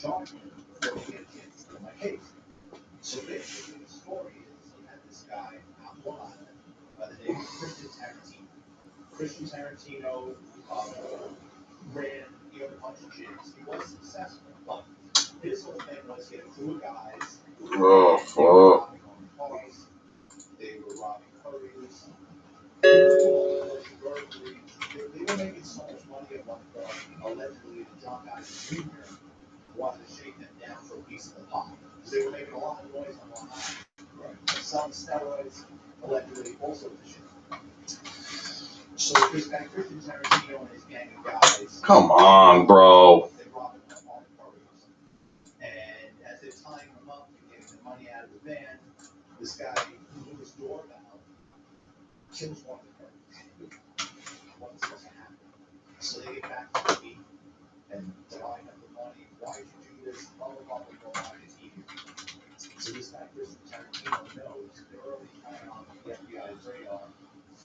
charge him before they get a chance to my case. So basically, the story is you had this guy out Long Island by the name of Christian Tarantino. Christian Tarantino ran a bunch of gyms. He was successful, but his whole thing was he had a crew of guys. Oh, They were robbing on cars. They were robbing couriers. They were making so much money at one point. Allegedly, the John Gotti Jr. wanted to shake them down for a piece of the pie because they were making a lot of noise on Long Island. Right. Selling steroids, allegedly, all sorts of shit. So this guy Christian Tarantino and his gang of guys. Come on, bro. They robbed them on couriers, and as they're tying them up and getting the money out of the van, this guy blew his doorbell, kills one of the couriers. What's supposed to happen? So they get back to the beat and divide up the money. Why did you do this? Blah, blah, blah, blah, blah. It's easy. So this guy, Christian Tarantino, knows they're already kind of on the FBI's radar.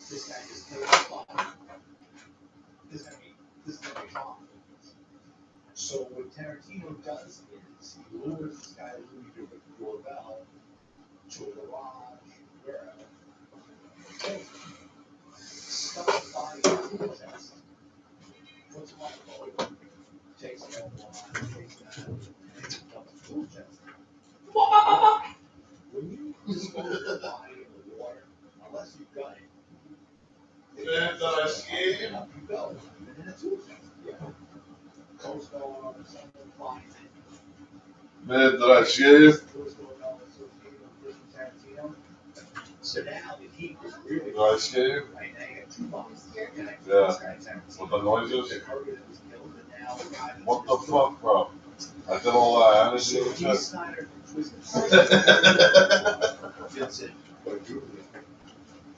This guy just killed his body. This is going to be fun. So what Tarantino does is he lures this guy Louis doorbell to a garage, wherever, kills him, stuffs his body in the chest, puts him on the boat, takes him over the line, takes him out, and dumps his tool chest. When you dispose of the body in the water, unless you've got it, Man, that I scared. up you go, even in a tool chest. Yeah. Coast going on, someone finds it. Man, did I scare you? So now the heat is really Did I scare you? right now. You got two bombs. Yeah. With the noises? What the fuck, bro? I did all that energy. So G. Snyder twisted. Vincent Quadruplet.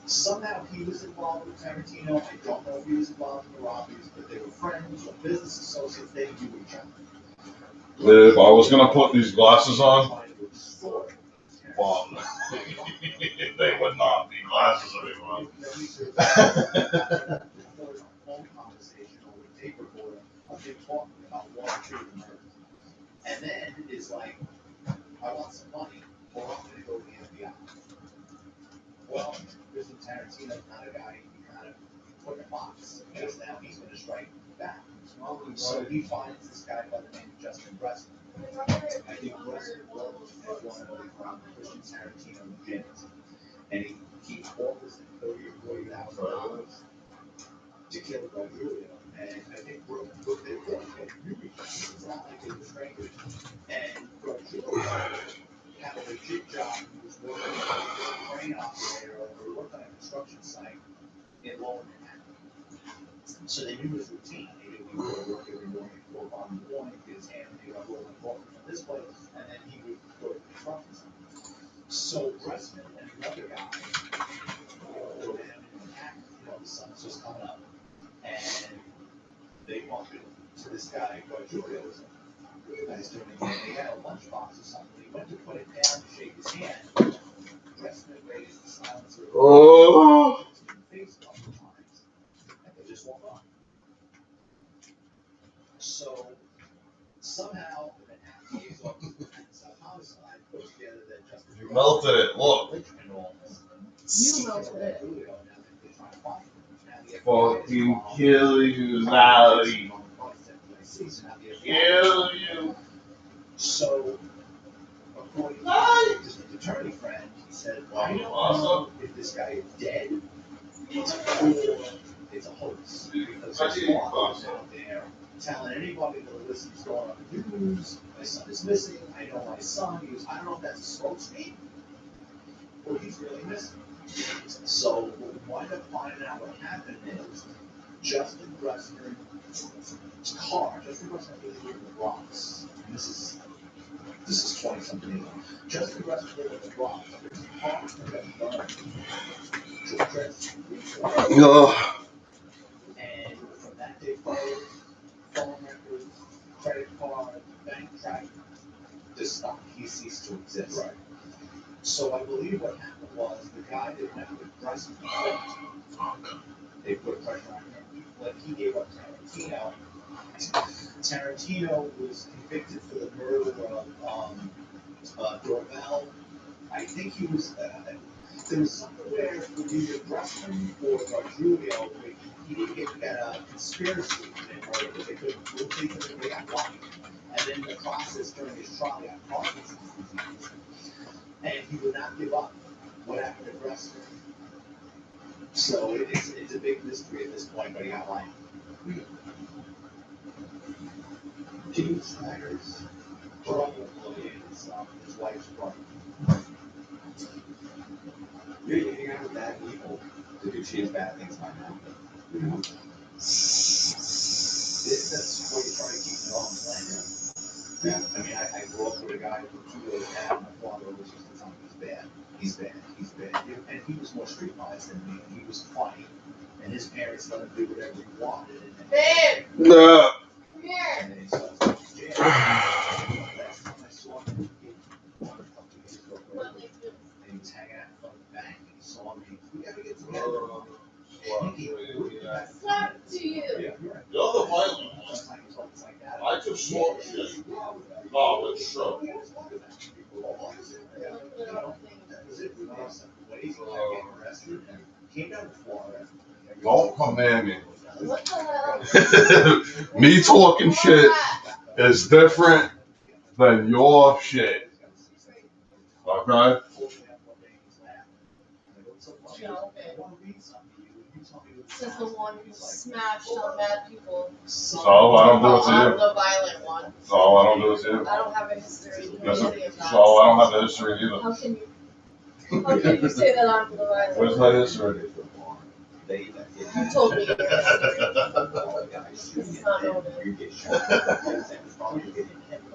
Somehow he was involved with Tarantino. I don't know if he was involved in the robberies, but they were friends or business associates. They knew each other. If I was gonna put these glasses on, well, they would not be glasses anymore. And then it's like, I want some money, or I'm going to go to the FBI. Well, Christian Tarantino's not a guy you kind of put in a box. Just now he's going to strike back. So he finds this guy by the name of Justin Bresson. I think Bresson worked at one of the Christian Tarantino gyms. And he offers him $30,000 to kill Rodrigo. And I think they're good. It's not like they were strangers. And Rodrigo had a legit job. He was working as a crane operator or worked on a construction site in Lower Manhattan. So they knew his routine. They knew he would work every morning at 4 o'clock in the morning, get his hand, he would roll the coffee from this place, and then he would go to the construction site. So Bresson and another guy go down in Manhattan, the sun's just coming up, and they bump into this guy, Rodrigo. Guy's doing it. They had a lunchbox or something. He went to put it down to shake his hand. Bresson raised the silencer. Oh. Face a couple times, and they just walk on. So somehow the Manhattan police officer homicide put together that Justin. You melted it. Look. You melted it. Fucking kill you, Nally. Kill you. So, according to his attorney friend, he said, well, I don't know if this guy is dead or it's a hoax. Because there's bloggers out there telling anybody that listens going on the news, my son is missing, I know my son, I don't know if that's a smoke screen or he's really missing. So what we wind up finding out what happened is Justin Bressner's car, Justin Bressner lived in the Bronx. And this is 20-something years ago. Justin Bressner lived in the Bronx. His car got burned to address. And from that day forward, phone records, credit card, bank tracking, just stopped. He ceased to exist. Right. So I believe what happened was the guy that met with Bresson, they put pressure on him. When he gave up Tarantino, Tarantino was convicted for the murder of doorbell. I think he was. There was something where either Russian or Julio, he didn't get conspiracy in murder, but they got lucky. And then in the process during his trial, he got Parkinson's disease, and he would not give up. What happened to Gressler? So it's a big mystery at this point, but he got life. Gene Snyder's brother is his wife's brother. You're hanging out with that evil to do she has bad things by now. You know? That's what you're trying to keep it all in plan. Yeah. I mean, I grew up with a guy who was really bad. My father always used to tell me he's bad. He's bad. He's bad. And he was more streetwise than me. He was funny. And his parents let him do whatever he wanted. Babe! No. Come here! And then he starts going to jail. Last time I saw him, he was hanging out in front of the bank. And he saw me. We gotta get together. Slap to you! Yeah, you're right. You're the violent one. Sometimes it's always like that. I just saw shit. No, it's true. Don't come near me. What the hell? Me talking shit is different than your shit. Okay? This is the one who smashed on bad people. So I don't do it to I'm you. the violent one. So I don't do it to you. I don't have a history in Yes, any of that. so I don't have the history either. How can you say that I'm the violent Where's one? my history? You told me your history. This is not known as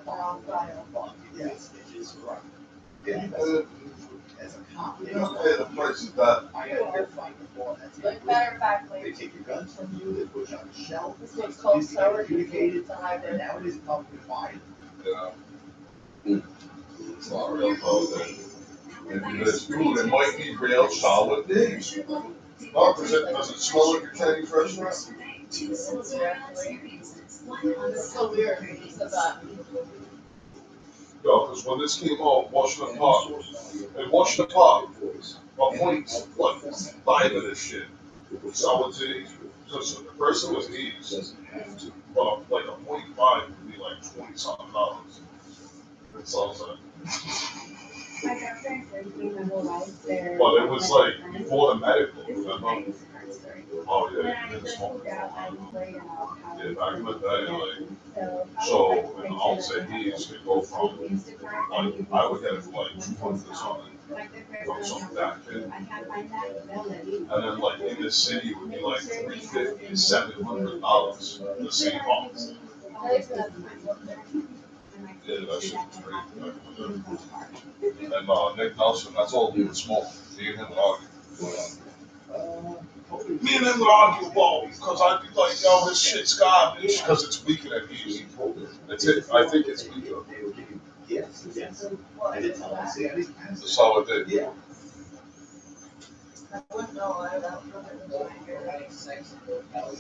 wrong file. As a cop, You don't pay the price of that. I got a fight before that. Like, matter of fact, They like, take your guns from you, they put you on a shelf. this one's called sour Communicated, to hide and it. nowadays it's publicly fired. Yeah. It's not real clothing. Maybe this food, it might be real solid things. Oh, does it smell like a Chinese restaurant? It's so weird when you said that. No, because when this came out, Washington Park, in Washington Park, a point, what, 5 of this shit. Solid tea, because the person was 80s, but like a 0.5 would be like $20-something. It sounds like. But it was like before the medical, remember? Oh yeah, you didn't smoke. Yeah, back in the day, like, so in the outside he's could go from, like, I would get it for like 200 or something, from some fat kid. And then like in the city it would be like $350 to $700, the same box. Yeah, that shit was great. And Nick Nelson, that's all he would smoke. Me and him would argue. Me and him would argue about, because I'd be like, yo, this shit's garbage, because it's weaker than me. That's it. I think it's weaker. Yes, yes. I did tell him, see, I didn't. That's all it did. Yeah. I wouldn't know. I don't know.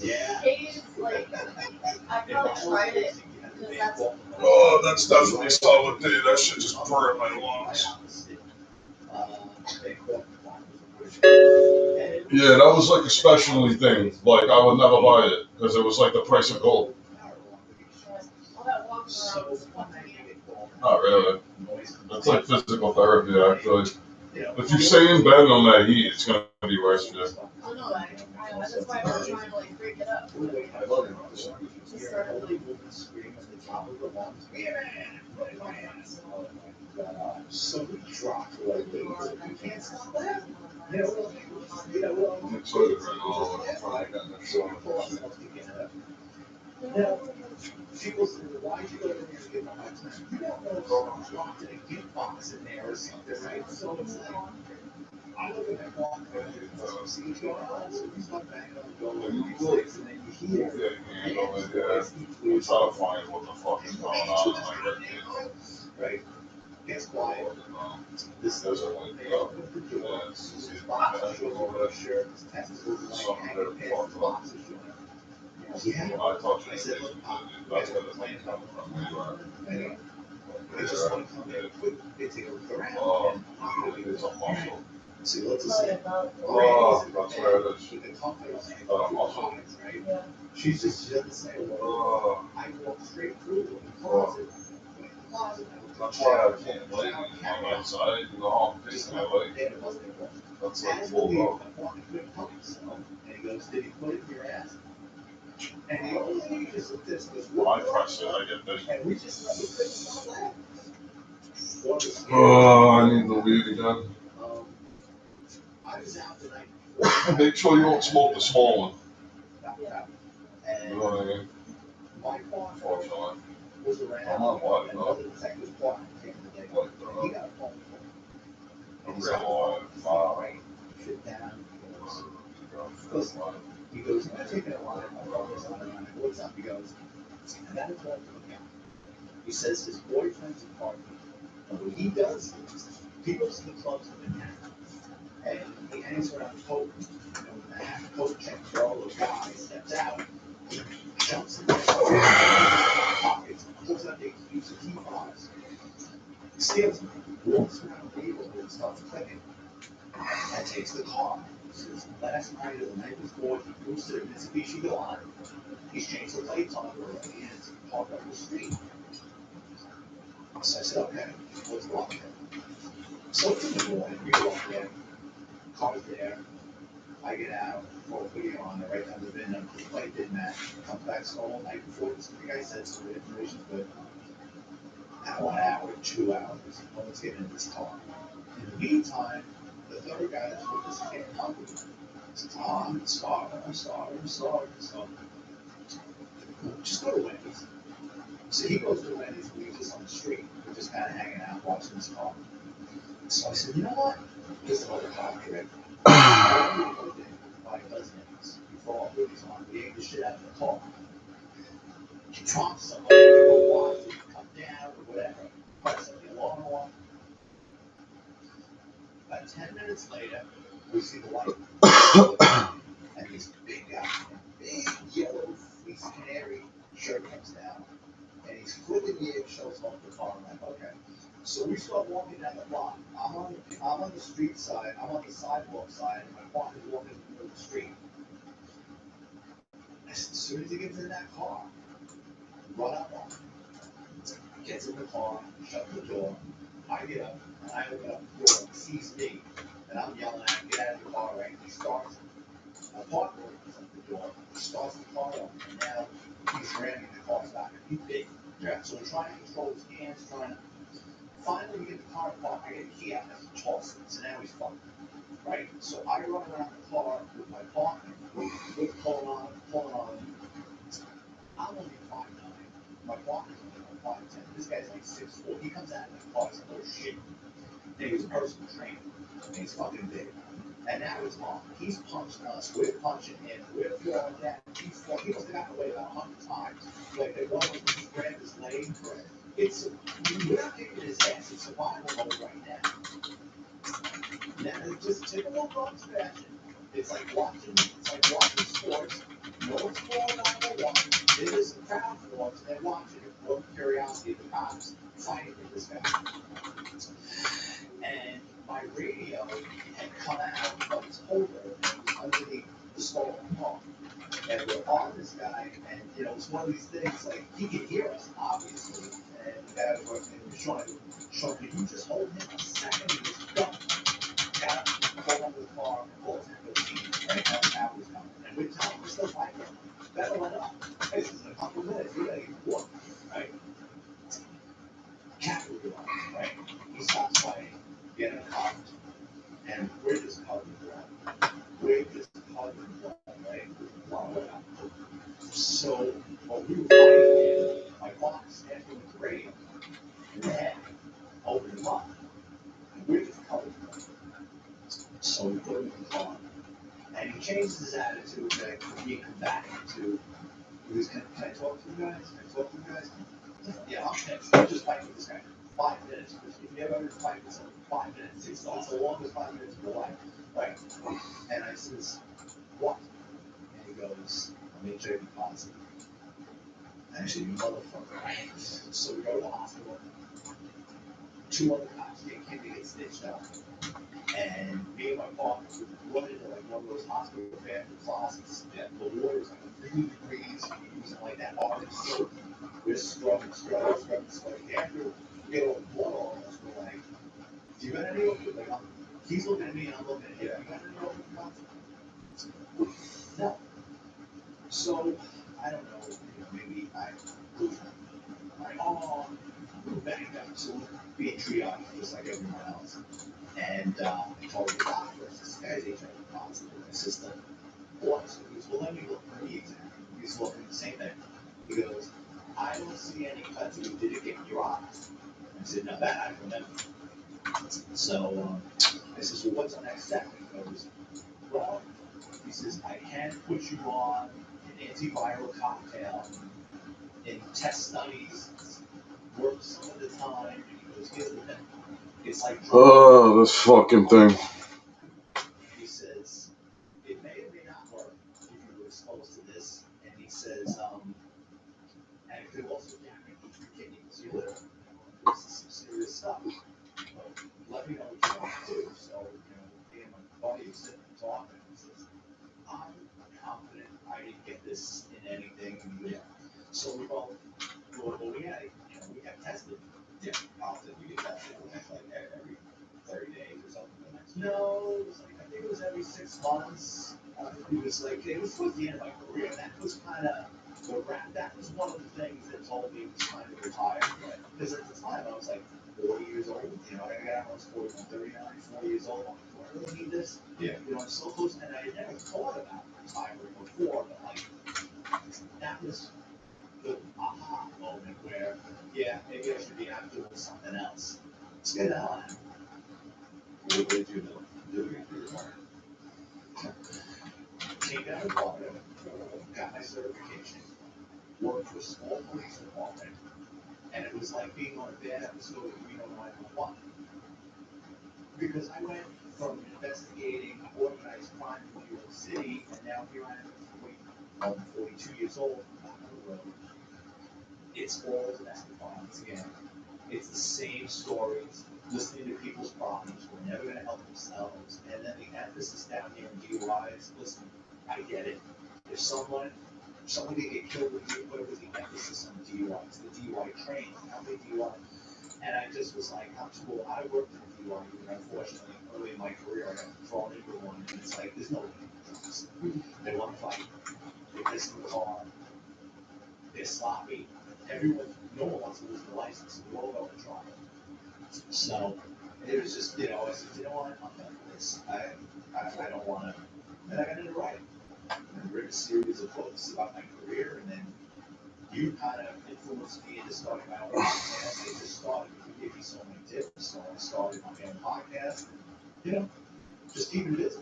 Yeah. Haze, like, I probably tried it because that's. Oh, that's definitely solid D. That shit just burned my lungs. Yeah, that was like a specialty thing. Like, I would never buy it, because it was like the price of gold. All that walking around was fun to me. Not really. It's like physical therapy, actually. If you stay in bed on that heat, it's gonna be worse for you. I know that. That's why I was trying to like break it up. Just started like. So we dropped like you can't stop that. I'm excited right now. I'm trying to get next song. People say, why did you go in there and get my time? You don't know if someone dropped a gift box in there or something, right? So it's like, I look at that walk, see what's going on. So he's not back on the door, and then you hear. Yeah, you know, I'm trying to find what the fuck is going on. Right? Gets quiet. This doesn't wake up. His box is over the shirt, his testicles are like hanging past the box is showing. Yeah. I thought you I said, said look, that's where the plane coming from. anyway. They just want to come in quick. They take a look around. It's a muscle. See, let's just say, That's where it is. with the confidence and But a muscle. right? She doesn't say a word. I walk straight through the closet. That's why I can't lay on that side. You know how I'm facing my leg. That's like full up. And he goes, did he put it in your ass? And the only thing he just looked at us was, When I press it, I get big. and we just let the thing stop that. Oh, I need the weed again. I was out the night before. Make sure you don't smoke the small one. And You know what I mean? my father Unfortunately. was around. I'm not white, And no. the detective was taking the day. Like, He got a phone call. I'm real Right. Sit down. He goes, I'm taking a line. My brother's on it. What's up? He goes, and that is what the guy. He says his boyfriend's a partner. And what he does is he goes to the clubs in Manhattan and he hangs around Coke. You know, when the half Coke check for all those guys steps out, he jumps in their pockets, pulls out the use of T-bars, steals them, walks around the neighborhood and starts clicking, and takes the car. Says last night or the night before, he goes to the Mitsubishi lot. He's changed the plates on it already and it's parked up the street. So I said, okay, what's wrong with it? So it's in the morning, we go up there, car's there, I get out, throw a video on there, right down the VIN number, the plate didn't match, comes back all night before, the guy said some of the information's good. Now 1 hour, 2 hours, well, let's get into this car. In the meantime, the third guy that's with us is getting hungry. He says, oh, I'm starving. Just go to Wendy's. So he goes to Wendy's, we just on the street, we're just kind of hanging out, watching this car. So I said, you know what? This is another car trick. By husbands, before all movies on, we ate the shit out of the car. You prompt somebody to go watch it, come down, or whatever. Press the alarm on. About 10 minutes later, we see the light. And this big guy, big yellow fleece canary shirt comes down. And he's flipping the eggshells off the car. I'm like, okay. So we start walking down the block. I'm on the street side. I'm on the sidewalk side, and my partner's walking through the street. As soon as he gets in that car, run up on him. Gets in the car, shuts the door. I get up, and I open up the door, and he sees me, and I'm yelling at him, get out of the car, right? He starts. My partner opens up the door, starts the car up, and now he's ramming the car back. He's big. Yeah. So we're trying to control his hands, finally, we get the car apart. I get a key out and I toss it. So now he's fucked. Right? So I run around the car with my partner. We're pulling on. I'm only 5'9". My partner's only like 5'10". This guy's like 6'4". He comes out of the car, he's like, oh shit. And he was a personal trainer. And he's fucking big. And now it's on. He's punching us. We're punching him. We're falling down. He must have gotten away about 100 times. Like they want to grab his leg. We're not kicking his ass. It's survival mode right now. Now it's just typical Bronx fashion. It's like watching sports. No one's calling 911. There's just a crowd forms and they're watching it for curiosity of the cops fighting with this guy. And my radio had come out of its holder and it was underneath the stolen car. And we're on this guy, and it's one of these things like he can hear us, obviously. And the guy was working with Sean, can you just hold him a second and just go? Got pulled under the car, pulled him to the team, right? That's how he's coming. And we're telling him, we're still fighting. Better let up. This is in a couple minutes, we gotta get to work, right? Cat will do it, right? He stops fighting, getting cuffed, and we're just hugging blood. Right? So, what we were fighting, my boss standing with the radio, red, opened him up, and we're just covered. So we put him in the car, and he changed his attitude from being combative to, he was, can I talk to you guys? Yeah, I'm pissed. I'm just fighting with this guy. 5 minutes. If you ever fight with someone, 5 minutes. It's the longest 5 minutes of your life. Right? And I says, what? And he goes, I'm HIV positive. Actually, you motherfucker. So we go to the hospital. 2 other cops came to get stitched up. And me and my partner would run into like one of those hospital bathroom closets. Yeah. The water was like 3 degrees. We're using like that orange soap. We're scrubbing. Like after we get all the blood on us, we're like, do you got any open? Like, he's looking at me and I'm looking at him. You got any open cuts? No. So, I don't know, maybe I lose my arm, banged up, so being triaged just like everyone else. And I told the doctor, this guy's HIV positive. My sister, what? So he goes, well, let me look for the exam. He's looking at the same thing. He goes, I don't see any cuts. You did it get in your eyes. I said, no, that I remember. So I says, well, what's the next step? He goes, well, he says, I can put you on an antiviral cocktail in test studies, work some of the time. And he goes, here's the thing. It's like oh, this fucking thing. He says, it may or may not work if you were exposed to this. And he says, and it could also damage your kidneys, your liver. This is some serious stuff. Let me know what you want to do. So, me and my buddy was sitting and talking. He says, I'm confident I didn't get this in anything. So we both, well, we had, we got tested. Yeah, often you get tested like every 30 days or something. No, it was like, I think it was every 6 months. It was like, it was towards the end of my career. That was kind of the wrap. That was one of the things that told me it was time to retire. Because at the time I was like 40 years old. I got almost 41, 39, 40 years old. I'm like, do I really need this? Yeah. I'm so close. And I had never thought about retiring before, but like, that was the aha moment where, yeah, maybe I should be out doing something else. Let's get it on. What did you do after you retired? Came down to Florida, got my certification, worked for a small police department, and it was like being on a bad episode of Reno 911. Because I went from investigating organized crime in New York City, and now here I am, 42 years old, back on the road. It's all domestic violence again. It's the same stories, listening to people's problems who are never going to help themselves. And then the emphasis down here in DUIs, listen, I get it. If someone did get killed with you, what was the emphasis on DUIs? The DUI training, how many DUI? And I just was like, I'm too old. I worked in a DUI unit, unfortunately, early in my career. I got thrown into one, and it's like, there's no drugs. They want to fight. They piss in the car. They're sloppy. No one wants to lose their license. We all go to trial. So it was just, I said, what? I'm done with this. I don't want to. And I got into writing. And written a series of books about my career, and then you kind of influenced me into starting my own podcast. I just started. You gave me so many tips, so I started my own podcast. And, just keeping it busy.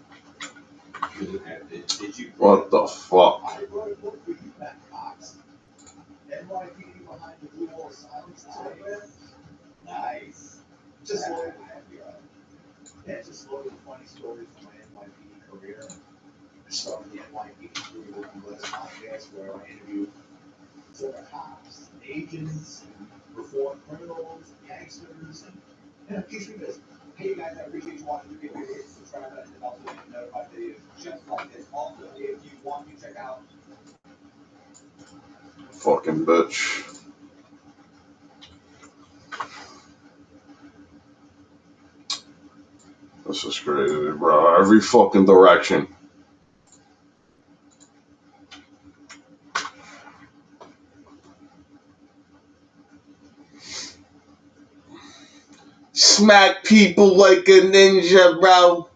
Did you? What the fuck? I wrote a book for you, Matt Cox. NYPD behind the blue wall of silence. Nice. Just loaded with funny stories from my NYPD career. I started the NYPD Blue podcast where I interview former cops, agents, and reformed criminals, and gangsters, and keeps me busy. Hey guys, I appreciate you watching. Give me a rate, subscribe, and also get notified videos just like this. Also, if you want to check out Fucking bitch. This is crazy, bro. Every fucking direction. Smack people like a ninja, bro.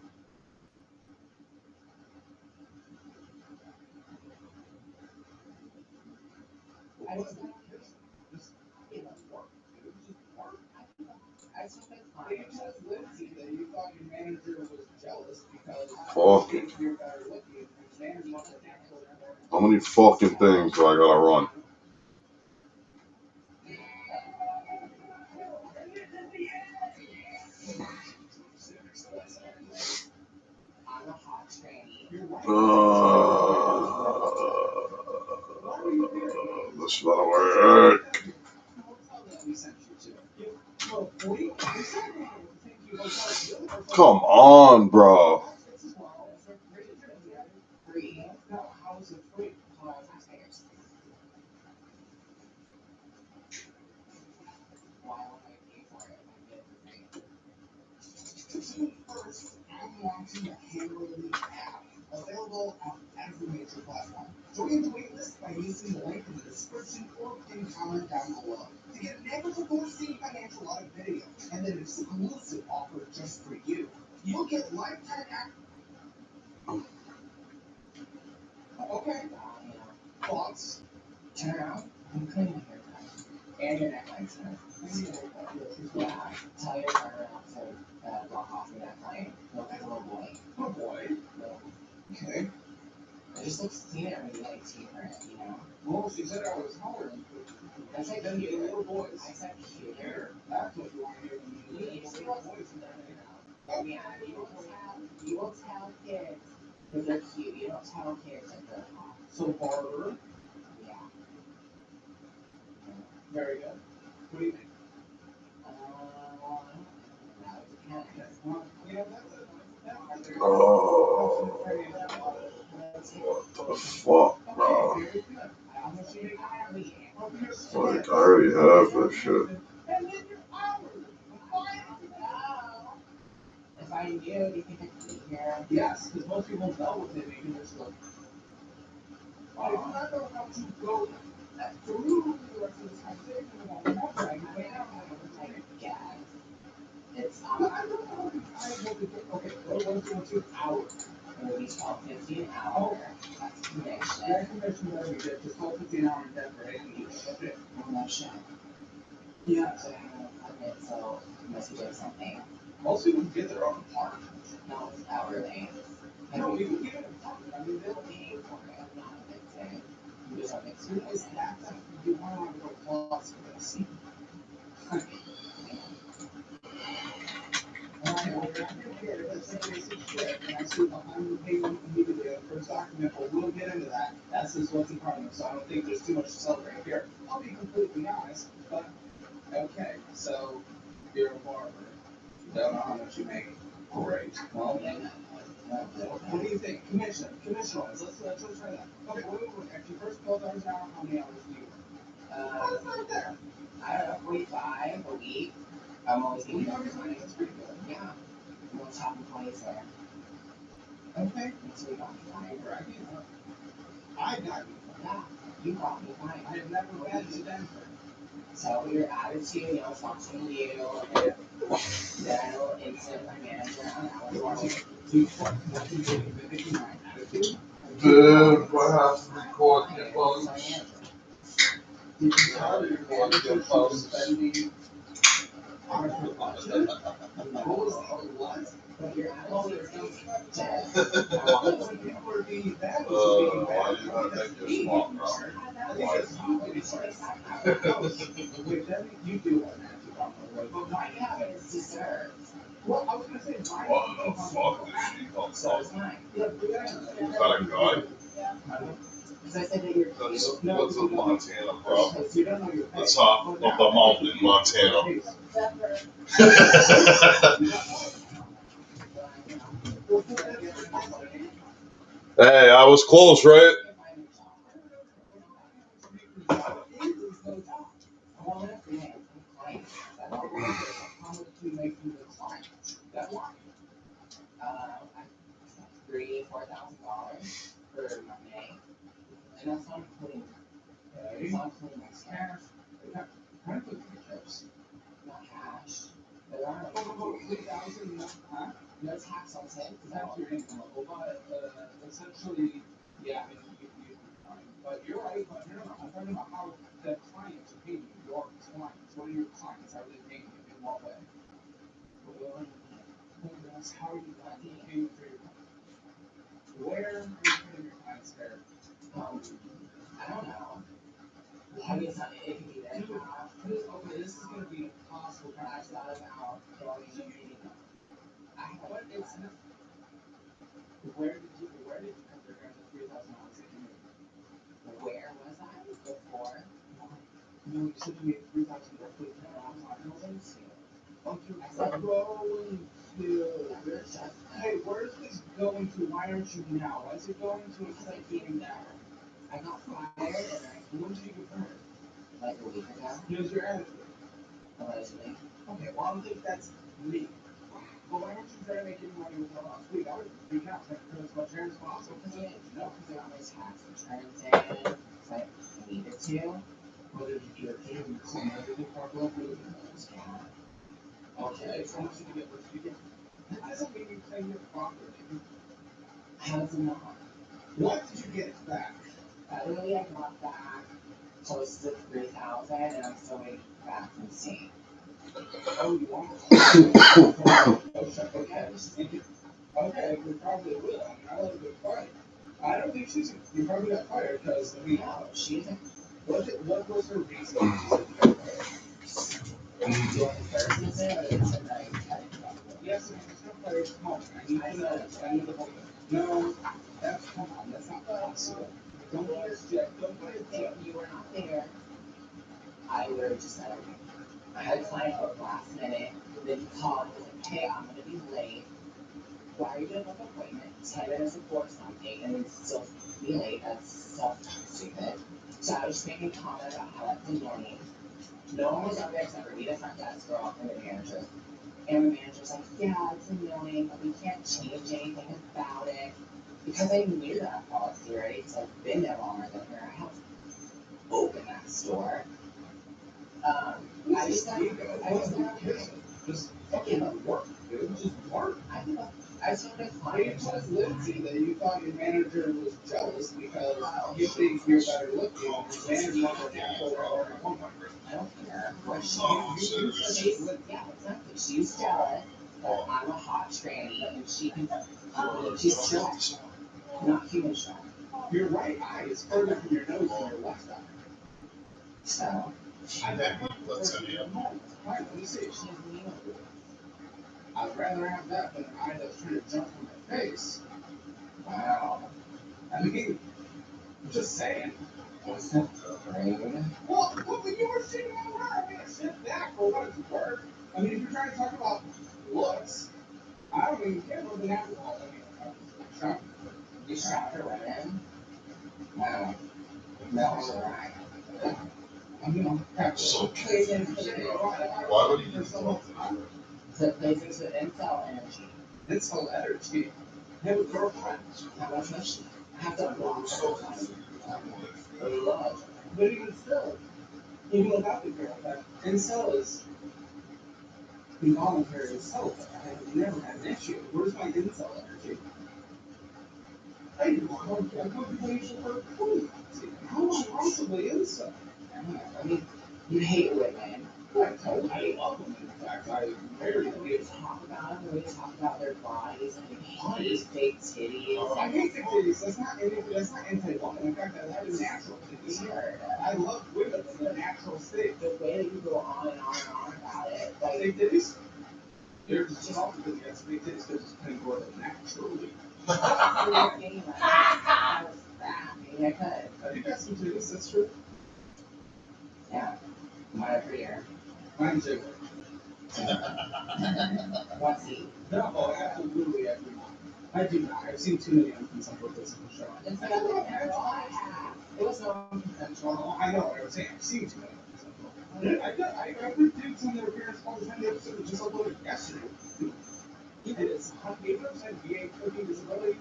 Fucking. How many fucking things do I gotta run? This is not work. Come on, bro. Available on every major platform. Join the waitlist by using the link in the description or pinned comment down below to get never-before-seen financial audit video and an exclusive offer just for you. You'll get lifetime access. Okay. Thoughts? Turn around. I'm cleaning my haircut. And your neckline's done. Yeah. Tell your partner not to block off your neckline. Look like a little boy. Little boy? Okay. It just looks cleaner when you like teeth in it, you know? Well, she said I was taller. That's like the little boys. I said cuter. That's what you want to hear when you see little boys in there. Oh, yeah. You will tell kids that they're cute. You don't tell kids that they're hot. So, barber? Yeah. Very good. What do you think? That depends. Well, you know, that's a Oh, what the fuck, bro? Like, I already have that shit. If I knew, do you think I could be here? Yes, because most people know what they make in this book. I do not know how to go through the rest of this conversation without remembering. I mean, I don't have a type of gag. It's I will be okay, what is 2 hours? It will be $12.50 an hour. That's commission. That commission that we get is $12.50 an hour in Denver, right? That's it. No shit. Yeah. So I have an apartment, so you must be doing something. Most people get their own apartment. No, it's hourly. No, you can get an apartment. I mean, they'll pay for it. I'm not a big thing. You just have experience. That's you want to go plus for this. We'll get into that. That's just what's in front of me, so I don't think there's too much to celebrate here. I'll be completely honest, but okay, so you're a barber. You don't know how much you make. Great. Well, what do you think? Commission-wise, let's try that. Okay, wait. After your first 12 hours an hour, how many hours do you work? Right there. I don't know, 45 a week. I'm always getting $40 money. That's pretty good. Yeah. I'm going to top employees there. Okay. So you got me fine. I got you. Yeah. You got me fine. I have never been to Denver. So your attitude, you know, functioning to you, and then instant my manager on hours. Dude, what has to record your phone? Did you tell your manager she was spending on her budget? What was what? But your attitude is dead. People are being bad. Why do you not think you're smart, bro? Wait, then you do have an attitude problem, but why have it is deserved. Well, I was gonna say, why What the fuck did she come so from? it's mine. Yeah, Is that a guy? because I said that you're That's a Montana, bro. you don't know your The top of the mountain, Montana. Hey, I was close, right? $3,000-$4,000 for Monday, and that's not including. It's not including my cash. Kind of trips, not cash. There are like 3,000. Huh? No tax on it. That's your income level, but essentially, yeah. I mean, but you're right. But no. I'm talking about how the clients are paying you. Your clients. What are your clients? How are they paying you? In what way? That's how you got to pay for your clients. Where are you putting your clients there? I don't know. I mean, it can be that. Okay, this is going to be impossible. I thought about going to what is this? Where did you come to earn the $3,000 that you made? Where was I before? No, you said you made $3,000 roughly $10 on buildings. Going to. Hey, where's this going to? Why aren't you now? Why is it going to a second now? I got fired, and when did you get fired? Like a week ago. Here's your attitude. Allegedly. Okay, well, I don't think that's me. Well, why don't you try to make any money with us? Wait, I would freak out as much as possible. No, because I got my tax returns in, so I needed to. What did you do? Did you see everything properly? Yeah. Okay, so much did you get? What did you get? That doesn't mean you claim your property. How does it not? What did you get back? Literally, I got back close to 3,000, and I'm still waiting back from state. Oh, you want okay, we probably will. I mean, I let a good fight. I don't think you probably got fired because, I mean, no, she didn't. What was her reason? Yes, it's not fired. Come on, I need to know. I need to hold it. No, come on, that's not possible. Don't be a jet. Don't be a jet. You were not there. I literally just said, okay. I had a client for last minute, then he called and was like, hey, I'm gonna be late. Why are you doing an appointment 10 minutes before something and then still be late? That's so stupid. So I was just making a comment about how that's annoying. No one was up there except for me, the front desk girl, and the manager. And the manager's like, yeah, it's annoying, but we can't change anything about it. Because I knew that policy, right? So I've been there longer than her. I helped open that store. I just fucking work, dude. Just work. I told my client. You told Lindsay that you thought your manager was jealous because you think you're better looking. Your manager was I don't care. Yeah, exactly. She's jealous, but I'm a hot tranny, and she's still not human shy. Your right eye is further from your nose than your left eye. So. I definitely put some in. Right, let me see. I'd rather have that than an eye that's trying to jump from my face. Wow. I mean, just saying. What's that brain? Well, when you were sitting on her, I'm gonna sit back for what it's worth. I mean, if you're trying to talk about looks, I don't even care what the alcohol. I mean, you shot her women? Wow. That's right. So, why would you use to place into incel energy? Incel energy? I have a girlfriend. How much does she? I have to block her. But even still, even without the girlfriend, incel is involuntary self. I have never had an issue. Where's my incel energy? I'm going to play for her queen. How am I possibly incel? I mean, you hate women. I love women. In fact, I married them. We talk about them. We talk about their bodies and hate fake titties. I hate fake titties. That's not anti-woman. In fact, that is natural titties. I love women in their natural state. The way that you go on and on and on about it. Like, fake titties? They're just all because you got fake titties because it's kind of grow them naturally. Maybe I could. You got some titties, that's true. Yeah. Mine are prettier. Mine too. Want to see? No, absolutely I do not. I do not. I've seen too many unconsensual kisses in the show. It's not it was non-consensual. I know what I was saying. I've seen too many unconsensual. I would do some of their parents all the time. The episode was just uploaded yesterday. It is 100% VA cooking disability.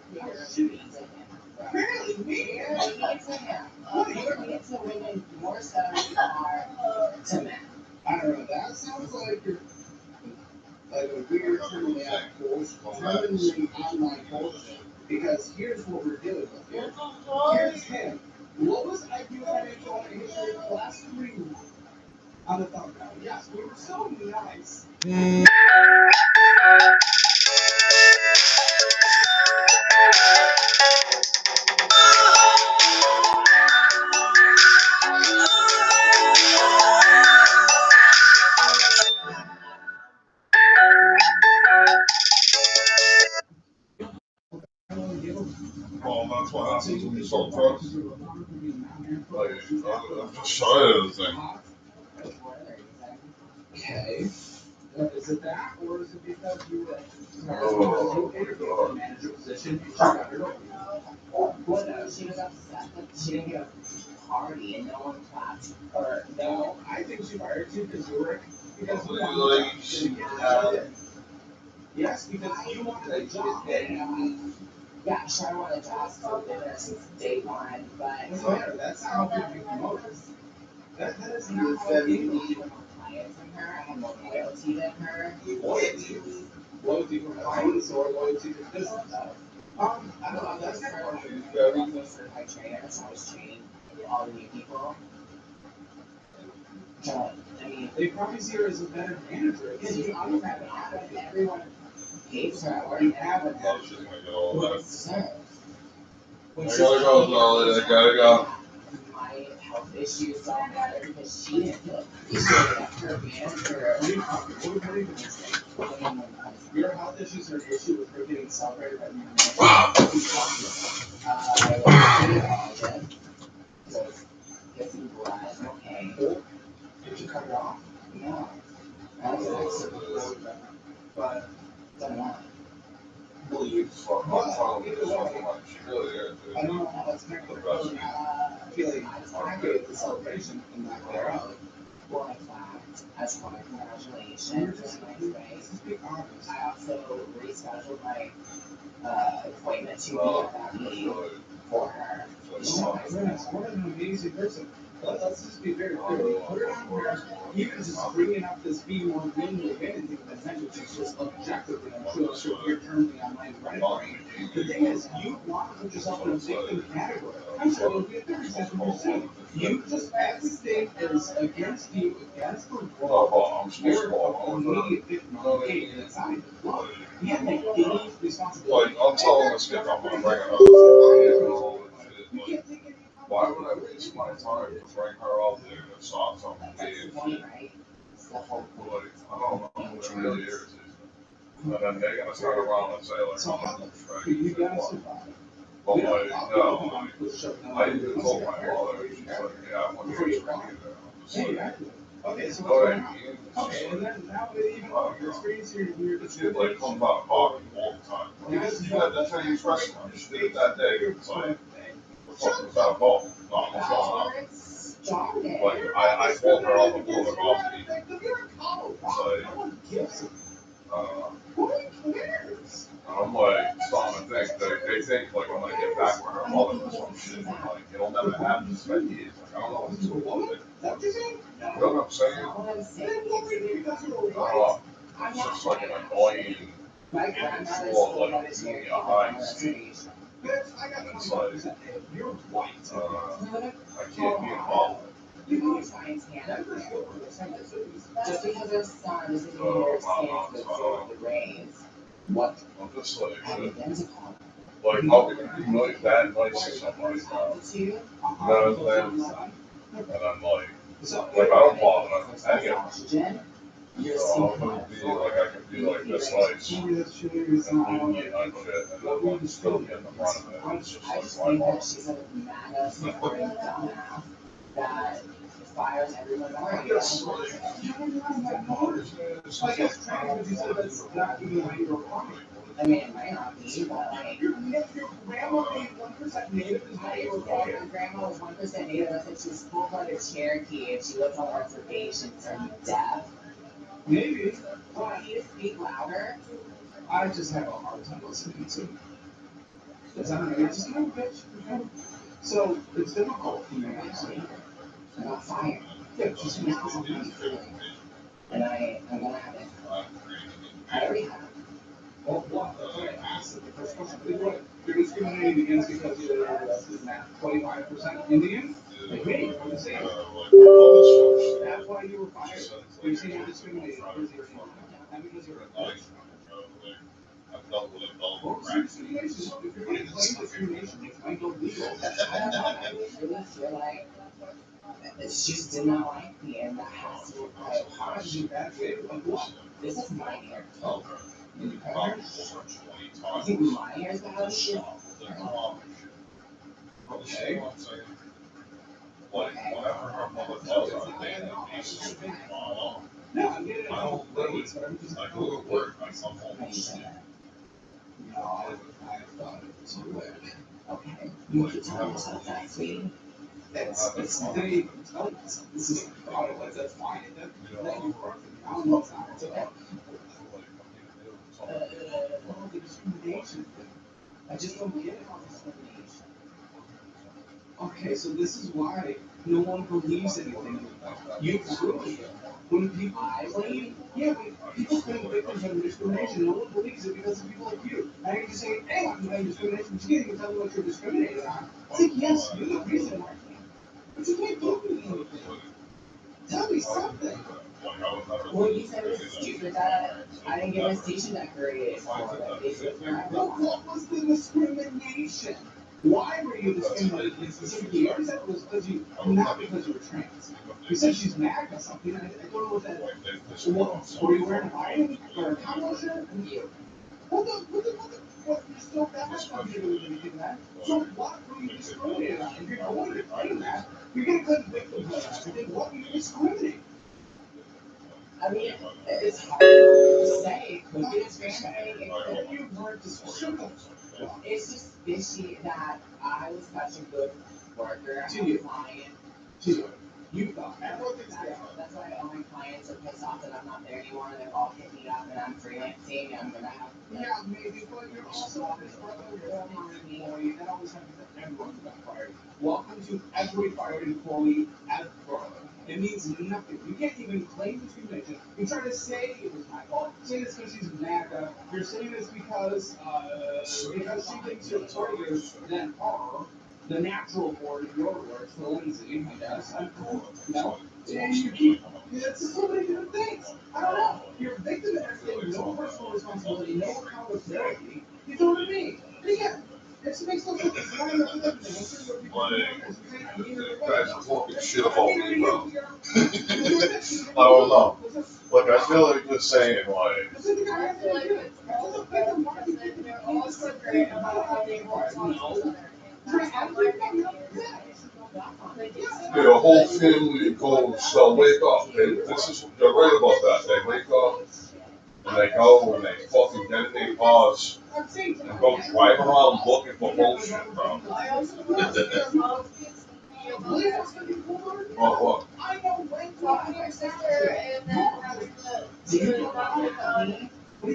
Apparently, me. You're mean to women more so than you are to men. I don't know. That sounds like you're like a weird terminally online bullshit. Because here's what we're dealing with here. Here's him. What was IQ financial history class 3 on the phone? Yes, we were so nice. Well, that's what happens when you sell drugs. Like, I'm just shy of the thing. Okay. Is it that, or is it because you were Oh, in a manager position? You got it over? Well, no, she was upset that she didn't get a party and no one clapped. Or No, I think she fired you because you were, because you like, wanted to. Yes, because you wanted a job. yeah, sure, I wanted to ask for business since day one, but Doesn't matter, that's not how people get promoted. That is not how I people need more clients from her. I had more loyalty than her. loyalty. Loyalty from clients or loyalty to business? I don't know, that's not part of it. I was a certified trainer, so I was training all the new people. So, I mean, They probably see her as a better manager. because you always have to have it, everyone hates her at work. You have it. I was just gonna get all that. When I she's gotta go, Molly, I gotta go. my health issues don't matter because she didn't feel appreciated at her manager. What are you gonna say? Your health issues are an issue with her getting celebrated by the manager. Who's talking about? I was a gynecologist, so it's getting blood, okay. Did you cut it off? No, I was But, don't know. Well, you fuck, I'm probably just fucking much. She really is, dude. I don't know how that's connected. I feel like I gave the celebration and not thereof. Well, I clapped as for my congratulations. You're It was just, a nice day. just be honest. I also rescheduled my appointment to be at that meeting for her. What an amazing person. Let's just be very clear. We put her on here, even just bringing up this being more mean of anything than that, which is just objectively untrue. So you're currently on my right brain. The thing is, you want to put yourself in a victim category. I'm sure it'll be a 37%. You just, everything is against you, against the law. I'm supposed to You're walk an over. immediate victim of the game, and it's not even law. You have like any responsibility. Like, I'm telling this kid I'm gonna bring her up. You can't take any why would I waste my time to bring her up there to stop something? That's the point, right? It's the whole point. Like, I don't know, it really irritates me. And then they're gonna turn around and say, like, I'm gonna try to You get gotta what? survive. But like, no, like, I even told my mother, she's like, yeah, I want you to bring you there. I'm just like, Okay, so go what's ahead, going on? Ian. Okay, and then now even your experience here, you're The kid like comes out talking all the time. Because you had the Chinese restaurant, you did it that day. It's like, what the fuck was that about? No, what's going on? Darn it. Like, I called her up and told her off to eat. No one gives a who cares? I'm like, starting to think, they think like I'm gonna get back with her mother or some shit. Like, it'll never happen. It's been years. Like, I don't know what's going on. Is that what you're saying? You know what I'm saying? All I'm Then saying what would it be because you're a white? Oh, I'm it's not just like an annoying, my grandmother's immature, full like, vegetarian junior on high the speed. reservation. Bitch, I got 25%. You're white. I can't be involved. You know it's fine, Hannah. Just because her son is in New York State with zero raise, what I'm just like, identical? how can you be like that nice to somebody, bro? Altitude? You know what I'm saying? And I'm like, I don't bother them. Any of them. Oxygen? You're So I'm gonna be like, I can be like this nice. And then you get on shit, and then like still get in the front of it. It's I just just like, think why that she's a MAGA supporting dumbass that fires everyone I else. guess like, I guess trans, you said that's not even how you're applying. I mean, it might not be, but like, Your grandma being 1% native is I not didn't your say problem. my grandma was 1% native. I said she was full-blooded Cherokee and she lived on reservations and deaf. Maybe. Want you to speak louder? I just have a hard time listening to. Because I don't know, you're just kind of a bitch. So it's difficult for me, actually. I got fired. Yeah, just because of me. And I'm gonna have it. I already have it. Well, what? That's what I asked at the first question. What? You're discriminating against because you're 25% Indian? Like me, I'm the same. That's why you were fired. You're saying you're discriminating because you're Indian. Not because you're a bitch. Well, discrimination, if you're going to claim discrimination, it might go legal. I don't know. I really feel like she just did not like me, and that has to be my How apology. did you bad favor? Like what? This is my hair. In your parents? You think my hair's bad? Shit. Okay. No, I get it. I don't really, But I'm just I go to work, I come home, How and you say sleep. that? No, I thought it was quick. Okay. You keep telling yourself that, sweetie. It's they tell you something. This is the product. Like, that's fine. That you are the it's okay. All the discrimination thing. I just don't get it. Discrimination. Okay, so this is why no one believes anything. You ruined it. When people claim, yeah, when people claim victims of discrimination, no one believes it because of people like you. Now you're just saying, hey, I'm doing discrimination, but you can't even tell me what you're discriminated on. It's like, yes, you're the reason why I can't. But you can't give me anything. Tell me something. Well, you said it was stupid that I didn't get my station decorated for like basically for Well, everyone. what was the discrimination? Why were you discriminated against specifically? You already said it was because you, not because you were trans. You said she's mad at something. I don't know what that. Were you wearing a lion or a cowboy shirt? You. What you still that has nothing to do with anything that. So what were you discriminated on? If you're going to claim that, you're gonna claim victimhood. Then what were you discriminating? I mean, it's hard to say. It could be discriminating. It could You weren't discriminating. It's just fishy that I was such a good worker To and you. client. To you. You thought. That's why all my clients are pissed off that I'm not there anymore and they're all hitting me up and I'm freelancing and I'm gonna have. Yeah, maybe, but you're also this brother former employee. That always happens to everyone who got fired. Welcome to every fired employee ever. It means nothing. You can't even claim discrimination. You try to say it was my fault. Say this because she's MAGA. You're saying this because she thinks you're prettier than her. The natural board in your words, the Lindsay, I guess. No. And you keep. It's so many different things. I don't know. You're a victim of everything. No personal responsibility. No accountability. You know what I mean? But again, it makes no sense. It's not enough of everything. I'm sure you're Guys are talking shit about me, bro. I don't know. Like, I feel like you're saying, like, I feel like it's all the best because they're all so great about how they all talk to each other. And that's all my thing is. Like, it's the whole family goes, they'll wake up. They're right about that. They wake up and they go and they fucking get in their cars and go drive around looking for bullshit, bro. I also love your mom gets me about Oh, what? talking to your sister and then having to not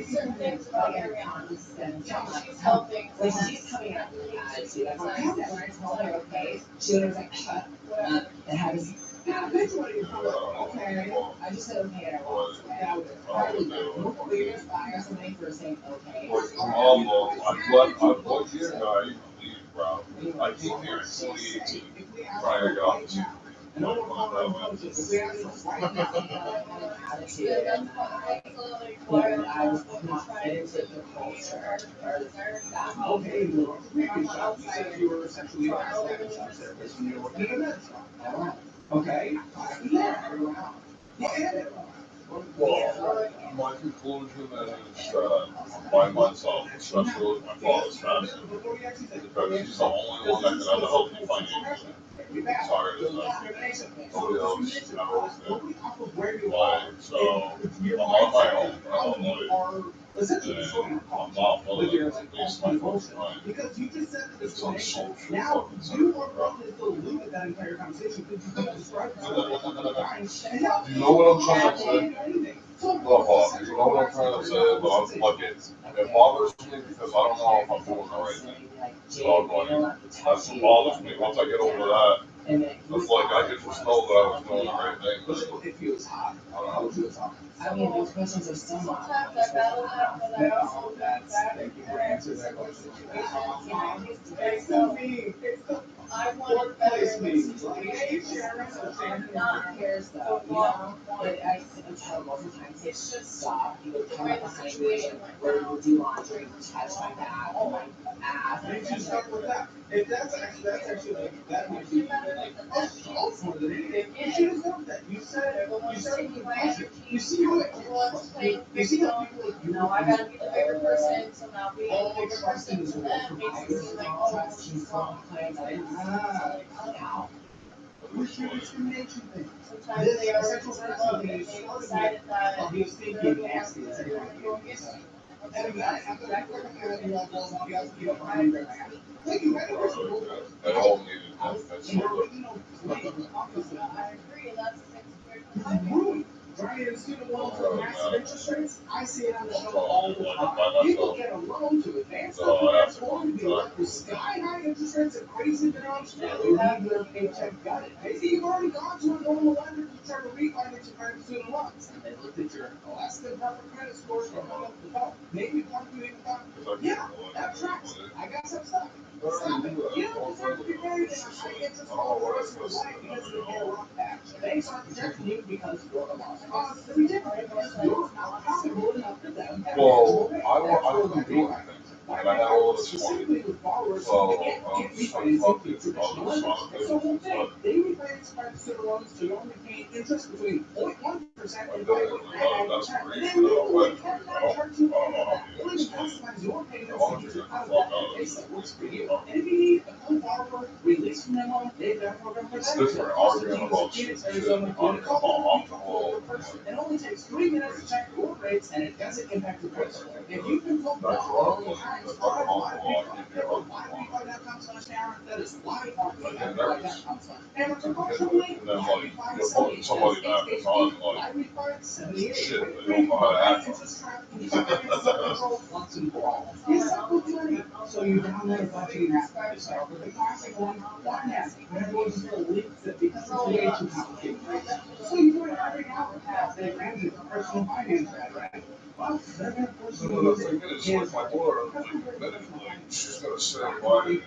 certain things about your she's helping. Like she's coming out with an attitude. That's what I said. When I told her okay, she was like, shut up and had this attitude. Okay. I just said okay and I walked away. I really don't. We just fire somebody for saying okay. Like, almost. I've looked here, I even leave, bro. I came here in 2018, trying to get off the street. And I don't call them coaches. We have this right now. Attitude and I was not into the culture or that. Okay, well, you said you were sexually harassed at a sex therapist when you were working in a med shop. Okay? Yeah. Well, my conclusion is that by myself, especially with my father's family, because he's the only one that can ever help me financially. Sorry to say. Nobody else ever was there. Like, so, I'm on my own, bro. Like, and I'm not willing to waste my fucking time. It's unsocial fucking simple, bro. You know what I'm trying to say? Look, Bob, you know what I'm trying to say, but I'm fucking, it bothers me because I don't know if I'm doing the right thing. So I'm like, that's what bothers me. Once I get over that, it's like I can just know that I was doing the right thing. I don't know. I mean, those questions are still not. Sometimes I battle that, but I also look back Thank you for answering that question. I want better in this Not cares though, you know? But I tell them sometimes It's just stop, you would the come way up the behind me, situation went where you down. would do laundry, touch my back, or my ass. You should start with that. If that's actually like, that might be. Also, more than anything, you should have done that. You said with pleasure. You see how it You see how people like you. No, I gotta be the bigger person, so now being All the bigger person to them makes it seem like, oh, she's wrong. Ah, Like, now. Where's your discrimination thing? Sometimes they are sexual companies decided that. He was thinking nasty. And after that, They all needed that. That's what I agree, that's Driving student loans with massive interest rates, I see it on the show all the time. People get a loan to advance their parents' loan to be left with sky-high interest rates and crazy minimums. They leave their paycheck gutted. Maybe you've already gone to a normal lender to try to refinance your private student loans, and they looked at your less than perfect credit scores and hung up the phone. Maybe part of you even thought, yeah, that tracks. I got some stuff. Stop it. You don't deserve to be married in a high interest loan for the rest of your life because you get a rough patch. Banks aren't protecting you because you're the lost cause. They're different because you're not profitable enough for them. Well, I couldn't do anything. And I had all this money. So, I'm just like, fuck it. I'll just sign it. So whole thing, they refinance private student loans to only pay interest between 0.1% and 5.99%. And then legally cannot charge you any of that. They'll even customize your payments to get you out of that case that works for you. And if you need a co-borrower release from their loan, they've got a program for that. It's different arguing about stupid shit, arguing about alcohol. It only takes 3 minutes to check your rates, and it doesn't impact your credit score. If you can go down all the times, liverefi.com/Aaron, that is liverefi.com/Aaron. And then, like, you're putting somebody that is on, like, shit, they don't know how to act on. So you download a bunch of apps. You start with the classic one app. And everyone's just little links that because it's way too complicated. So you do it every hour pass. They ran into personal finance right? Well, they're going to force you to use it. It's like my daughter, like, admitted, like, she's gonna say, why did,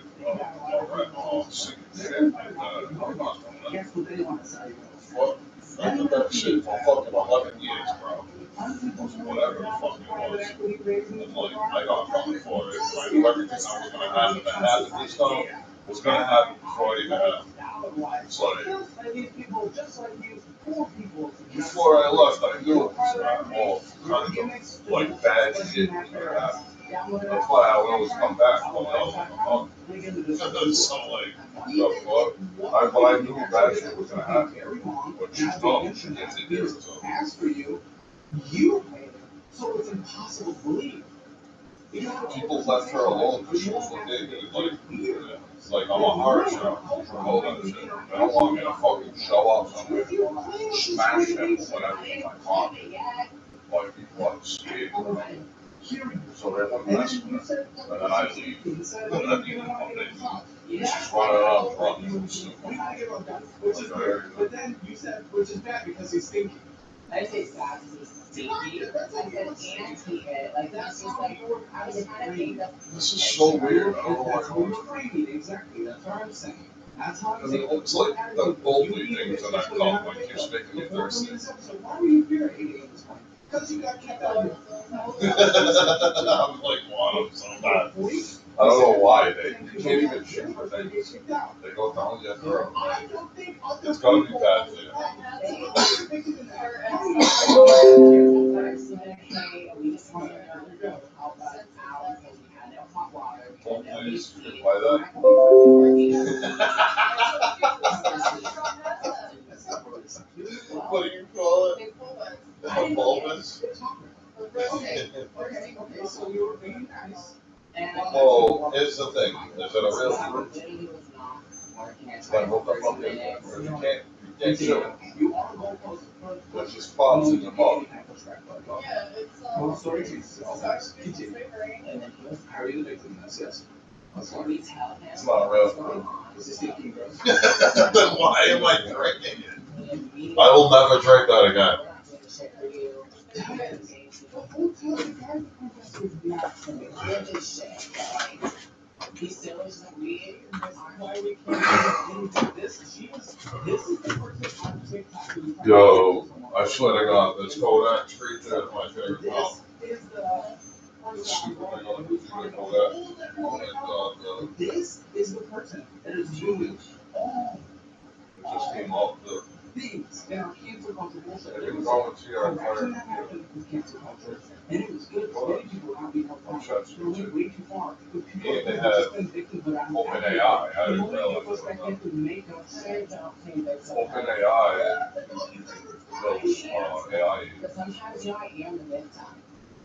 sick shit, and, I'm not doing that. Guess what they want to say? What? I did that shit for fucking 11 years, bro. Whatever the fuck it was. And like, I got money for it. I knew everything that was gonna happen that happened this time was gonna happen before it even happened. It's like, before I left, I knew it was all kinds of, like, bad shit was gonna happen. That's why I would always come back when I was like, oh. So like, the fuck? But I knew bad shit was gonna happen. But she's dumb, she gets it here, so. As for you, you paid it, so it's impossible to believe. People left her alone because she was legit. Like, I'm a horror show. All that shit. They don't want me to fucking show up somewhere, smash them, whatever, in my car. Like, people are scared. So they wouldn't mess with me. And then I leave. And then you know, they just run around running. But then you said, which is bad because he's stinky. I say bad because he's stinky. I said anti-it. Like, that's just like, I was kind of think that. This is so weird. I don't know why I always. Exactly, that's what I'm saying. That's how I mean, it's like the boldly things in that cup, like just making me thirsty. So why were you irritated at this point? Because you got kicked out of it. I'm like, wow, I'm so bad. I don't know why they can't even shoot for things. They go down your throat. It's gotta be bad for you. Please, you buy that? What do you call it? A bulbous? So you were being nice. Well, here's the thing. Is it a real fruit? Then hook up on it. Or you can't chew it. There's just spots in your mouth. Yeah, it's, Well, story Jesus. Continue. flavoring. How are you the victim of this? Yes. It's not a real fruit. Is this stinking gross? Then why am I drinking it? I will never drink that again. Yo, I swear to God, this Kodak street is my favorite film. This stupid thing on the Kodak. Oh my God, bro. This is the person that is doing all. It just came off the. things in our cancel culture bullshit. They didn't volunteer our That fire. happened with cancel culture, and it was good. Many people were not being held accountable. They went way too far. But people And they have had just been victims of that. Open AI. I The didn't moment you realize push back that. into make up shit, don't think that's Open AI builds AI. But sometimes, you know, I am the victim.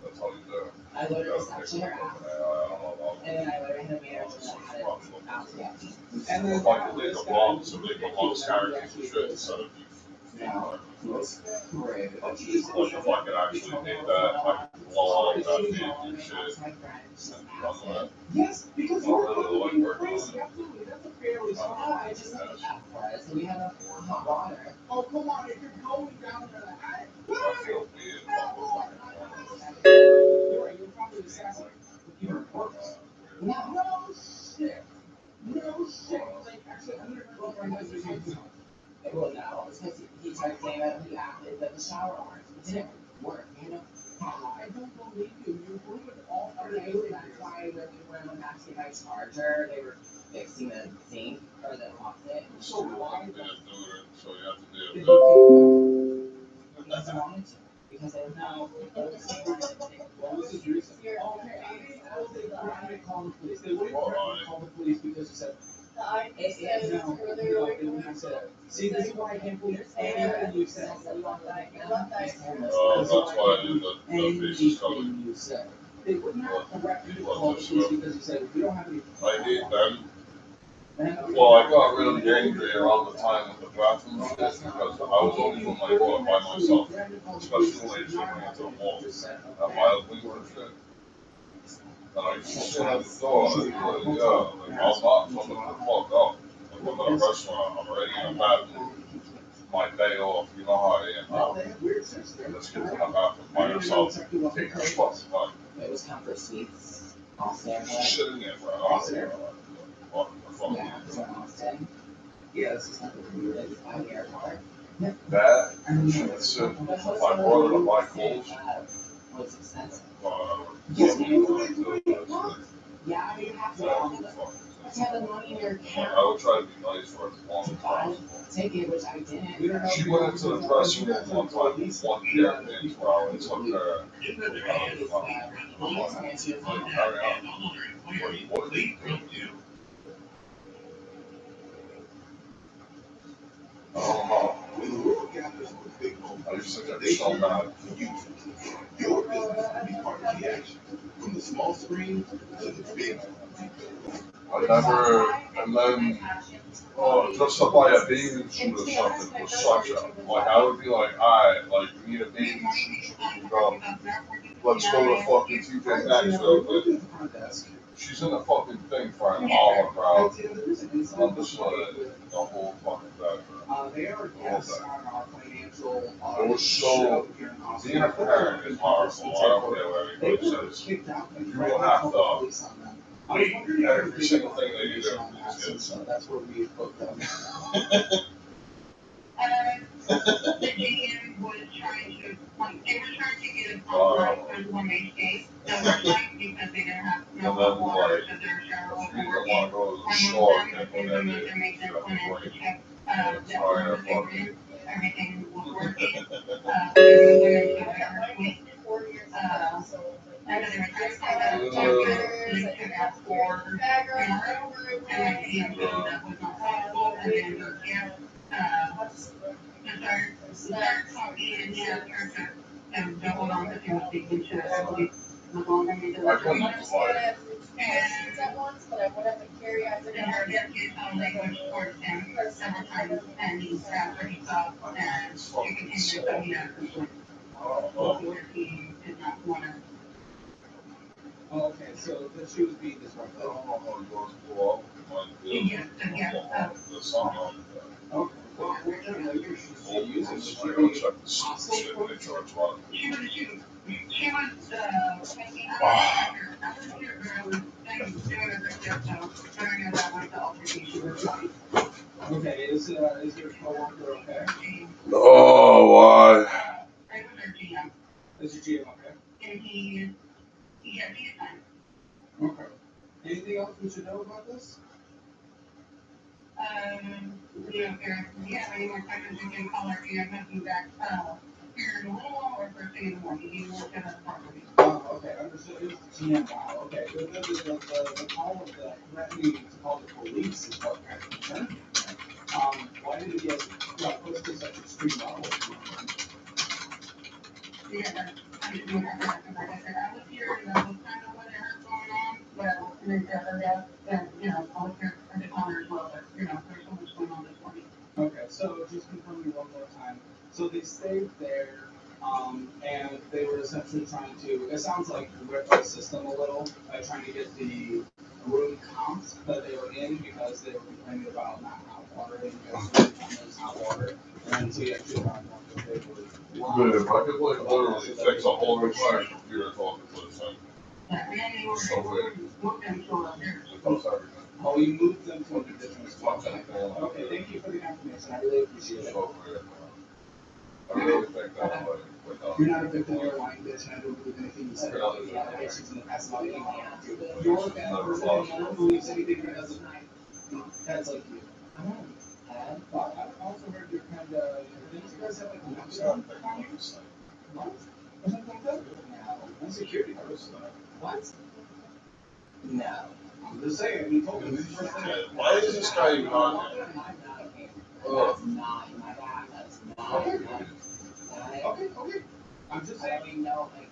That's how you do it. I You literally gotta stopped pick her up ass. Open AI. I don't know about And then I literally had a manager that had it out to get me. And If then I could make a blog to make amongst characters and shit instead of you. no, it was great. Like if I could actually make that, I could blow up that page and shit and run with it. Yes, because I really like working on it. absolutely. That's a fairly small. I just like that. So we have a hot water. Oh, come on, if you're going down to the attic. I feel weird about what You're right, you're probably assassin. Even worse. No shit. No shit. Like, actually, I'm gonna go for my business. Well, no, it's because he tried saying that he acted that the shower arms. It didn't work, you know? I don't believe you. You ruined all our days. That's why when we went on back to get my charger, they were fixing the sink or the faucet. So why did it do it? So you have to be a bit. Because I wanted to. Because I was now. What was his reason? Okay, I didn't call the police. They wouldn't call the police because you said. No, they wouldn't say that. See, this is why I can't believe anything you said. That's why I did the basis cover. Anything you said. They would not correct you to call the police because you said, we don't have any. I hate them. Well, I got really angry around the time of the bathroom shit because I was only on my foot by myself, especially when they took me into the mall at Wildwing and shit. And I used to sit at the door and be like, yeah, like, I'm not fucking the fuck up. Like, I'm in a restaurant, I'm already in a bathroom, my day off, you know how I am now. Let's get to the bathroom by yourself, take your fucking time. It was comfort suites. Austin. Shit in there, bro. Austin. Fucking Yeah, it's in Austin. Yeah, this is not the weird by the airport. that, shit, if I brought her to buy clothes, What's expensive? yes, Yeah, I mean, you have to have the money in your account. I would try to be nice for as long as possible. Take it, which I didn't. She went into the dressing room one time with one pair of pants while I took her. Carry on. What did you do? I don't know. I used to get so mad. Your business can be part of the action. From the small screen to the big. I never, and then, just to buy a bathing suit or something was such a, like, I would be like, alright, like, you need a bathing suit, so we can go, let's go to fucking TJ Maxx real quick. She's in the fucking thing for an hour, bro. I'm just like, the whole fucking bag. They are guests on our financial. It was so, being a parent is horrible. I don't care what anybody says. You will have to, every single thing that you do is good. So that's where we put them. The union was trying to, like, they were trying to get a contract when they stayed. So we're like, because they didn't have no hot water, so their shower wasn't You don't working. want to go to the And store when and they then moved their maintenance went in to check, it's that fine, was fuck in, you. everything was working. They moved their shower suite. And then they were trying to find out if they could ask for, and then the EMT that was not possible, and then, yeah, start talking and share church and doubled on the two speaking to I believe the longer we did I it. couldn't like, And at once, but I wouldn't carry I didn't then our deputy found language towards him several times, and he after he stopped, and he continued to be after where he did not want to. Okay, so then she was being I disruptive. don't know how it goes blow up. The song on Okay. Well, we're gonna use it. I gotta check the shit, make sure it's running. She was Okay, is your coworker okay? Oh, why? Is your GM okay? And he's fine. Okay. Anything else we should know about this? If you have any more questions, you can call our EMS back here in a little while or first thing in the morning. You work at a property. Okay, understood. It's GM now. Okay, the call of the threatening to call the police is what kind of concerned me. Why did it get pushed to such extreme levels? Yeah, I didn't do that. Like I said, I was here and that was kind of what I heard going on. But to make that area, then, I was here at the corner as well. But, there's so much going on this morning. Okay, so just confirming one more time. So they stayed there, and they were essentially trying to, it sounds like, rip the system a little by trying to get the room comped that they were in because they were complaining about not hot water, and you guys were trying to use hot water. And so you actually found one that they were. Dude, if I could like literally fix a whole entire computer talking to this thing. So weird. Oh, you moved them to a different spot. Okay, thank you for the information. I really appreciate it. So weird. I really think that You're not a victim, you're a lying bitch, and I don't believe anything you said about the allegations in the past about you. You're a bad person, and no one believes anything that doesn't. That's like you. But I've also heard you're kind of, didn't you guys have like a monster? What? Or something like that? No. Security person. What? No. I'm just saying, you told me. why is this guy even on here? That's not my dad, that's not. Okay. I'm just saying,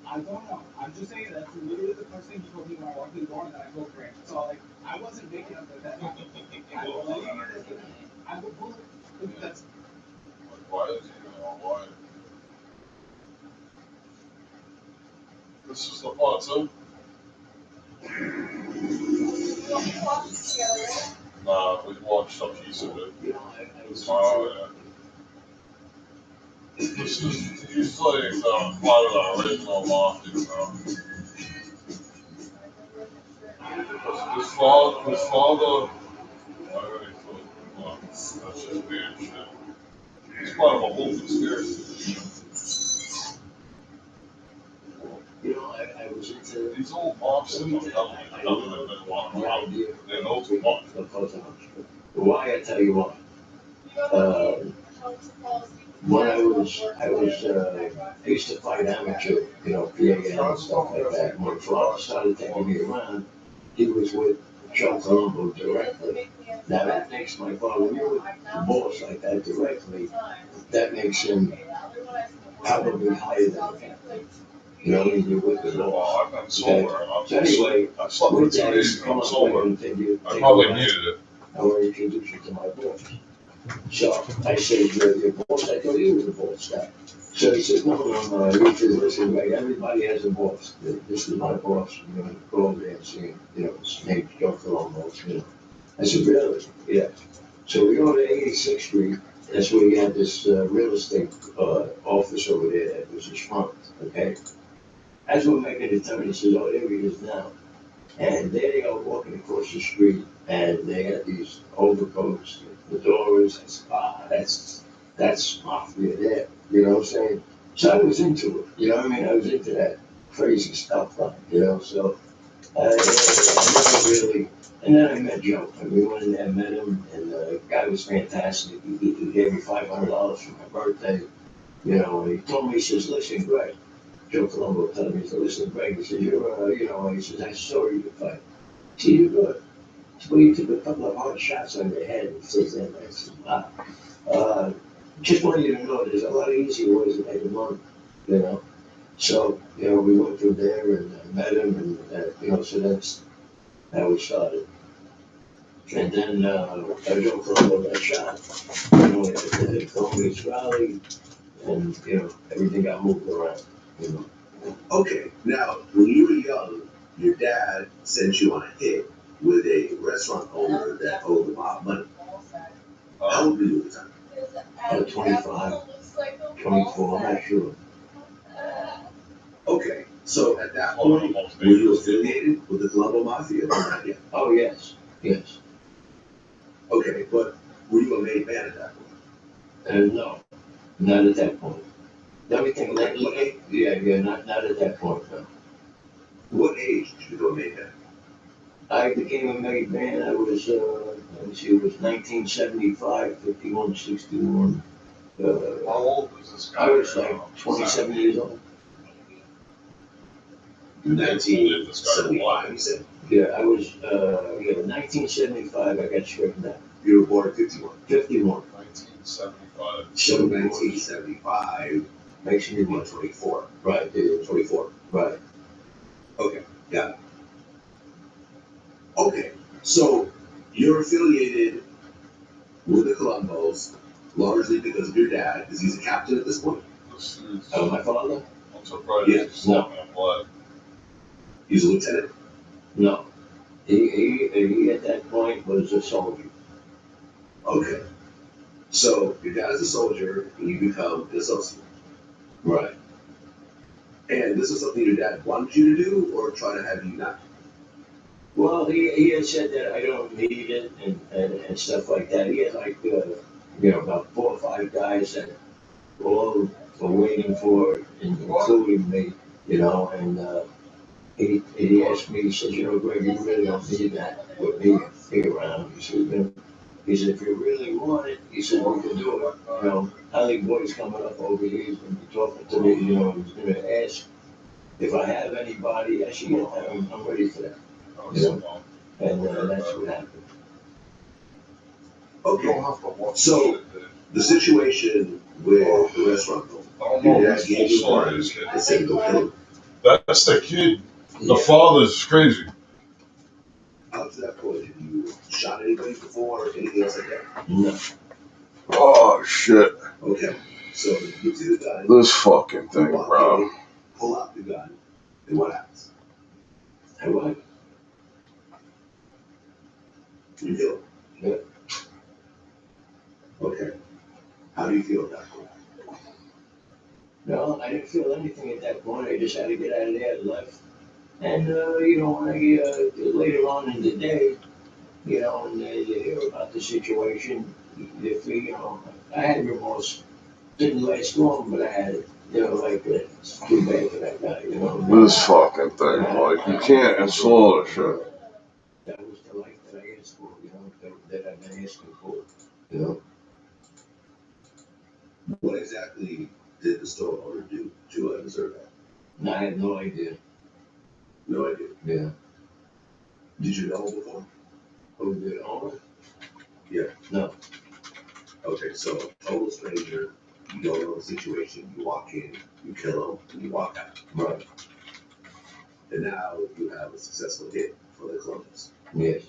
I don't know. I'm just saying that's literally the first thing he told me when I walked in the door and then I told Grant. So like, I wasn't making up that. I would believe that's. Why is he why? This is the plot, so? Nah, we watched a piece of it. Yeah. This is, he's like part of the original Mafia, This father, that's just weird shit. He's part of a whole conspiracy. I was into These old mobsters don't government been walking around. They know too much. the photo. Why? I tell you why. When I used to fight amateur, PAL and stuff like that. When Florida started taking me around, he was with Joe Colombo directly. Now that makes my father, when you're with the boss like that directly, that makes him probably higher than him. You know, when you're with the boss. Well, I've been sober. So anyway, I slept for 2 days and I'm sober. I probably needed it. I want to introduce you to my boss. So I said, you're the boss? I thought you were the boss guy. So he said, no, you should listen, like, everybody has a boss. This is my boss. You're going to go over there and see him. His name's Joe Colombo, I said, really? Yeah. So we go to 86th Street. That's where he had this real estate office over there that was his front, okay? As we're making the turn, he says, oh, there he is now. And there they are walking across the street, and they had these overcoats, fedoras. That's mafia there. You know what I'm saying? So I was into it. You know what I mean? I was into that crazy stuff, So I really. And then I met Joe, and we went in there and met him, and the guy was fantastic. He gave me $500 for my birthday. And he told me, he says, listen, Greg. Joe Colombo told me, he said, listen, Greg, he says, he says, I saw you fight. See, you're good. So you took a couple of hard shots on your head. He says, and I said, wow. Just want you to know there's a lot of easier ways to make money, So, we went through there and met him, and, so that's how we started. And then, Joe Colombo got shot, at the Columbus Rally, and, everything got moved around, Okay, now, when you were young, your dad sent you on a hit with a restaurant owner that owed the mob money. How old were you at the time? 25, 24, I'm not sure. Okay, so at that point, were you affiliated with the Colombo Mafia or not yet? Oh, yes. Okay, but were you a made man at that point? No, not at that point. Everything, Okay, what age? not at that point, no. What age did you become a made man? I became a made man, I was, let me see, it was 1975, 51, 61. How old is this guy? I was like 27 years old. 1975, you said. Yeah, I was, 1975, I got straightened out. You were born in 51. 51. 1975. So 1975 Makes me you were what? 24. Right, dude. 24. Right. Okay, got it. Okay, so you're affiliated with the Columbos largely because of your dad, because he's a captain at this point. This is, My father? I'm surprised Yeah. he's still in blood. He's a lieutenant. No. He at that point was a soldier. Okay, so your dad is a soldier and you become an associate. Right. And this was something your dad wanted you to do or try to have you not? Well, he had said that I don't need it and stuff like that. He had like, about 4 or 5 guys that all were waiting for it, including me, and he asked me, he says, Greg, you really don't need that with me around. He said, if you really want it, he said, we can do it. Ali Boy's coming up over here, he's gonna be talking to me, he's gonna ask if I have anybody. I said, yeah, I'm ready for that. And that's what happened. You Okay, don't have to watch So- shit, dude. the situation with the restaurant though. I don't know Your this dad whole gave you story one is kid. and said go kill him. That's the kid. The Yeah. father's crazy. Up to that point, have you shot anybody before or anything else like that? No. Oh shit. Okay, so he gives you the gun, This fucking thing, you walk bro. in, pull out the gun, and what happens? I what? You kill him. Yeah. Okay. How do you feel at that point? No, I didn't feel anything at that point. I just had to get out of there and left. And, when I, later on in the day, and you hear about the situation, if I had remorse. Didn't last long, but I had it. It's too bad for that guy, This fucking thing, like you can't install this shit. That was the life that I asked for, that I've been asking for, What exactly did the store owner do to deserve that? And I had no idea. No idea. Yeah. Did you know him before? Who did it all? Okay, so total stranger, you don't know the situation, you walk in, you kill him, and you walk out. Right. And now you have a successful hit for the Columbus. Yes.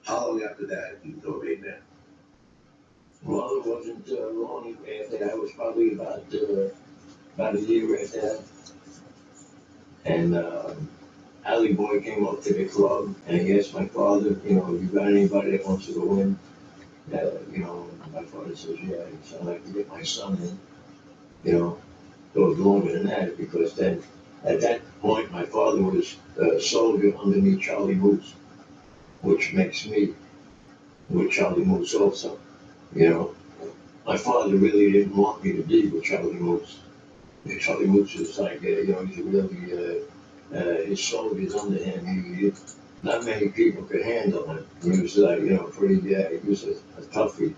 How long after that you become a made man? Well, it wasn't long after that. It was probably about a year after that. And Ali Boy came up to the club and he asked my father, you got anybody that wants to go in? My father says, yeah. He said, I'd like to get my son in. It was longer than that because then at that point my father was a soldier underneath Charlie Moose, which makes me with Charlie Moose also. My father really didn't want me to be with Charlie Moose. Charlie Moose was like, he's really, his soldiers under him. Not many people could handle him. He was like, pretty, he was a toughie,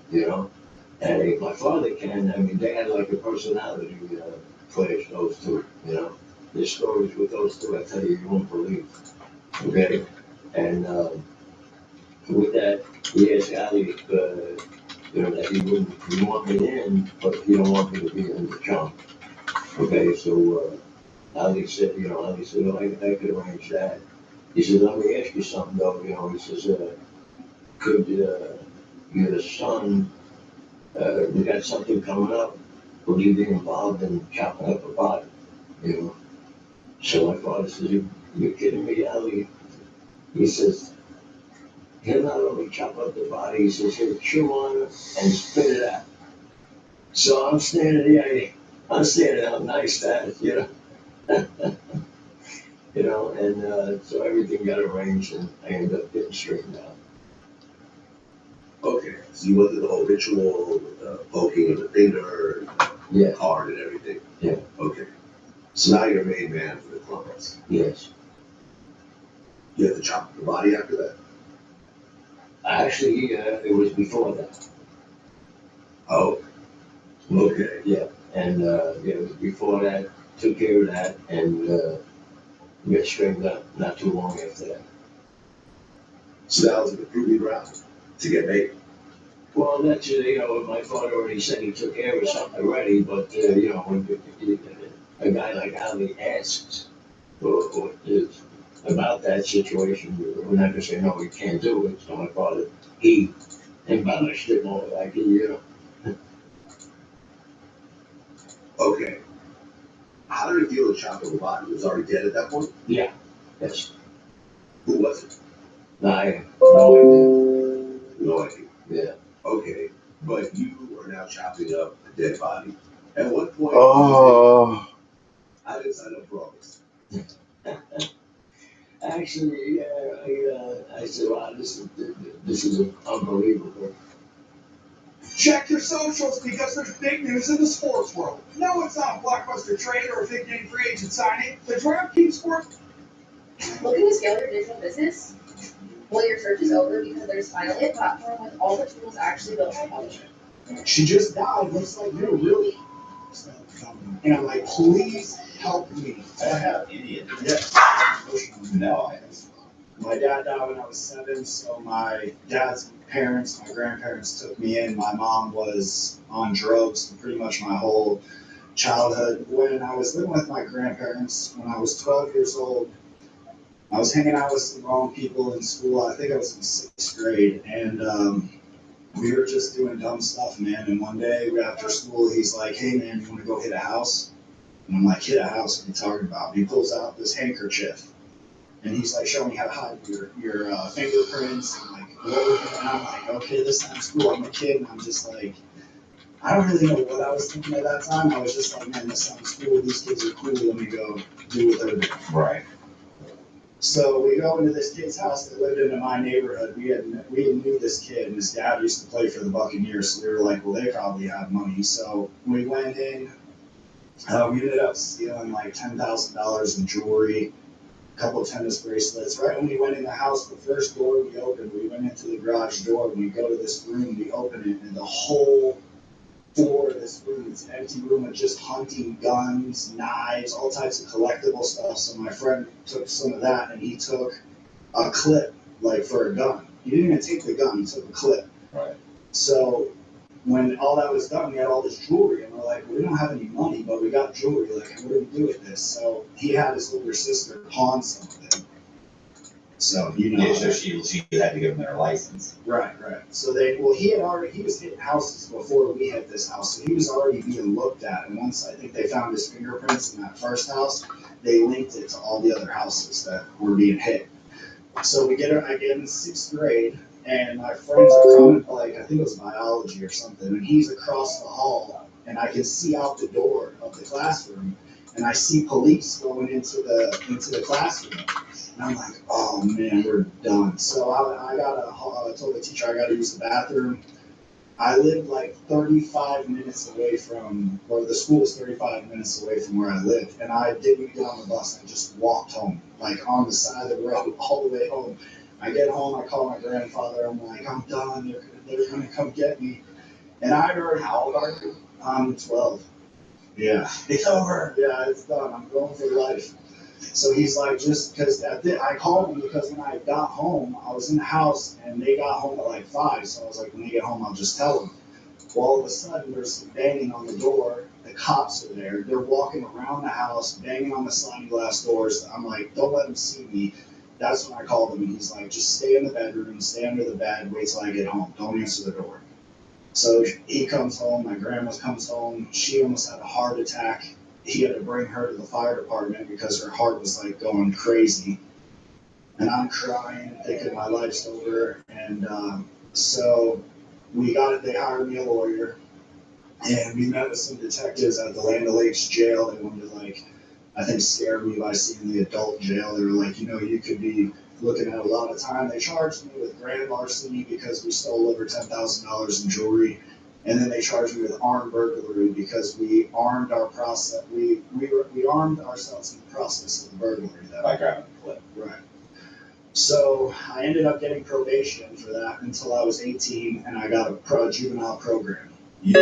And my father can, they had like a personality clash, those two, The stories with those two, I tell you, you won't believe. Okay? And with that, he asked Ali, that he want me in, but he don't want me to be in the jump. Okay, so Ali said, oh, I could arrange that. He said, let me ask you something though, he says, could your son, we got something coming up, would you be involved in chopping up a body, So my father says, you're kidding me, Ali? He says, he'll not only chop up the body, he says, he'll chew on it and spit it out. So I'm standing there, I'm nice at it, and so everything got arranged and I ended up getting straightened out. Okay, so you went through the whole ritual, poking of the finger, Yeah. card and everything? Yeah. Okay, so now you're a made man for the Columbus. Yes. You have to chop the body after that? Actually, it was before that. Oh, okay. Yeah, and, it was before that, took care of that, and, got straightened up not too long after that. So that was the proving ground to get made. Well, that's, my father already said he took care of something already, but, when a guy like Ali asks about that situation, we're not gonna say, no, we can't do it. So my father, he embellished it more, like, Okay. How did it feel to chop up the body? It was already dead at that point? yeah, yes. Who was it? I have no No idea. idea. Yeah. Okay. But you are now chopping up a dead body. At what point? I didn't sign up for all this. Actually, I said, wow, this is unbelievable. Check your socials because there's big news in the sports world. No, it's not a blockbuster trade or a big name free agent signing. The DraftKings Sport. Looking to scale your digital business? Well, your search is over because there's finally a platform with all the tools actually built for publishing. She just died. Looks like you're really. And I'm like, please help me. I don't have any of it. Yeah. No, I haven't. My dad died when I was 7, so my dad's parents, my grandparents took me in. My mom was on drugs for pretty much my whole childhood. When I was living with my grandparents, when I was 12 years old, I was hanging out with some wrong people in school. I think I was in 6th grade, and we were just doing dumb stuff, man. And one day after school, he's like, "Hey, man, you want to go hit a house?" And I'm like, "Hit a house? What are you talking about?" And he pulls out this handkerchief. And he's like showing me how to hide your fingerprints and like what we're doing. And I'm like, okay, this sounds cool. I'm a kid and I'm just like, I don't really know what I was thinking at that time. I was just like, man, this sounds cool. These kids are cool. Let me go do what they're doing. Right. So we go into this kid's house that lived in my neighborhood. We knew this kid, and his dad used to play for the Buccaneers. So we were like, well, they probably have money. So we went in. We ended up stealing like $10,000 in jewelry, a couple of tennis bracelets. Right when we went in the house, the first door we opened, we went into the garage door. When we go to this room, we open it, and the whole floor of this room, it's an empty room with just hunting guns, knives, all types of collectible stuff. So my friend took some of that, and he took a clip, like for a gun. He didn't even take the gun, he took a clip. Right. So when all that was done, we had all this jewelry, and we're like, we don't have any money, but we got jewelry. Like, what do we do with this? So he had his older sister pawn some of it. So Yeah, so she had to give them their license. Right. So he was hitting houses before we hit this house, so he was already being looked at. And once I think they found his fingerprints in that first house, they linked it to all the other houses that were being hit. So I get in 6th grade. And my friends are coming, like, I think it was biology or something, and he's across the hall, and I can see out the door of the classroom, and I see police going into the classroom. And I'm like, oh man, we're done. So I told the teacher I gotta use the bathroom. I lived like 35 minutes away from, or the school was 35 minutes away from where I lived, and I didn't get on the bus, I just walked home, like on the side of the road, all the way home. I get home, I call my grandfather, I'm like, I'm done, they're gonna come get me. And I'd already, how old are you? I'm 12. Yeah. It's over. Yeah, it's done, I'm going for life. So he's like, just because I called him because when I got home, I was in the house and they got home at like 5. So I was like, when they get home, I'll just tell them. Well, all of a sudden, there's some banging on the door. The cops are there. They're walking around the house, banging on the sliding glass doors. I'm like, don't let them see me. That's when I called him, and he's like, just stay in the bedroom, stay under the bed, wait till I get home. Don't answer the door. So he comes home, my grandma comes home. She almost had a heart attack. He had to bring her to the fire department because her heart was like going crazy. And I'm crying, thinking my life's over. And so they hired me a lawyer. And we met with some detectives at the Land O'Lakes jail. They wanted to, like, I think, scare me by seeing the adult jail. They were like, you could be looking at a lot of time. They charged me with grand larceny because we stole over $10,000 in jewelry. And then they charged me with armed burglary because we armed our process. We armed ourselves in the process of the burglary. By grabbing the clip. Right. So I ended up getting probation for that until I was 18, and I got a juvenile program. They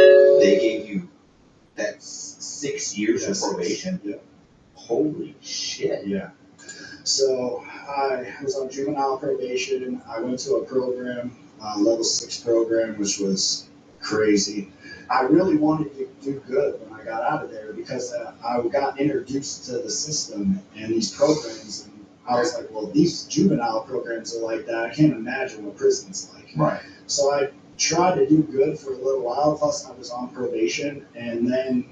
gave you that 6 years of probation? Yeah. Holy shit. Yeah. So I was on juvenile probation. I went to a program, level 6 program, which was crazy. I really wanted to do good when I got out of there because I got introduced to the system and these programs, and I was like, well, these juvenile programs are like that. I can't imagine what prison's like. Right. So I tried to do good for a little while, plus I was on probation, and then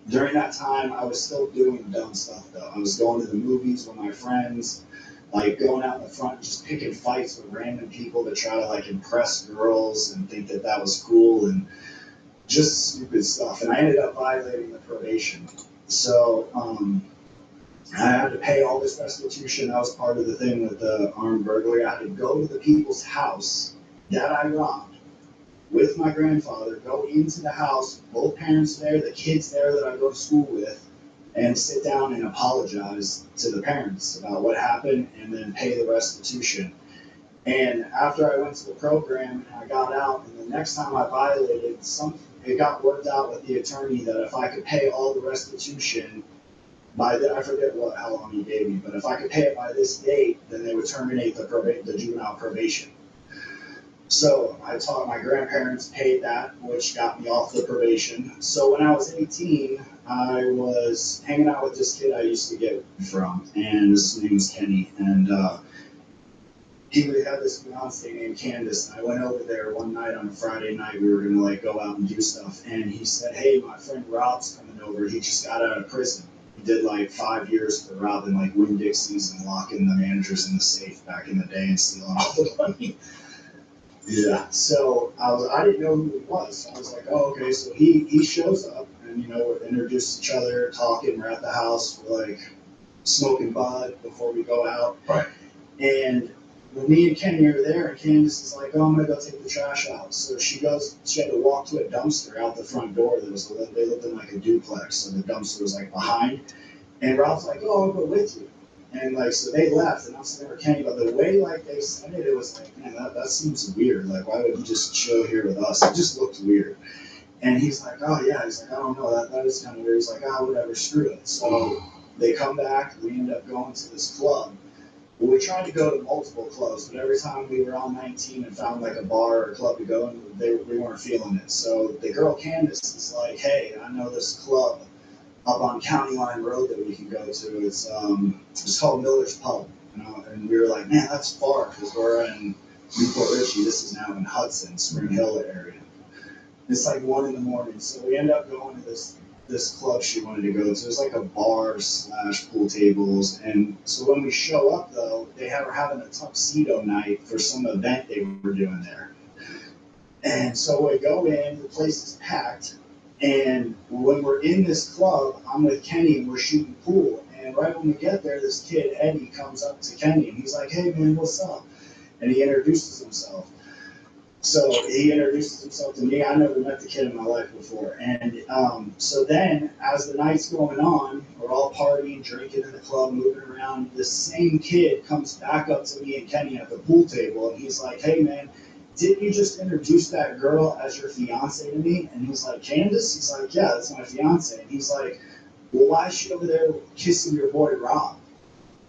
during that time, I was still doing dumb stuff though. I was going to the movies with my friends, like going out in the front, just picking fights with random people to try to like impress girls and think that that was cool and just stupid stuff. And I ended up violating the probation. So I had to pay all this restitution. That was part of the thing with the armed burglary. I had to go to the people's house that I robbed with my grandfather, go into the house, both parents there, the kids there that I go to school with, and sit down and apologize to the parents about what happened and then pay the restitution. And after I went to the program and I got out, and the next time I violated it got worked out with the attorney that if I could pay all the restitution by I forget how long he gave me, but if I could pay it by this date, then they would terminate the juvenile probation. So I taught my grandparents paid that, which got me off the probation. So when I was 18, I was hanging out with this kid I used to get from, and his name was Kenny, and he had this fiance named Candace, and I went over there one night on a Friday night. We were gonna like go out and do stuff, and he said, "Hey, my friend Rob's coming over. He just got out of prison. He did like 5 years for robbing like Winn-Dixie's and locking the managers in the safe back in the day and stealing all the money." Yeah. So I didn't know who he was. So I was like, oh, okay. So he shows up, and we introduce each other, talking. We're at the house, we're like smoking bud before we go out. Right. And when me and Kenny are there, and Candace is like, oh, I'm gonna go take the trash out. So she had to walk to a dumpster out the front door. They lived in like a duplex, so the dumpster was like behind. And Rob's like, oh, I'll go with you. And like, so they left, and I'm sitting there with Kenny, but the way like they said it, it was like, man, that seems weird. Like, why would he just chill here with us? It just looked weird. And he's like, oh yeah, he's like, I don't know, that is kind of weird. He's like, whatever, screw it. So they come back, we end up going to this club. Well, we tried to go to multiple clubs, but every time we were on 19 and found like a bar or a club to go in, we weren't feeling it. So the girl Candace is like, hey, I know this club up on County Line Road that we can go to. It's called Miller's Pub, and we were like, man, that's far because we're in Newport Richey. This is now in Hudson, Spring Hill area. It's like 1 a.m, so we end up going to this club she wanted to go to. It was like a bar / pool tables, and so when we show up though, they were having a tuxedo night for some event they were doing there. And so we go in, the place is packed. And when we're in this club, I'm with Kenny and we're shooting pool. And right when we get there, this kid, Eddie, comes up to Kenny and he's like, hey man, what's up? And he introduces himself. So he introduces himself to me. I never met the kid in my life before. And so then, as the night's going on, we're all partying, drinking in the club, moving around. This same kid comes back up to me and Kenny at the pool table, and he's like, hey man, didn't you just introduce that girl as your fiance to me? And he's like, Candace? He's like, yeah, that's my fiance. And he's like, well, why is she over there kissing your boy Rob,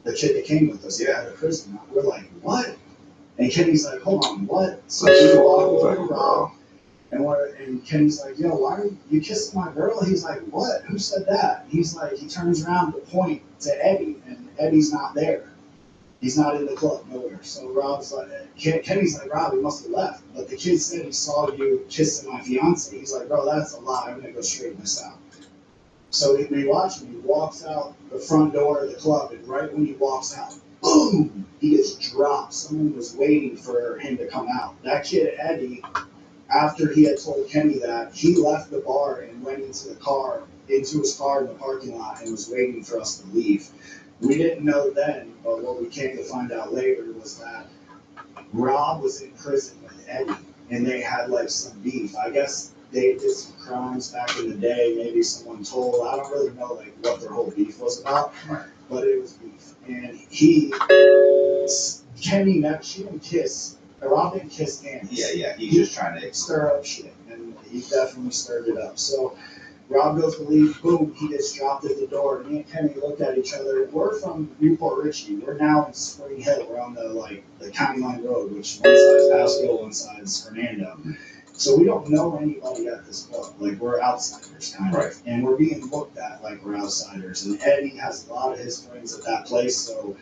the kid that came with us out of prison? We're like, what? And Kenny's like, hold on, what? So we walk over to Rob, and Kenny's like, yo, why are you kissing my girl? He's like, what? Who said that? He's like, he turns around to point to Eddie, and Eddie's not there. He's not in the club, nowhere. So Rob's like, Kenny's like, Rob, he must have left. But the kid said he saw you kissing my fiance. He's like, bro, that's a lie. I'm gonna go straighten this out. So we watch him. He walks out the front door of the club, and right when he walks out, boom, he gets dropped. Someone was waiting for him to come out. That kid, Eddie, after he had told Kenny that, he left the bar and went into his car in the parking lot and was waiting for us to leave. We didn't know then, but what we came to find out later was that Rob was in prison with Eddie, and they had like some beef. I guess they did some crimes back in the day. Maybe someone told. I don't really know like what their whole beef was about, but it was beef. And he Kenny never, she didn't kiss, Rob didn't kiss Annie. Yeah, he's just trying to stir up shit, and he definitely stirred it up. So Rob goes to leave, boom, he gets dropped at the door. Me and Kenny looked at each other. We're from Newport Richey. We're now in Spring Hill. We're on the county line road, which one side is Pasco, one side is Fernando. So we don't know anybody at this club. Like, we're outsiders, kind of. Right. And we're being looked at like we're outsiders. And Eddie has a lot of his friends at that place, so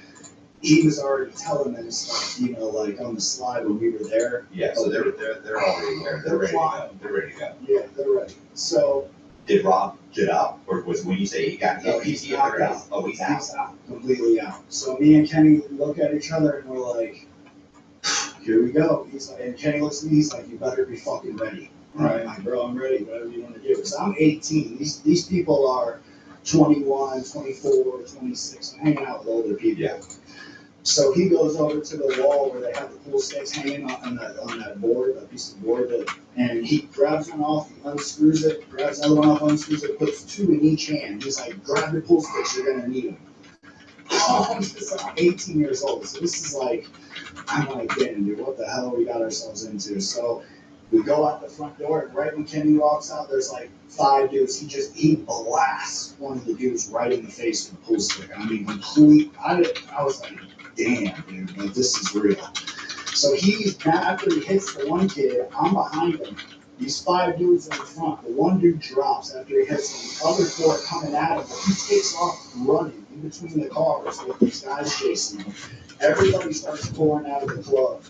he was already telling them stuff, you know, like on the slide when we were there. Yeah, so they're already there. They're ready to go. They're ready to go. Yeah, they're ready. So did Rob get up, or was when you say he got hit? he's knocked out. Oh, he's out. He's out, completely out. So me and Kenny look at each other and we're like, here we go. He's like, and Kenny looks at me, he's like, you better be fucking ready. Right. I'm like, bro, I'm ready, whatever you want to do. So I'm 18. These people are 21, 24, 26. I'm hanging out with older people. Yeah. So he goes over to the wall where they have the pool sticks hanging on that board, that piece of board, and he grabs one off, he unscrews it, grabs another one off, unscrews it, puts two in each hand. He's like, grab your pool sticks, you're gonna need them. I'm 18 years old, so this is like, I'm like, damn, dude, what the hell we got ourselves into? So we go out the front door, and right when Kenny walks out, there's like 5 dudes. He blasts one of the dudes right in the face with a pool stick. I mean, I was like, damn, dude, like, this is real. So after he hits the one kid, I'm behind him. These 5 dudes in the front. The one dude drops after he hits him. The other 4 are coming at him, but he takes off running in between the cars with these guys chasing him. Everybody starts pouring out of the club.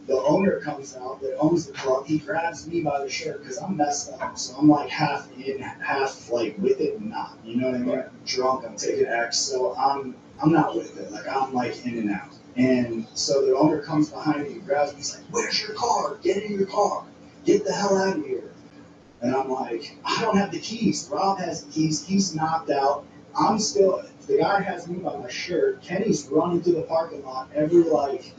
The owner comes out that owns the club. He grabs me by the shirt because I'm messed up. So I'm like half in, half like with it and not. You know what I mean? I'm drunk, I'm taking X, so I'm not with it. Like, I'm like in and out. And so the owner comes behind me and grabs me. He's like, where's your car? Get in your car. Get the hell out of here. And I'm like, I don't have the keys. Rob has the keys. He's knocked out. The guy has me by my shirt. Kenny's running through the parking lot every like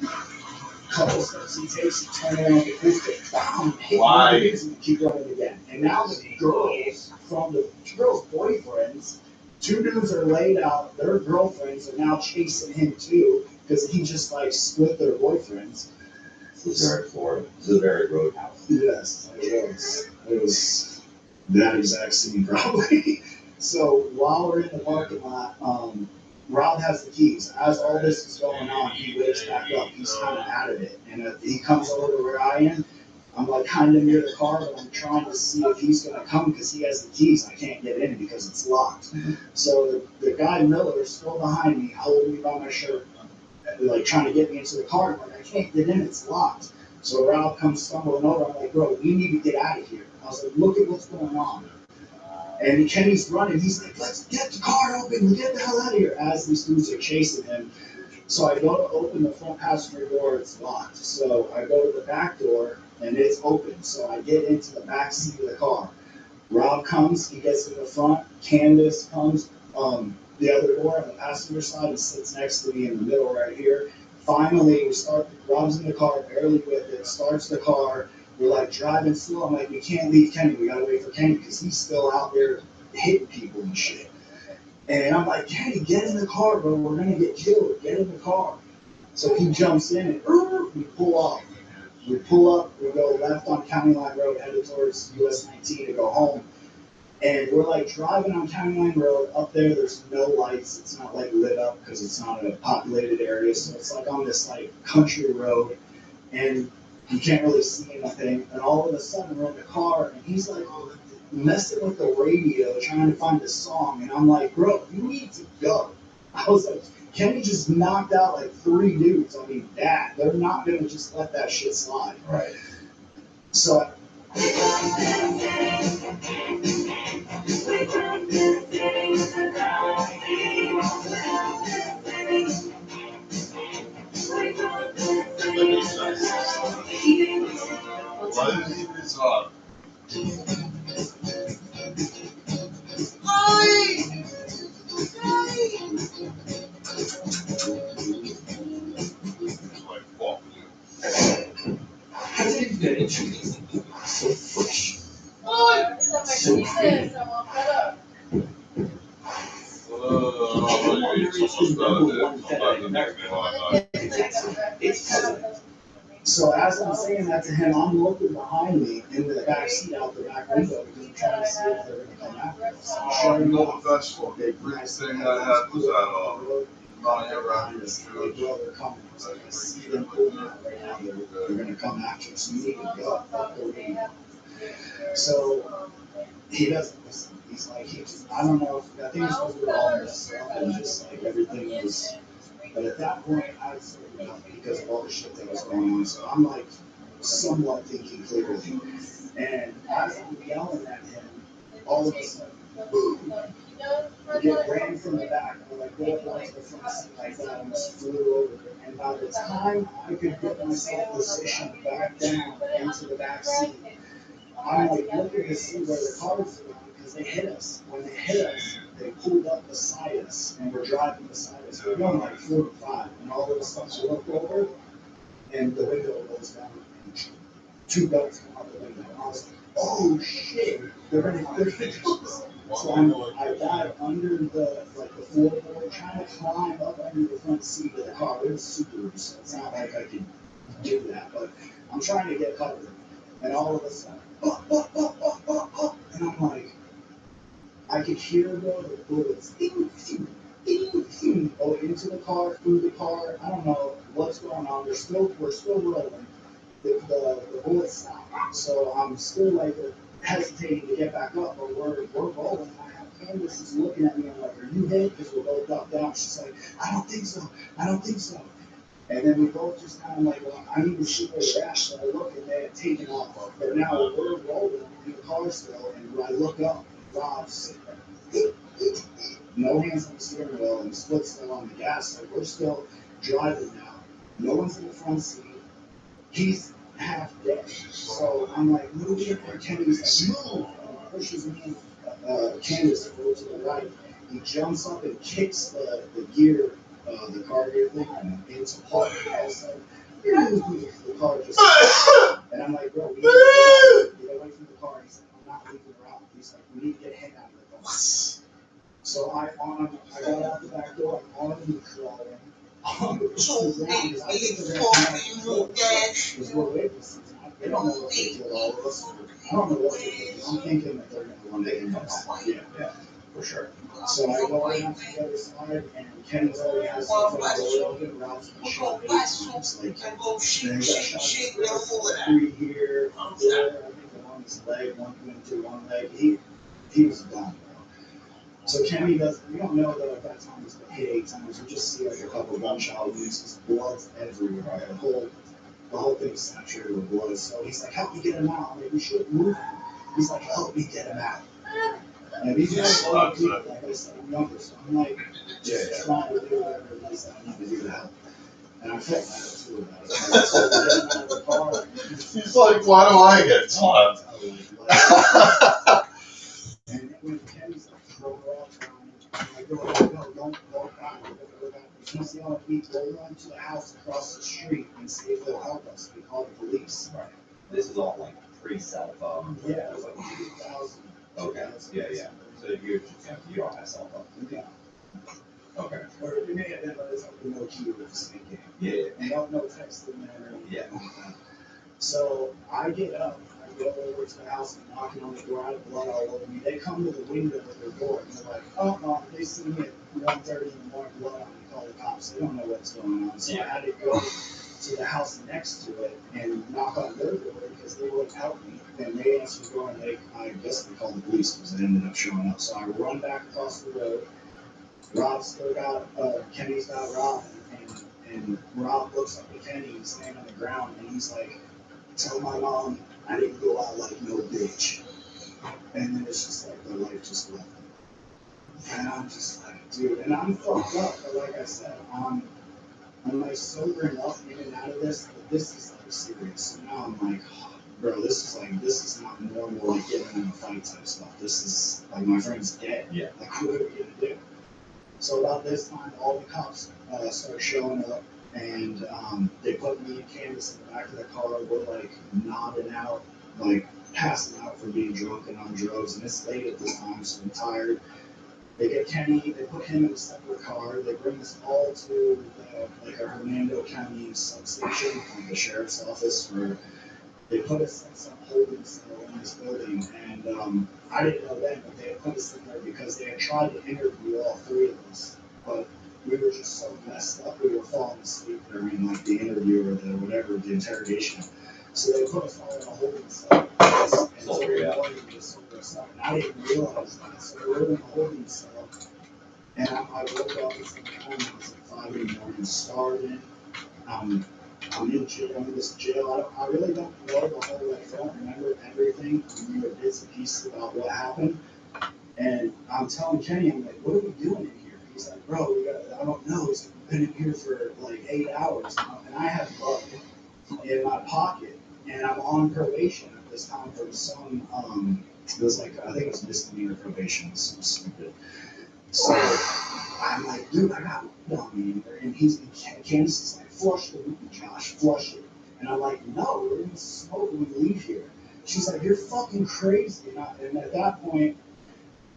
couple steps he takes, he turns around the pool stick, bam, hit one of the and keep running again. And now the girls boyfriends, 2 dudes are laid out, their girlfriends are now chasing him too, because he just like split their boyfriends. This is very Florida. This is a very roadhouse. Yes, it was that exact scene probably. So while we're in the parking lot, Rob has the keys. As all this is going on, he wakes back up. He's kind of out of it. And he comes over to where I am. I'm like kind of near the car, but I'm trying to see if he's going to come because he has the keys. I can't get in because it's locked. Mm-hmm. So the guy Miller is still behind me, holding me by my shirt, like trying to get me into the car. I'm like, I can't get in. It's locked. So Rob comes stumbling over. I'm like, bro, we need to get out of here. I was like, look at what's going on. And Kenny's running. He's like, let's get the car open. Get the hell out of here. As these dudes are chasing him. So I go to open the front passenger door. It's locked. So I go to the back door, and it's open. So I get into the back seat of the car. Rob comes. He gets in the front. Candace comes the other door on the passenger side and sits next to me in the middle right here. Finally, Rob's in the car, barely with it, starts the car. We're like driving slow. I'm like, we can't leave Kenny. We gotta wait for Kenny because he's still out there hitting people and shit. And I'm like, Kenny, get in the car, bro. We're gonna get killed. Get in the car. So he jumps in and we pull off. We pull up. We go left on County Line Road, headed towards US 19 to go home. And we're like driving on County Line Road. Up there's no lights. It's not like lit up because it's not a populated area. So it's like on this like country road. And you can't really see anything, and all of a sudden we're in the car, and he's like messing with the radio, trying to find a song, and I'm like, bro, you need to go. I was like, Kenny just knocked out like 3 dudes. I mean, they're not gonna just let that shit slide. Right. So So fresh. So fresh. just the number one thing I America. It's puzzling. So as I'm saying that to him, I'm looking behind me in the back seat out the back window because I'm trying to see if they're gonna come after us. I'm sure You know the best thing I had was at behind us. Like, bro, they're coming. I was like, I see them pulling out right now. They're gonna come after us. You need to go. Fuck the window. So he doesn't listen. He's like, I don't know if, I think it's because we were all messed up and just like everything was, but at that point, I was sort of because of all the shit that was going on. So I'm like somewhat thinking clearly. And as I'm yelling at him, all of a sudden, boom, I get ran from the back. I like go up onto the front seat like that and just flew over. And by the time I could get myself positioned back down into the back seat, I'm like looking to see where the cars are because they hit us. When they hit us, they pulled up beside us and we're driving beside us. We're going like 45, and all of a sudden we look over and the window rolls down and two guns come out the window. And I was like, oh shit, they're gonna hit us. So I dive under the floorboard, trying to climb up under the front seat of the car. It was Subaru, so it's not like I can do that, but I'm trying to get covered. And all of a sudden, and I'm like, I could hear the bullets ding, ding, ding, ding, go into the car, through the car. I don't know what's going on. We're still rolling. The bullets stopped. So I'm still like hesitating to get back up, but we're rolling. I have Candace is looking at me. I'm like, are you hit? Because we're both up down. She's like, I don't think so. I don't think so. And then we both just kind of like, well, I need to see where they're at. So I look and they had taken off. But now we're rolling in the car still. And when I look up, Rob's sitting there. No hands on the steering wheel and his foot still on the gas. So we're still driving now. No one's in the front seat. He's half dead. So I'm like, move here. And Kennedy's like, move. And he pushes me and Candace over to the right. He jumps up and kicks the gear. The car gear thing and into park. And all of a sudden, the car just and I'm like, bro, we need to get away from the car. He's like, I'm not leaving her out. He's like, we need to get him out of the car. So I got out the back door. I'm on the crawling. Because we're witnesses. They don't know what they did all of us. I don't know what they did. I'm thinking that they're going to want to hit us. Yeah, for sure. So I go right onto the other side, and Kenny's already has something open. Rob's been shot 8 times. Like, then he got shot 3 here, there. I think along his leg, one went through one leg. He was done. So Kenny we don't know that at that time he's been hit 8 times. We just see like a couple of gunshot wounds. His blood's everywhere. The whole thing's saturated with blood. So he's like, help me get him out. I'm like, we should move him. He's like, help me get him out. And these are all people, like I said, I'm younger, so I'm like, just trying to do whatever it is that I need to do to help. And I felt bad too about it. So we're getting out of the car. He's like, why do I get taught? And then when Kenny's like, throw her off, I'm like, don't go back. He's yelling at me, go run to the house across the street and see if they'll help us. We call the police. Right. This is all like pre-cell phone. Yeah, it was like 2000. Okay. Yeah. So you don't have cell phone. Yeah. Okay. Or it may have been, but it's like no key with the same game. Yeah. And no text in there. Yeah. So I get up, I go over to the house and knocking on the door, I have blood all over me. They come to the window of their door and they're like, oh no, they see me at 1:30 in the morning, blood on me, call the cops. They don't know what's going on. So I had to go to the house next to it and knock on their door because they wouldn't help me. And they answered the door and I guess they called the police because they ended up showing up. So I run back across the road. Rob's still got, Kenny's got Rob, and Rob looks up at Kenny, he's standing on the ground, and he's like, tell my mom I didn't go out like no bitch. And then it's just like, the life just left me. And I'm just like, dude, and I'm fucked up, but like I said, I'm like sobering up in and out of this, but this is like serious. So now I'm like, bro, this is not normal, like getting in a fight type stuff. This is, like, my friend's dead. Yeah. Like, what are we gonna do? So about this time, all the cops start showing up, and they put me and Candace in the back of the car. We're like nodding out, like passing out from being drunk and on drugs. And it's late at this time, so I'm tired. They get Kenny, they put him in a separate car, they bring us all to like a Hernando County substation, like the sheriff's office, where they put us in some holding cell in this building, and I didn't know then, but they had put us in there because they had tried to interview all three of us, but we were just so messed up, we were falling asleep during like the interview or the whatever, the interrogation. So they put us all in a holding cell. And so we just sober us up. And I didn't realize that. So we were in a holding cell. And I woke up at some time, it was like 5 in the morning, starving. I'm in jail, I'm in this jail. I really don't know the whole, like, I don't remember everything. I remember bits and pieces about what happened. And I'm telling Kenny, I'm like, what are we doing in here? He's like, bro, I don't know. He's like, we've been in here for like 8 hours. And I have blood in my pocket. And I'm on probation at this time for some, it was like, I think it was misdemeanor probation, so stupid. So I'm like, dude, I got blood on me. And Candace is like, flush the weed, Josh, flush it. And I'm like, no, we're gonna smoke when we leave here. She's like, you're fucking crazy. And at that point,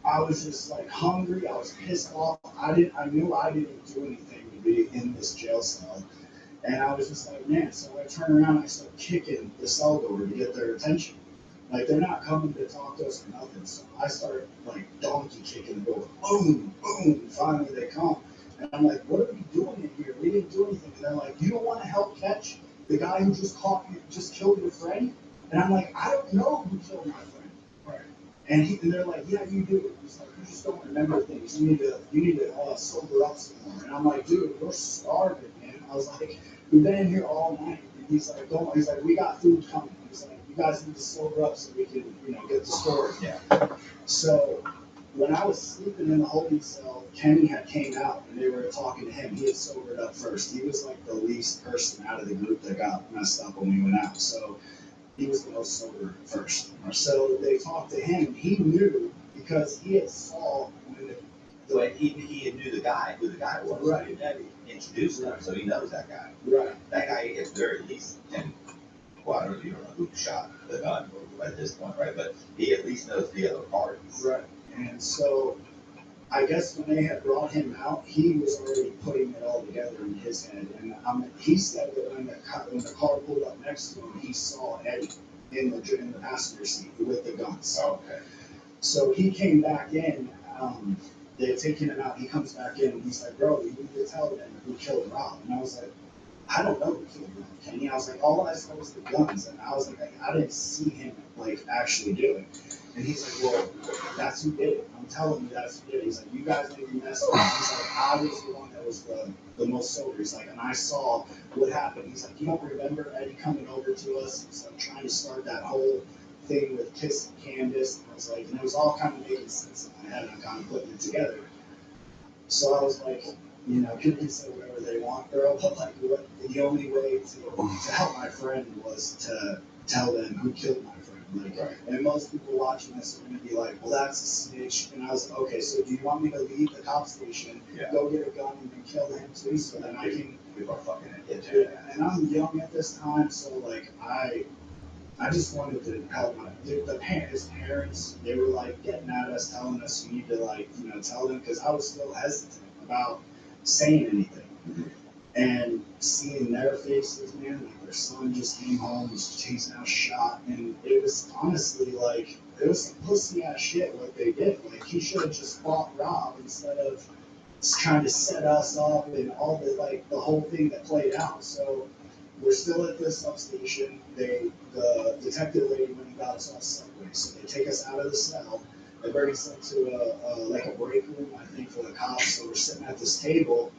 I was just like hungry. I was pissed off. I knew I didn't do anything to be in this jail cell. And I was just like, man, so I turn around and I start kicking the cell door to get their attention. Like, they're not coming to talk to us or nothing. So I start like donkey kicking the door. Boom, boom. Finally they come. And I'm like, what are we doing in here? We didn't do anything. And they're like, you don't want to help catch the guy who just killed your friend? And I'm like, I don't know who killed my friend. Right. And they're like, yeah, you do. He's like, you just don't remember things. You need to sober up some more. And I'm like, dude, we're starving, man. I was like, we've been in here all night. And he's like, don't. He's like, we got food coming. He's like, you guys need to sober up so we can, get the story. Yeah. So when I was sleeping in the holding cell, Kenny had came out and they were talking to him. He had sobered up first. He was like the least person out of the group that got messed up when we went out. So he was the most sober first. So they talked to him. He knew because he had saw when But he knew the guy, who the guy was. Right. He introduced him, so he knows that guy. Right. That guy, at the very least, can, well, you don't know who shot the gun at this point, right? But he at least knows the other parties. Right. And so I guess when they had brought him out, he was already putting it all together in his head. And he said that when the car pulled up next to him, he saw Eddie in the passenger seat with the guns. Oh, okay. So he came back in. They had taken him out. He comes back in and he's like, bro, you need to tell them who killed Rob. And I was like, I don't know who killed Rob, Kenny. I was like, all I saw was the guns. And I was like, I didn't see him like actually do it. And he's like, well, that's who did it. I'm telling you that's who did it. He's like, you guys made me mess up. He's like, I was the one that was the most sober. He's like, and I saw what happened. He's like, you don't remember Eddie coming over to us? He's like trying to start that whole thing with Kiss and Candace. And I was like, and it was all kind of making sense in my head. I'm kind of putting it together. So I was like, people can say whatever they want, girl, but like, the only way to help my friend was to tell them who killed my friend. Like, right. And most people watching this are going to be like, well, that's a snitch. And I was like, okay, so do you want me to leave the cop station, go get a gun, and then kill him too, so that I can? People are fucking idiots. And I'm young at this time, so like I just wanted to help his parents. They were like getting at us, telling us you need to tell them, because I was still hesitant about saying anything. Mm-hmm. And seeing their faces, man, like their son just came home, he's now shot, and it was honestly like, it was some pussy ass shit what they did. Like, he should have just fought Rob instead of trying to set us up and all the whole thing that played out. So we're still at this substation. The detective lady went and got us all subway, so they take us out of the cell. They bring us into a break room, I think, for the cops. So we're sitting at this table.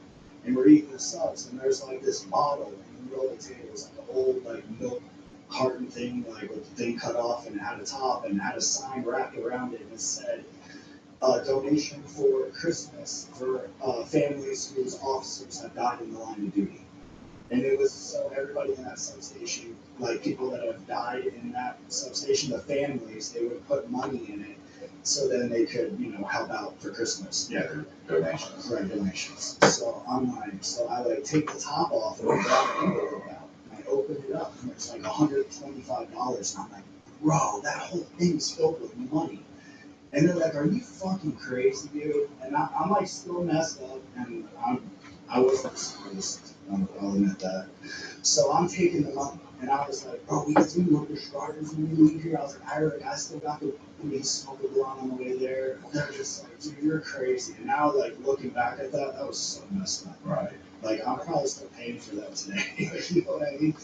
And we're eating the subs, and there's like this bottle in the middle of the table. It was like an old milk carton thing, like with the thing cut off, and it had a top and it had a sign wrapped around it, and it said donation for Christmas for families whose officers have died in the line of duty. And it was so everybody in that substation, like people that have died in that substation, the families, they would put money in it. So then they could, help out for Christmas. Yeah, donations. Right, donations. So I take the top off and I grab an envelope out and I open it up and it's like $125. And I'm like, bro, that whole thing is filled with money. And they're like, "Are you fucking crazy, dude?" And I'm like still messed up, and I wasn't surprised. I'll admit that. So I'm taking them up, and I was like, "Bro, we can do look at starters when we leave here." I was like, I still got the we smoked a blunt on the way there." They're just like, "Dude, you're crazy." And now, like looking back at that, that was so messed up. Right. Like I'm probably still paying for that today. You know what I mean?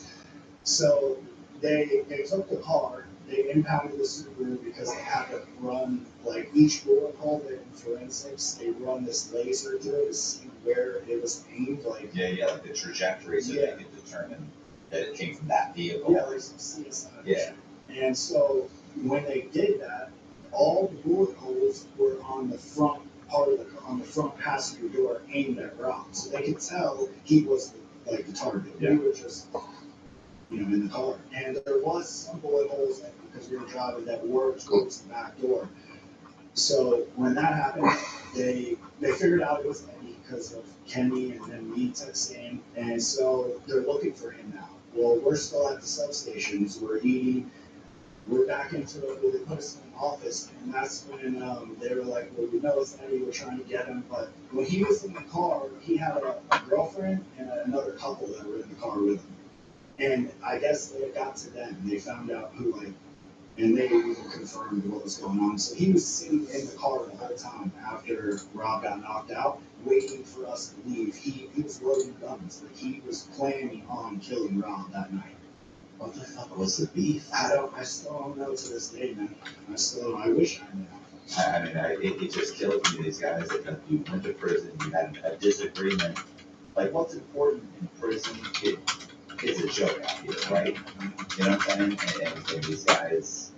So they took the car, they impounded the Subaru because they had to run like each bullet hole in forensics. They run this laser through it to see where it was aimed. Like like the trajectory, so they could determine that it came from that vehicle. yeah, like some CSI. Yeah. And so when they did that, all the bullet holes were on the front part of on the front passenger door, aimed at Rob, so they could tell he was like the target. Yeah. We were just in the car. And there was some bullet holes because we were driving that were towards the back door. So when that happened, they figured out it was Eddie because of Kenny and then me texting. And so they're looking for him now. Well, we're still at the substations. We're eating. We're back into it. They put us in an office. And that's when they were like, "Well, we know it's Eddie. We're trying to get him." But when he was in the car, he had a girlfriend and another couple that were in the car with him. And I guess they got to them. They found out who, and they even confirmed what was going on. So he was sitting in the car the whole time after Rob got knocked out, waiting for us to leave. He was loading guns. Like he was planning on killing Rob that night. What the fuck was the beef? I still don't know to this day, man. I wish I knew. I mean, it just kills me, these guys that you went to prison, you had a disagreement. Like, what's important in prison is a joke out here, right? You know what I'm saying? And these guys,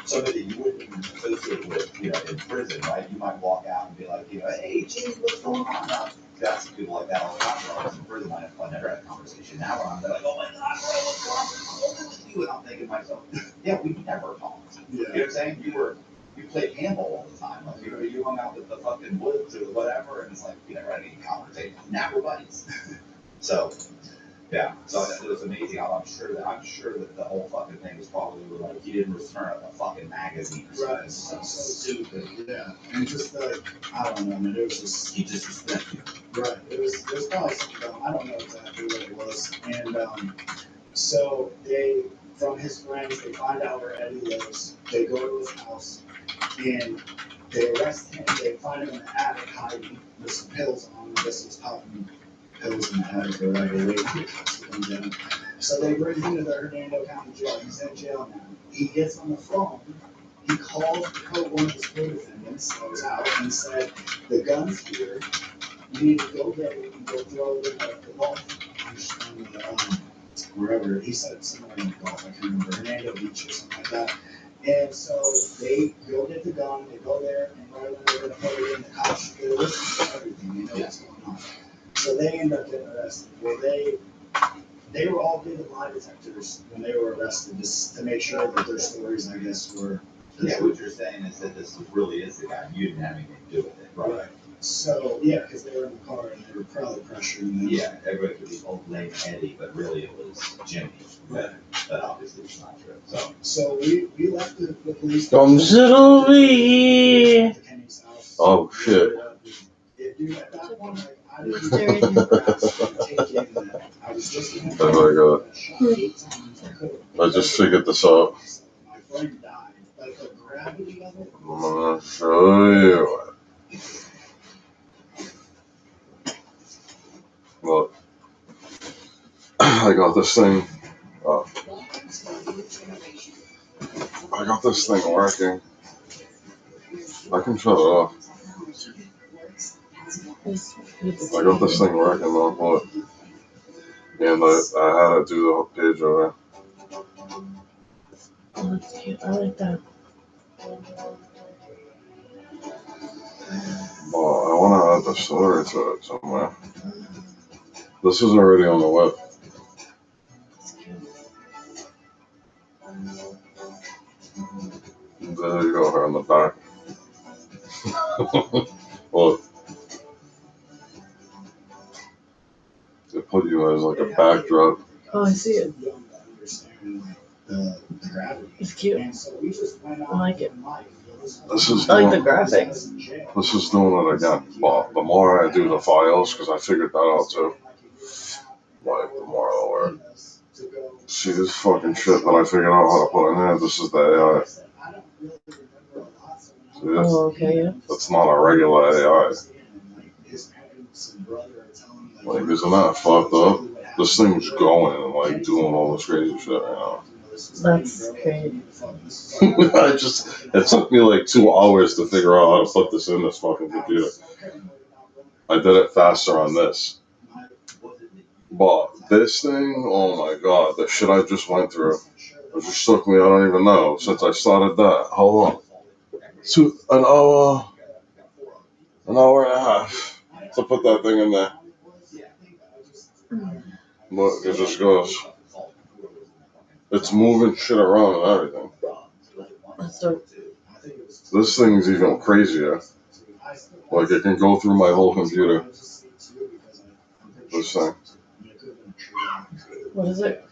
somebody that you wouldn't even associate with, in prison, right? You might walk out and be like, "Hey, Jimmy, what's going on?" Got some people like that all the time. When I was in prison, I never had a conversation. Now I'm like, "Oh my God, bro, what's going on? What's going on with you?" And I'm thinking to myself, yeah, we never talked. Yeah. You know what I'm saying? You played handball all the time. Like, you hung out with the fucking woods or whatever, and it's like, you never had any conversation. Now we're buddies. So, yeah. So it was amazing. I'm sure that the whole fucking thing was probably like he didn't return a fucking magazine or something. Right. So stupid. Yeah. And just I don't know, man. It was just He disrespected you. right. It was probably something dumb. I don't know exactly what it was. And so they, from his friends, they find out where Eddie lives. They go to his house and they arrest him. They find him in the attic hiding with some pills on. I guess he was popping pills in the attic or whatever, waiting for the cops to come down. So they bring him to the Hernando County Jail. He's in jail now. He gets on the phone. He calls one of his co-defendants that was out and said, "The gun's here. You need to go get it and go throw it in the golf wherever." He said somewhere in the golf. I can't remember. Hernando Beach or something like that. And so they go get the gun. They go there, and right when they're going to put it in, the cops, they're listening to everything. They know what's going on. So they end up getting arrested. Well, they were all given lie detectors when they were arrested, just to make sure that their stories, I guess, were. Yeah, what you're saying is that this really is the guy. You didn't have anything to do with it, right? So, yeah, because they were in the car and they were probably pressuring them. Yeah, everybody could be old lame Eddie, but really it was Jimmy. But obviously it's not true. So we left the police. Comes it over here. Oh shit. Dude, at that point, like, I didn't take in that. I was just in Oh my God. I just figured this out. My friend died. Like the gravity of it. I'm gonna show you. Look, I got this thing. I got this thing working. I can shut it off. I got this thing working on what? And I had to do the whole page over. Oh, that's cute. I like that. Oh, I want to add the story to it somewhere. This is already on the web. There you go, her on the back. Look. They put you as like a backdrop. Oh, I see it. The gravity. It's cute. And so we just went I like it. life. This is I like doing, the graphics. this is doing it again. But the more I do the files, because I figured that out too. Like, the more I'll work. See this fucking shit that I figured out how to put in there? This is the AI. See this? Oh, okay, yeah. That's not a regular AI. Like, isn't that fucked up? This thing's going and like doing all this crazy shit right now. That's great. It took me like 2 hours to figure out how to put this in this fucking computer. I did it faster on this. But this thing, oh my god, the shit I just went through. It just took me, I don't even know, since I started that. How long? An hour and a half to put that thing in there. Look, it just goes. It's moving shit around and everything. That's dope. This thing's even crazier. Like, it can go through my whole computer. This thing. What is it?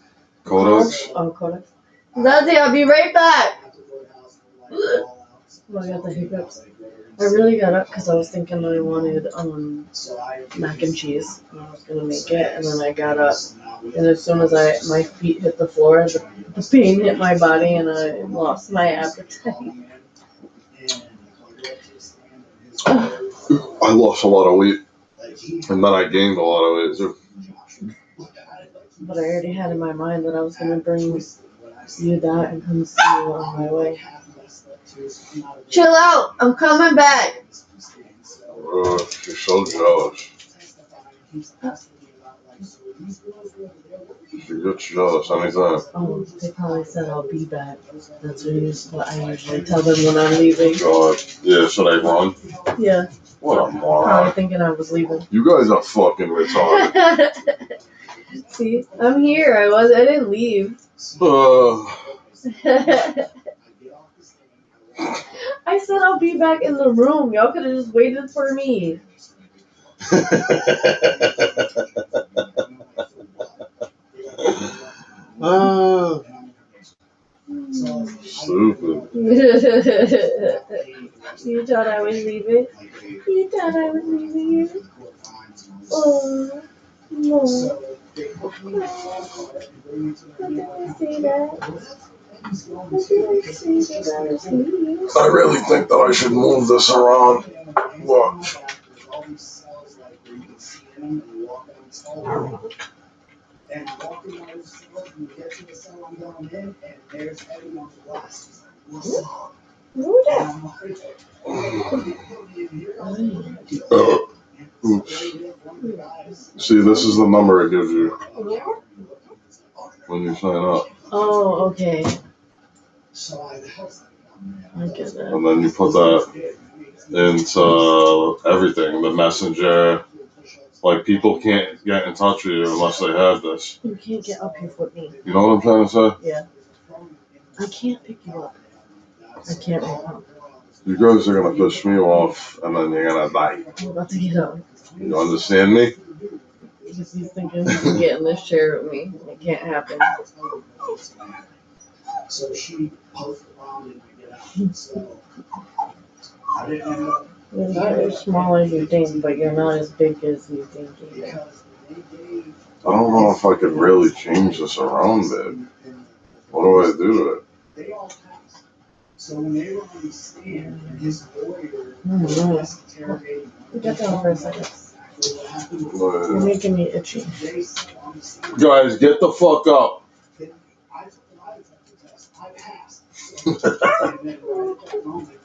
Codex? Oh, Codex. Zazie, I'll be right back. Oh, I got the hiccups. I really got up because I was thinking I wanted mac and cheese. And I was gonna make it, and then I got up, and as soon as my feet hit the floor, the pain hit my body, and I lost my appetite. I lost a lot of weight, and then I gained a lot of weight too. But I already had in my mind that I was gonna bring you that and come see you on my way. Chill out, I'm coming back. You're so jealous. You get jealous anytime. Oh, they probably said I'll be back. That's what I usually tell them when I'm leaving. God, yeah, should I run? Yeah. What a moron. Probably thinking I was leaving. You guys are fucking retarded. See, I'm here. I didn't leave. I said I'll be back in the room. Y'all could have just waited for me. Stupid. You thought I was leaving? You thought I was leaving you? Oh, no. How did I say that? I really think that I should move this around. Watch. And walking out of the cell, and you get to the cell I'm going in, and there's everyone's glasses. Who that? Oops. See, this is the number it gives you when you sign up. Oh, okay. I get that. And then you put that into everything, the messenger. Like, people can't get in touch with you unless they have this. You can't get up here with me. You know what I'm trying to say? Yeah. I can't pick you up. I can't right now. You guys are going to piss me off, and then you're going to die. I'm about to get up. You understand me? Because he's thinking he can get in this chair with me. It can't happen. So she poked around and I get out. So I didn't end up. You're not as small as you think, but you're not as big as you think either. I don't know if I could really change this around, babe. What do I do to it? They all passed. So when they were on the stand, and his lawyer was interrogating You got down for a second. You're making me itchy. Guys, get the fuck up. I took the lie detector test. I passed. And then right at that moment,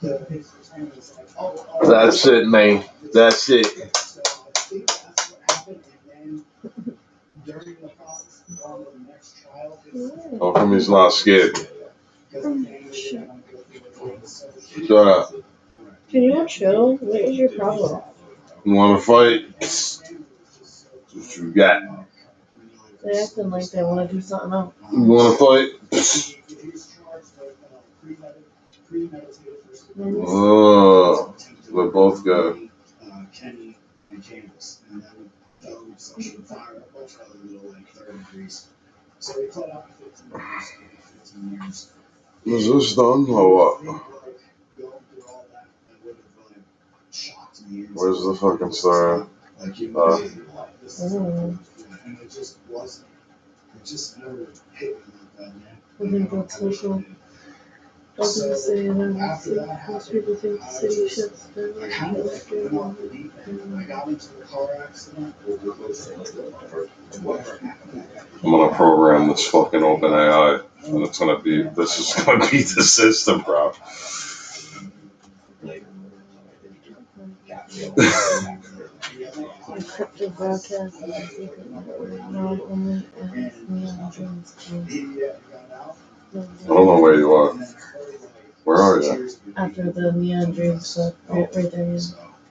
his attorney was like, oh. That's it, man. That's it. So I think that's what happened. And then during the process of the next trial, How come he's not scared? Shut up. Can you chill? What is your problem? You want to fight? That's what you got. They're acting like they want to do something else. You want to fight? Oh, we're both good. Kenny and Candace, and then those fire a bunch of other little like 30 degrees. So we played out 15 years. Is this done or what? Where's the fucking star? Oh. And it just wasn't. It just never hit me like that, man. I think that's social. I was gonna say, and most people think the city shifts their I kind of like went off the deep end. I got into a car accident. I'm gonna program this fucking OpenAI, and it's gonna be. This is gonna be the system, bro. Encrypted broadcast is a secret network known only as Neon Dreams. I don't know where you are. Where are you? After the Neon Dreams book, right there,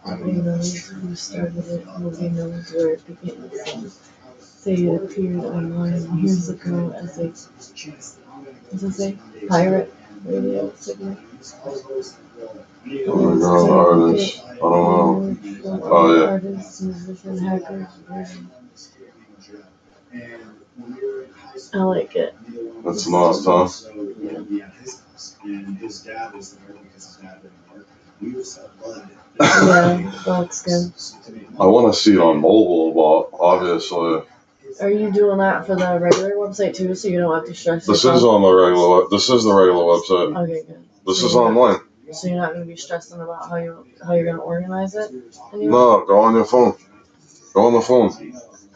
nobody knows who started it, nobody knows where it began. So they appeared online years ago as a, what's it say? Pirate radio signal. Oh my god, artists. I don't know. Oh yeah. Artists, musician, hackers, version. I like it. That's not tough. And his dad was there because his dad didn't work. We were so blood. Yeah, that's good. I want to see it on mobile, but obviously. Are you doing that for the regular website too, so you don't have to stress This yourself? is on the regular. This is the regular website. Okay, good. This is online. So you're not going to be stressing about how you're going to organize it anymore? No, go on your phone. Go on the phone.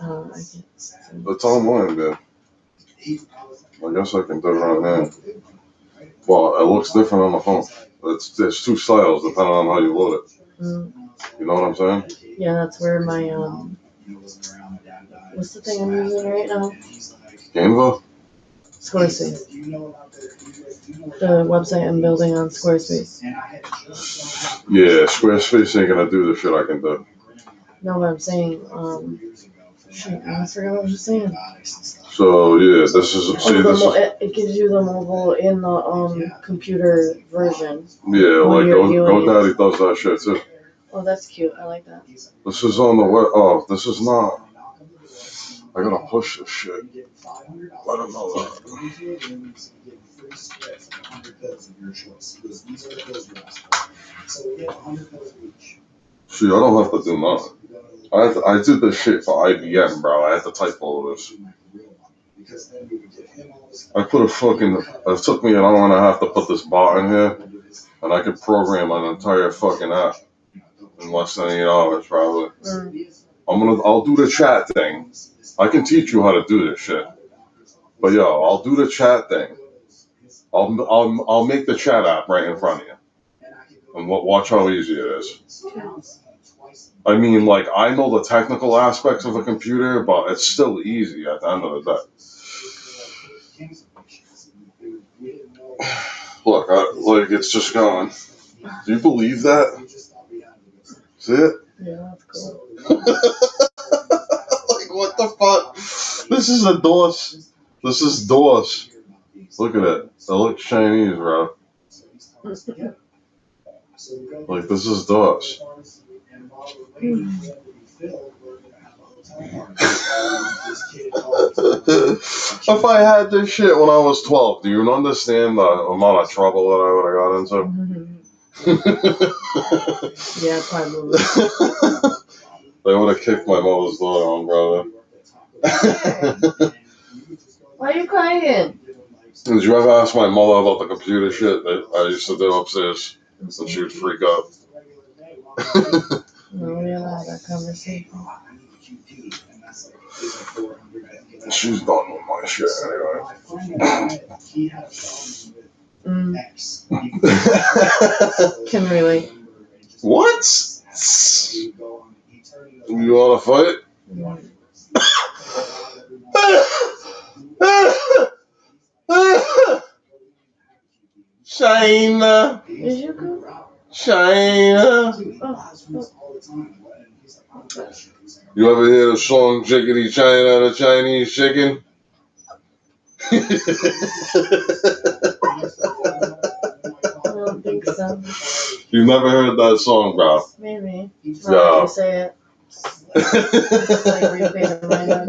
I can't. It's online, dude. I guess I can do it right now. Well, it looks different on the phone. There's two styles depending on how you load it. Mm. You know what I'm saying? Yeah, that's where my what's the thing I'm using right now? Canva? Squarespace. The website I'm building on Squarespace. Yeah, Squarespace ain't gonna do the shit I can do. No, but I'm saying, shit, I forgot what I was just saying. So yeah, this is it gives you the mobile in the computer version. Yeah, like GoDaddy does that shit too. Oh, that's cute. I like that. This is on the web. Oh, this is not. I gotta push this shit. Let them know that. See, I don't have to do nothing. I did this shit for IBM, bro. I had to type all of this. I put a fucking. It took me an hour and a half to put this bot in here, and I could program an entire fucking app in less than 8 hours, probably. I'll do the chat thing. I can teach you how to do this shit. But yo, I'll do the chat thing. I'll make the chat app right in front of you, and watch how easy it is. I mean, like, I know the technical aspects of a computer, but it's still easy at the end of the day. Look, it's just gone. Do you believe that? See it? Yeah, that's cool. Like, what the fuck? This is a DOS. This is DOS. Look at it. It looks Chinese, bro. Like, this is DOS. If I had this shit when I was 12, do you understand the amount of trouble that I would have got into? Yeah, probably. They would have kicked my mother's door on, brother. Why are you crying? Did you ever ask my mother about the computer shit that I used to do upstairs? And she would freak out. No, we never had that conversation. She's done with my shit anyway. Can relate. What? You wanna fight? China. Is you good? China. You ever hear the song Jiggity China, the Chinese chicken? I don't think so. You've never heard that song, bro? Maybe. Yeah. You say it. It's like replaying in my head.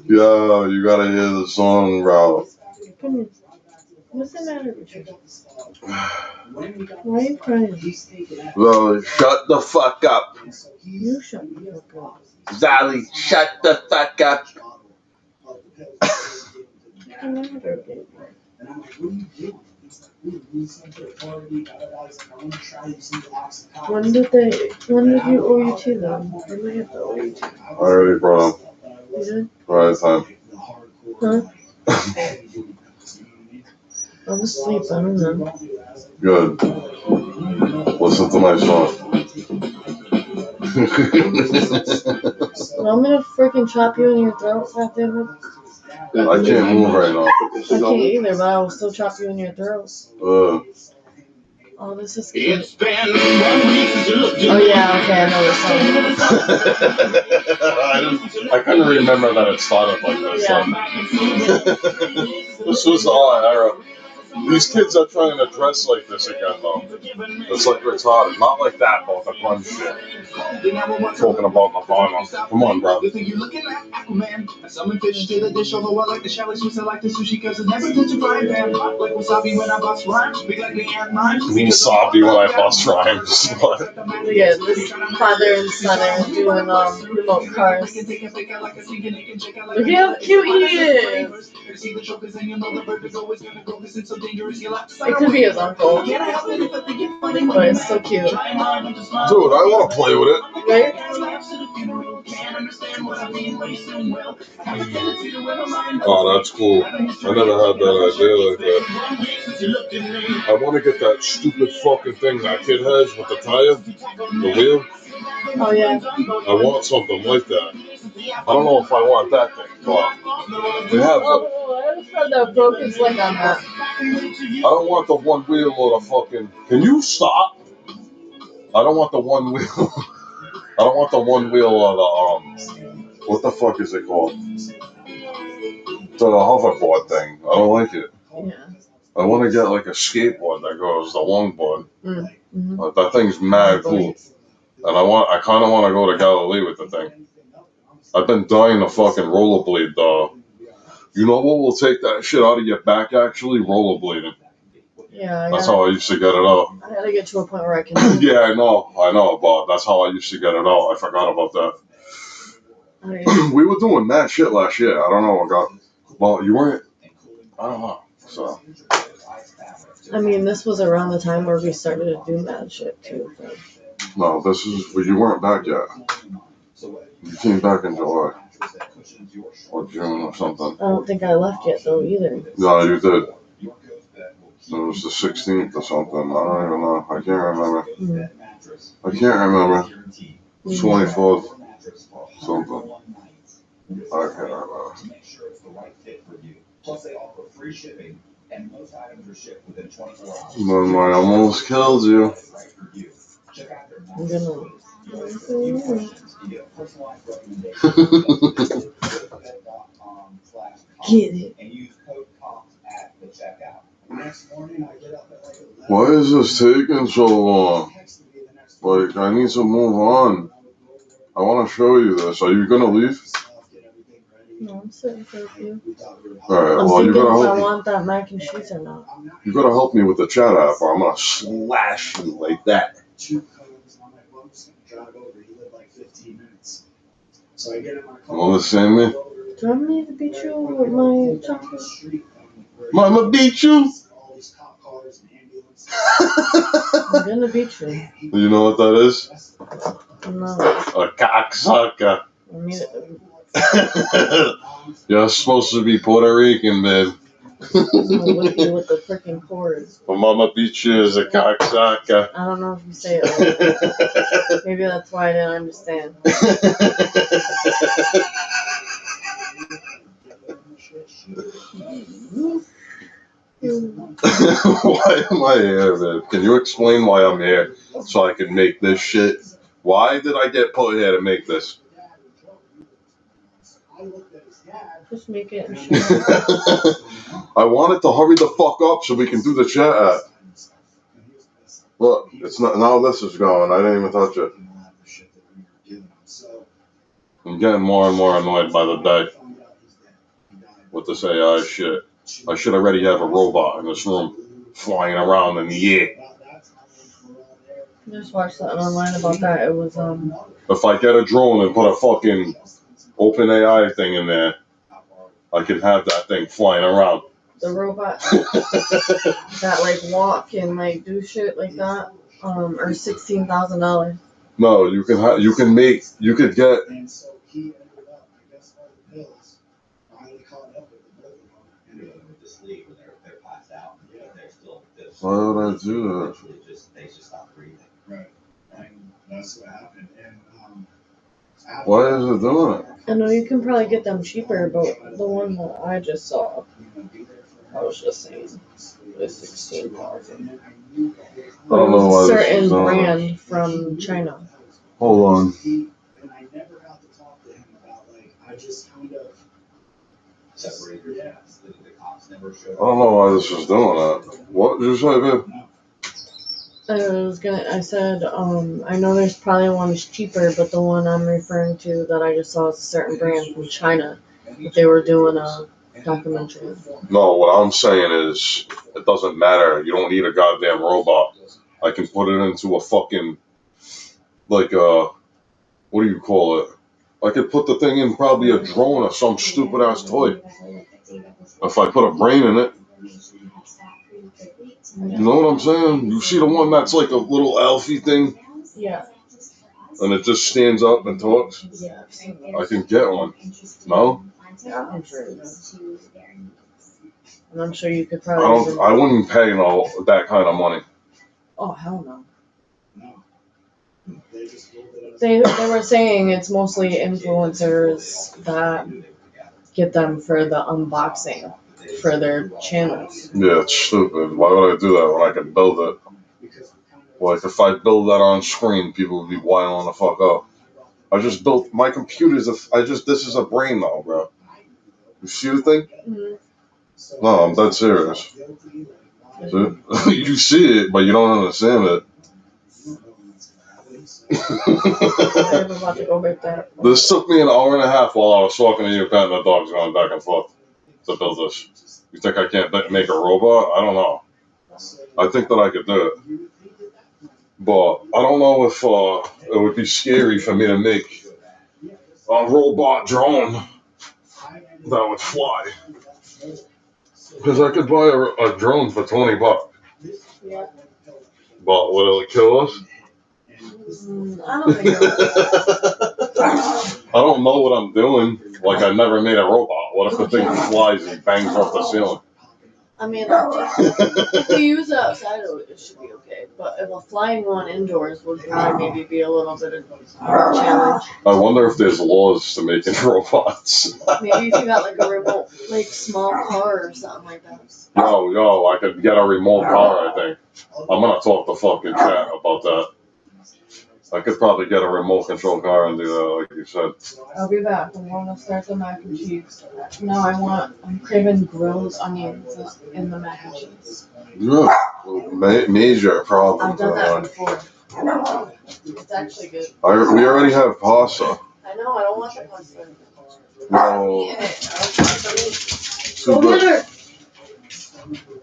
Yo, you gotta hear the song, bro. What's the matter with you? Why are you crying? Well, shut the fuck up. You shut the fuck up. Zali, shut the fuck up. What's the matter, baby? And I'm like, what are you doing? He's like, we went to a party, I was like, I want to try some oxycontin. When did you owe you to them? When did I have to owe you to? I already brought him. You did? Right time. Huh? I'm asleep, I don't know. Good. Listen to my song. Well, I'm gonna freaking chop you in your throat, goddammit. I can't move right now. I can't either, but I will still chop you in your throat. Oh, this is cute. It's been 1 week since you looked. Oh yeah, okay, I know this song. I couldn't remember that it started like this. Yeah. This was our era. These kids are trying to dress like this again, though. It's like retarded. Not like that, but the grunge shit. Talking about Nirvana. Come on, bro. Wasabi when I bust rhymes. Yeah, this father and son are doing remote cars. Look at how cute he is. It could be his uncle, but it's so cute. Dude, I want to play with it. Right? Oh, that's cool. I never had that idea like that. I want to get that stupid fucking thing that kid has with the tire, the wheel. Oh yeah. I want something like that. I don't know if I want that thing, but they have. I just had that broken sling on that. I don't want the one wheel or the fucking. Can you stop? I don't want the one wheel. I don't want the one wheel or the What the fuck is it called? The hoverboard thing. I don't like it. Yeah. I want to get like a skateboard that goes the longboard. Mm-hmm. That thing's mad cool. And I kind of want to go to Galilee with the thing. I've been dying to fucking rollerblade though. You know what will take that shit out of your back actually? Rollerblading. Yeah. That's how I used to get it out. I gotta get to a point where I can. Yeah, I know, but that's how I used to get it out. I forgot about that. We were doing mad shit last year. I don't know what got. Well, you weren't. I don't know. So. I mean, this was around the time where we started to do mad shit too. So. No, this is. Well, you weren't back yet. You came back in July or June or something. I don't think I left yet though either. No, you did. It was the 16th or something. I don't even know. I can't remember. I can't remember. 24th. Something. I can't remember. Mama, I almost killed you. I'm gonna. Get it. Why is this taking so long? Like, I need to move on. I want to show you this. Are you gonna leave? No, I'm sitting for you. Alright, I'm well, you thinking gotta if I help me. want that mac and cheese or not. You gotta help me with the chat app, or I'm gonna slash you like that. 2 cones, and I'm like, well, I'm just gonna drive over. He lived like 15 minutes. So I get in my car. You understand me? Do you want me to beat you with my chocolate? Mama beat you? I'm gonna beat you. You know what that is? No. A cocksucker. I mean, You're supposed to be Puerto Rican, babe. I'm gonna whip you with the freaking cords. But Mama beat you as a cocksucker. I don't know if you say it right. Maybe that's why I didn't understand. Why am I here, babe? Can you explain why I'm here so I can make this shit? Why did I get put here to make this? Just make it and show. I wanted to hurry the fuck up so we can do the chat app. Look, it's not. Now this is going. I didn't even touch it. I'm getting more and more annoyed by the day with this AI shit. I should already have a robot in this room flying around in the air. Just watched something online about that. It was If I get a drone and put a fucking open AI thing in there, I can have that thing flying around. the robot that like walk and like do shit like that. Or $16,000. No, you can you could get. And so he ended up, I guess, all the pills finally caught up with the both of them. And with the sleep when they're passed out, but they're still. Why would I do that? They just stop breathing. Right. And that's what happened. And Why is it doing it? I know you can probably get them cheaper, but the one that I just saw, I was just saying, is $16,000. But it was a certain brand from China. Hold on. And I never got to talk to him about, like, I just kind of separated. Yeah. The cops never showed up. I don't know why this is doing that. What did you say, babe? I said, I know there's probably ones cheaper, but the one I'm referring to that I just saw is a certain brand from China. But they were doing a documentary. No, what I'm saying is, it doesn't matter. You don't need a goddamn robot. I can put it into a fucking, like what do you call it? I could put the thing in probably a drone or some stupid ass toy. If I put a brain in it. You know what I'm saying? You see the one that's like a little Alfie thing? Yeah. And it just stands up and talks? Yeah. I can get one. No? Yeah, I'm sure it is. And I'm sure you could probably. I wouldn't pay that kind of money. Oh, hell no. They were saying it's mostly influencers that get them for the unboxing for their channels. Yeah, it's stupid. Why would I do that when I can build it? Like, if I build that on screen, people would be wilding the fuck up. I just built my computer's. This is a brain though, bro. You see the thing? Mm-hmm. No, I'm dead serious. You see it, but you don't understand it. I'm about to go get that. This took me an hour and a half while I was talking to you, and the dog's going back and forth to build this. You think I can't make a robot? I don't know. I think that I could do it. But I don't know if it would be scary for me to make a robot drone that would fly. Because I could buy a drone for $20. Yeah. But will it kill us? I don't think I don't know what I'm doing. Like, I never made a robot. What if the thing flies and bangs off the ceiling? I mean, if you use it outside, it should be okay. But if a flying one indoors would probably maybe be a little bit of a challenge. I wonder if there's laws to making robots. Maybe if you got like a remote, like small car or something like that. Yo, I could get a remote car, I think. I'm gonna talk to fucking chat about that. I could probably get a remote control car and do that, like you said. I'll be back. I'm going to start the mac and cheese. No, I'm craving grilled onions in the mac and cheese. Yeah, major problem. I've done that before. It's actually good. We already have pasta. I know, I don't want the pasta. No. Go get her!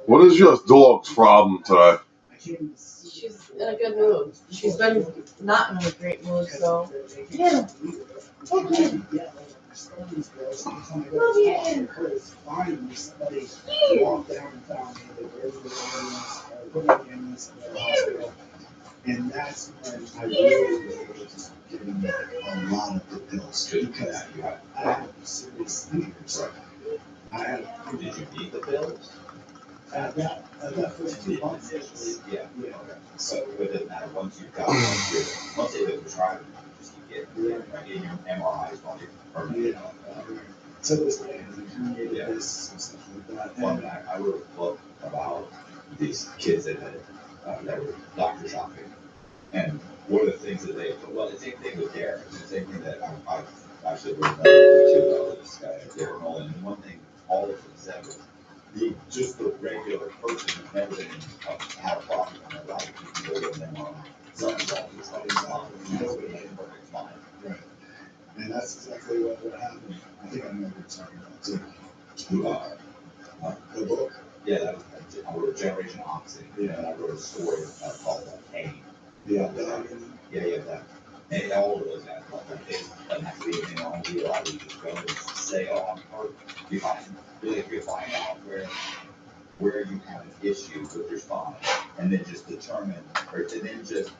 What is your dog's problem today? She's in a good mood. She's been not in a great mood, so. Yeah. Okay. And that's when I really was getting a lot of the pills because I had serious seizures. Did you need the pills? At that first 2 months, yeah. So it doesn't matter once you've got once they've been prescribed, just keep getting getting your MRIs on your permanent. To this day, this and stuff like that. Well, I wrote a book about these kids that were doctor shopping, and one of the things that the same thing with Derek, the same thing that I've actually written about too, this guy Derek Nolan. And one thing all of them said was, just the regular person who's never been had a problem in their life, you can go to them on something's wrong with somebody's mind. Nobody has a perfect mind. Right. And that's exactly what happened. I think I know what you're talking about too. The book. Yeah, that was, I wrote Generation Oxy. Yeah. And I wrote a story called Pain. Yeah. That. And all of those guys, like, it doesn't have to be anything wrong with you. A lot of you just go and say, oh, I'm hurt. You find out where you have an issue with your spine, and then just determine, or to then just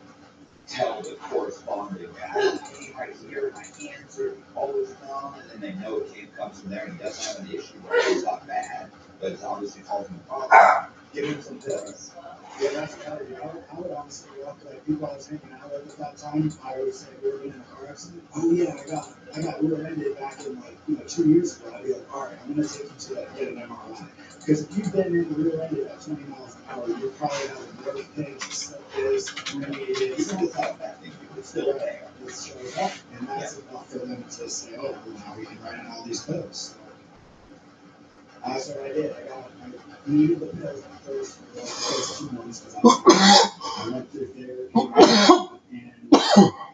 tell the corresponding guy, hey, right here, my hands are always numb, and then they know it comes from there, and he doesn't have an issue, right? It's not bad, but it's obviously causing a problem. Give him some pills. Yeah, that's kind of, I would honestly walk like people I was hanging out with at that time. I would say we were in a car accident. Oh yeah, I got rear-ended back in 2 years ago. I'd be like, all right, I'm gonna take you to get an MRI. Because if you've been in the rear-ended at 20 miles an hour, you're probably having nerve pains, stuff is, herniated. It's not a bad thing, it's still there. It shows up, and that's enough for them to say, oh, well, now we can write in all these pills. That's what I did. I needed the pills at first for the first 2 months because I went through therapy, and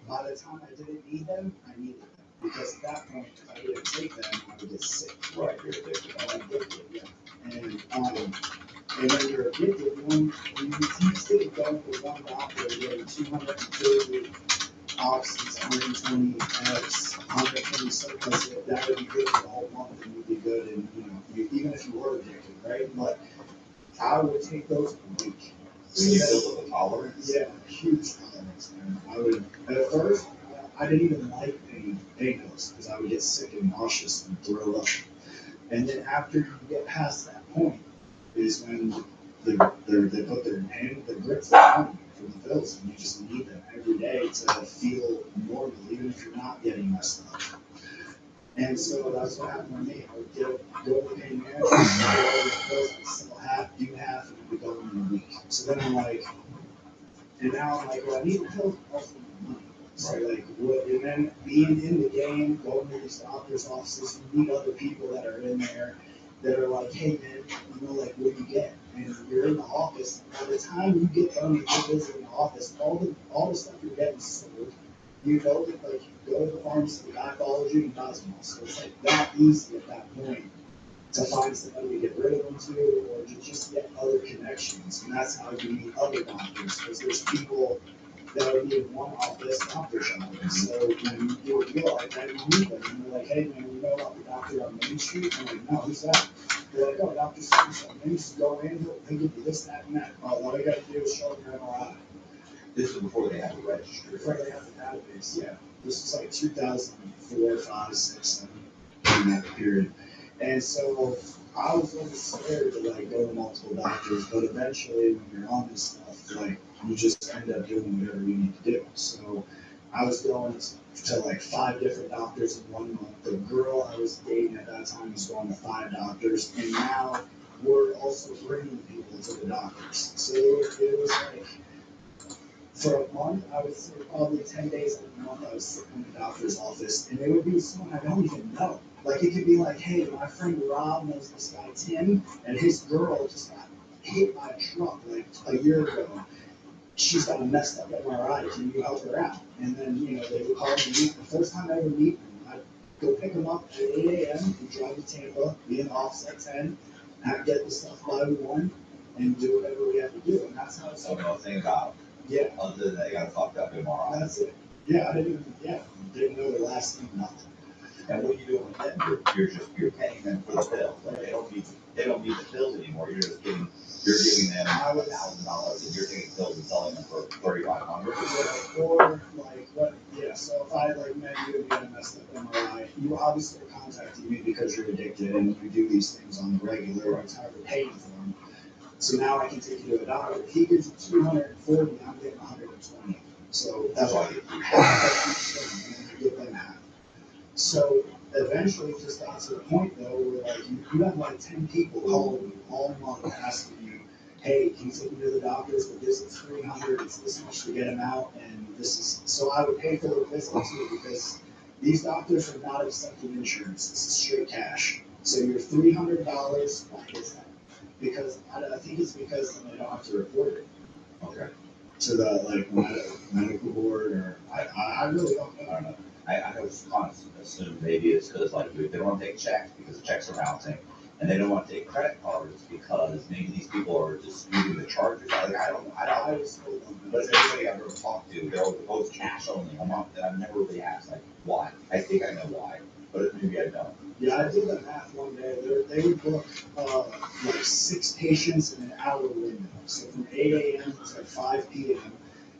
by the time I didn't need them, I needed them. Because at that point, if I didn't take them, I would get sick. Right, you're addicted. I'm addicted, yeah. And when you're addicted, you instead of going to one doctor and getting 230 oxys, 120 X, 120 circles, that would be good for the whole month, and you'd be good, and even if you were addicted, right? But I would take those a week. So you build up a tolerance? Yeah, huge tolerance. And I would, at first, I didn't even like pain pills because I would get sick and nauseous and throw up. And then after you get past that point is when they put their hand, the grips on from the pills, and you just need them every day to feel normal, even if you're not getting messed up. And so that's what happened with me. I would go to the pain management, get all the pills, I'd sell half, do half, and I'd be going in a week. So then I'm like, and now I'm like, well, I need the pills, but also need money. So like, and then being in the game, going to these doctors' offices, you meet other people that are in there that are like, hey man, like, what do you get? And you're in the office. By the time you get done with your visit in the office, all the stuff you're getting sold, you know that like you go to the pharmacy, the guy follows you and buys them all. So it's like that easy at that point to find somebody to get rid of them to, or to just get other connections. And that's how you meet other doctors, because there's people that would be in one office, doctor shoppers. So when you do a deal like that, you meet them, and they're like, hey man, you know about the doctor on Main Street? I'm like, no, who's that? They're like, oh, Dr. So-and-so. And then you just go in, he'll give you this, that, and that. All you gotta do is show them your MRI. This is before they have a registry. Before they have the database, yeah. This was like 2004, 5, 6, 7, in that period. And so I was always scared to like go to multiple doctors, but eventually when you're on this stuff, like you just end up doing whatever you need to do. So I was going to like 5 different doctors in 1 month. The girl I was dating at that time was going to 5 doctors, and now we're also bringing people to the doctors. So it was like, for a month, I would say probably 10 days of the month, I was sitting in the doctor's office, and it would be someone I don't even know. Like, it could be like, hey, my friend Rob knows this guy Tim, and his girl just got hit by a truck like a year ago. She's got a messed up MRI, can you help her out? And then, they would call me. The first time I ever meet them, I'd go pick them up at 8 a.m., and drive to Tampa, be in the office at 10, I'd get the stuff by 1, and do whatever we have to do. And that's how it's I don't know a thing about it. Yeah. Other than they got a fucked up MRI. That's it. Yeah, I didn't know the last thing, nothing. And what are you doing with them? You're paying them for the pills. Like they don't need the pills anymore. You're giving them $1,000 and you're taking pills and selling them for $3,500. Or like what? Yeah. So if I like met you and you had a messed up MRI, you obviously are contacting me because you're addicted and you do these things on the regular. I'm tired of paying for them. So now I can take you to a doctor. If he gives you 240, I'm getting 120. So that's why I give them half. So eventually it just got to the point though where like you have like 10 people calling you all month asking you, hey, can you take me to the doctors? But this is 300, it's this much to get them out, and this is so I would pay for the visit too because these doctors are not accepting insurance. This is straight cash. So your $300 back is that. Because I think it's because they don't have to report it. Okay. To the medical board, or I really don't know. I don't know. I was honestly assume maybe it's because like they don't want to take checks because the checks are bouncing, and they don't want to take credit cards because maybe these people are disputing the charges. Like, I don't, but everybody I've ever talked to, they're always cash only a month, and I've never really asked, like, why. I think I know why, but maybe I don't. Yeah, I did the math one day. They would book like 6 patients in an hour window. So from 8 a.m. to 5 p.m.,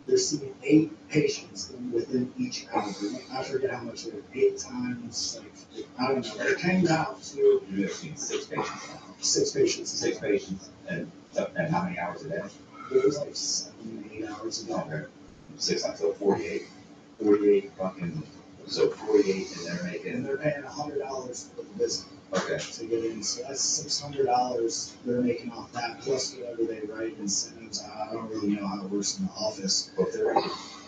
they're seeing 8 patients within each hour. I forget how much they're 8 times, like, I don't know. It came out to. You've seen 6 patients. 6 patients. 6 patients, and how many hours a day? It was like 7, 8 hours a day. Okay. 6 times, so 48. 48 fucking. So 48, and they're making. And they're paying $100 for the visit. Okay. To get in, so that's $600 they're making off that, plus whatever they write incentives. I don't really know how it works in the office. But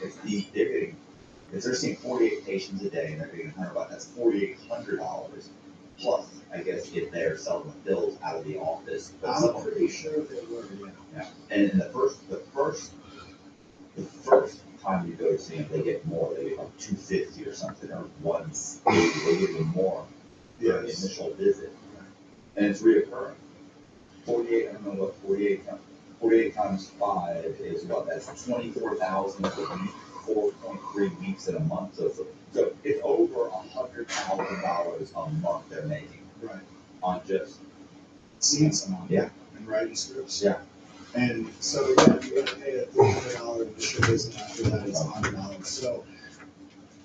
if they're seeing 48 patients a day and they're getting $100, that's $4,800. Plus, I guess if they're selling the bills out of the office. I'm pretty sure they were, yeah. And in the first time you go to see them, they get more. They get like $250 or something, or once they give them more. The initial visit, and it's reoccurring. 48. I don't know what 48 times 5 is. What, that's 24,000 a week, 4.3 weeks in a month. So it's over $100,000 a month they're making. Right. On just seeing someone. Yeah. And writing scripts. Yeah. And so yeah, you gotta pay a $300 initial visit. After that, it's $100. So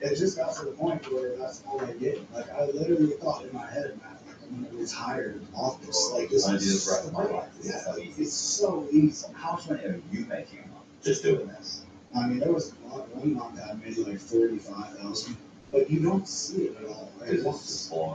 it just got to the point where that's all I did. Like, I literally thought in my head, man, like, I'm gonna retire off this. Like, this is right with my life. Yeah, so easy. it's so easy. How much money are you making a month just doing this? I mean, there was one month I made like 45,000, but you don't see it at all. Right?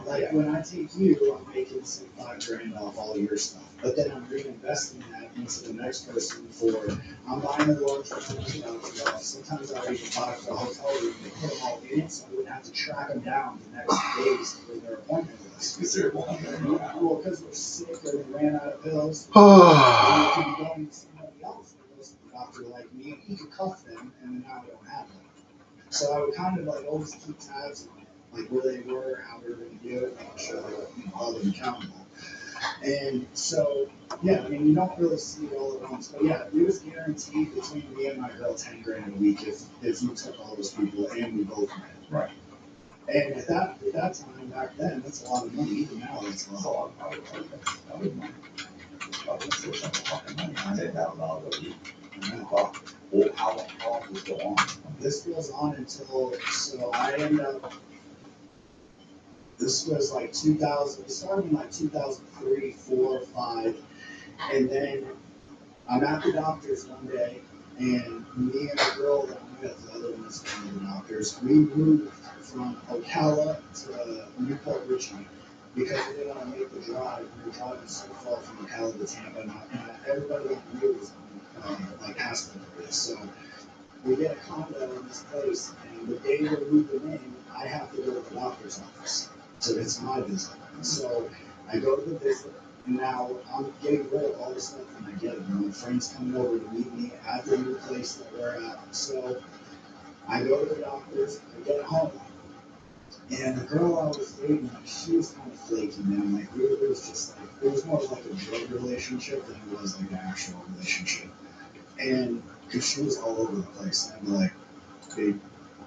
Like when I take you, I'm making say $5,000 off all your stuff, but then I'm reinvesting that into the next person for. I'm buying a lunch for $15,000. Sometimes I even buy for a hotel room and put them all in it, so I wouldn't have to track them down the next days for their appointment list. Well, because we're sick or we ran out of pills, we could be going to somebody else. Doctor like me, he could cuff them, and then now I don't have them. So I would kind of like always keep tabs on it, like where they were, how we were going to do it, making sure they were held them accountable. And so, yeah, I mean, you don't really see it all at once, but yeah, it was guaranteed between me and my girl $10,000 a week if you took all those people and we both met. Right. And at that time back then, that's a lot of money. Even now, it's a lot. I would mind. I would still some fucking money. $10,000 a week. Well, how long does it go on? This goes on until, so I end up, this was like 2000, it started in like 2003, 4, 5, and then I'm at the doctor's one day, and me and the girl that I'm with, the other one's one of the doctors, we moved from Ocala to Newport Richey because we didn't want to make the drive. We were driving so far from Ocala to Tampa, and everybody that we knew was like hospital areas. So we get a condo in this place, and the day we're moving in, I have to go to the doctor's office. So it's my visit. So I go to the visit, and now I'm getting rid of all the stuff and I get it. My friend's coming over to meet me at the new place that we're at. So I go to the doctor's, I get home, and the girl I was dating, like, she was kind of flaky, man. Like, it was just like, it was more like a drug relationship than it was like an actual relationship. And because she was all over the place, and I'd be like, babe,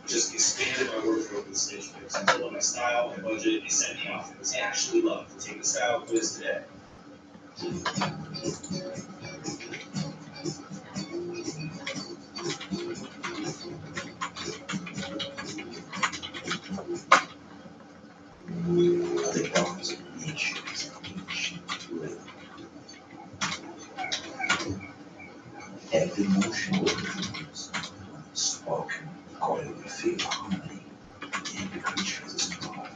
just expanded my wardrobe with Stitch Fix until my style and budget is set me off. It's actually love. Take the style quiz today. The gods of nations live. Every motion of the dreams, spoken, choreography, harmony, every creature is God.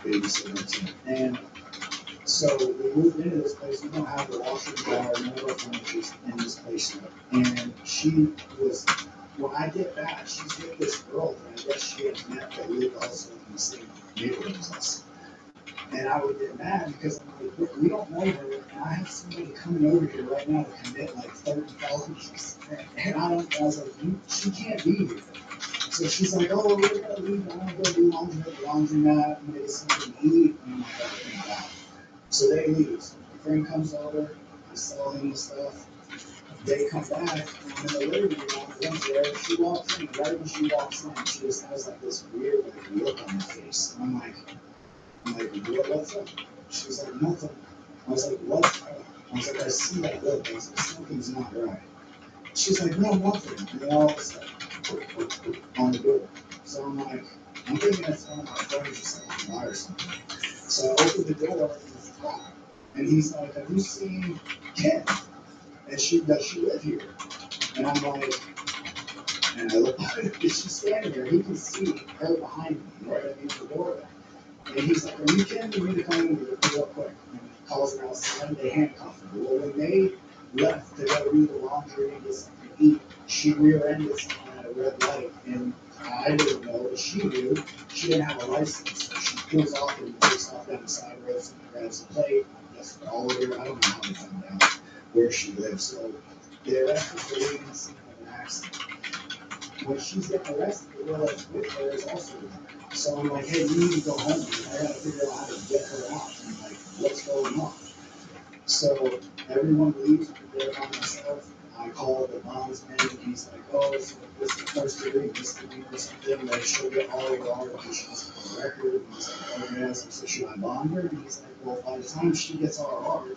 babysitter. And so we moved into this place. We don't have the washer and dryer, none of our furniture's in this place yet. And she was, when I get back, she's with this girl that I guess she had met that lived also in the same neighborhood as us. And I would get mad because I'm like, we don't know her, and I have somebody coming over here right now to commit like 30 felonies. And I was like, she can't be here. So she's like, oh, we're gonna leave. I wanna go do laundry at the laundromat. I'm gonna get something to eat. And I'm like, oh, wow. So they leave. So my friend comes over, I sell him the stuff. They come back, and in the living room, I went there, she walks in, right when she walks in, she just has like this weird like look on her face. And I'm like, what's up? She's like, nothing. I was like, what? I was like, I see that look. I was like, something's not right. She's like, no, nothing. And then all of a sudden, on the door. So I'm like, I'm thinking it's one of my friends or something by or something. So I open the door, and he's like, have you seen Kim? And does she live here? And I'm like, and I look, she's standing there. He can see her behind me, you know what I mean, the doorway. And he's like, are you Kim? You need to come in here real quick. And he calls her outside, they handcuff her. Well, when they left to go do the laundry and get something to eat, she rear-ended someone at a red light. And I didn't know, but she knew she didn't have a license. So she pulls off and takes off down the side road and grabs a plate. That's all of her. I don't know how they found out where she lives. So they arrested her for leaving the scene of an accident. When she's getting arrested, the girl that's with her is also with her. So I'm like, hey, you need to go home. I gotta figure out how to get her out. And like, what's going on? So everyone leaves. I'm there by myself. I call the bondsman, and he's like, oh, so this is the first degree, misdemeanor or something. Like, she'll get all your RR because she has a record. And he's like, oh, yes. So should I bond her? And he's like, well, by the time she gets RR,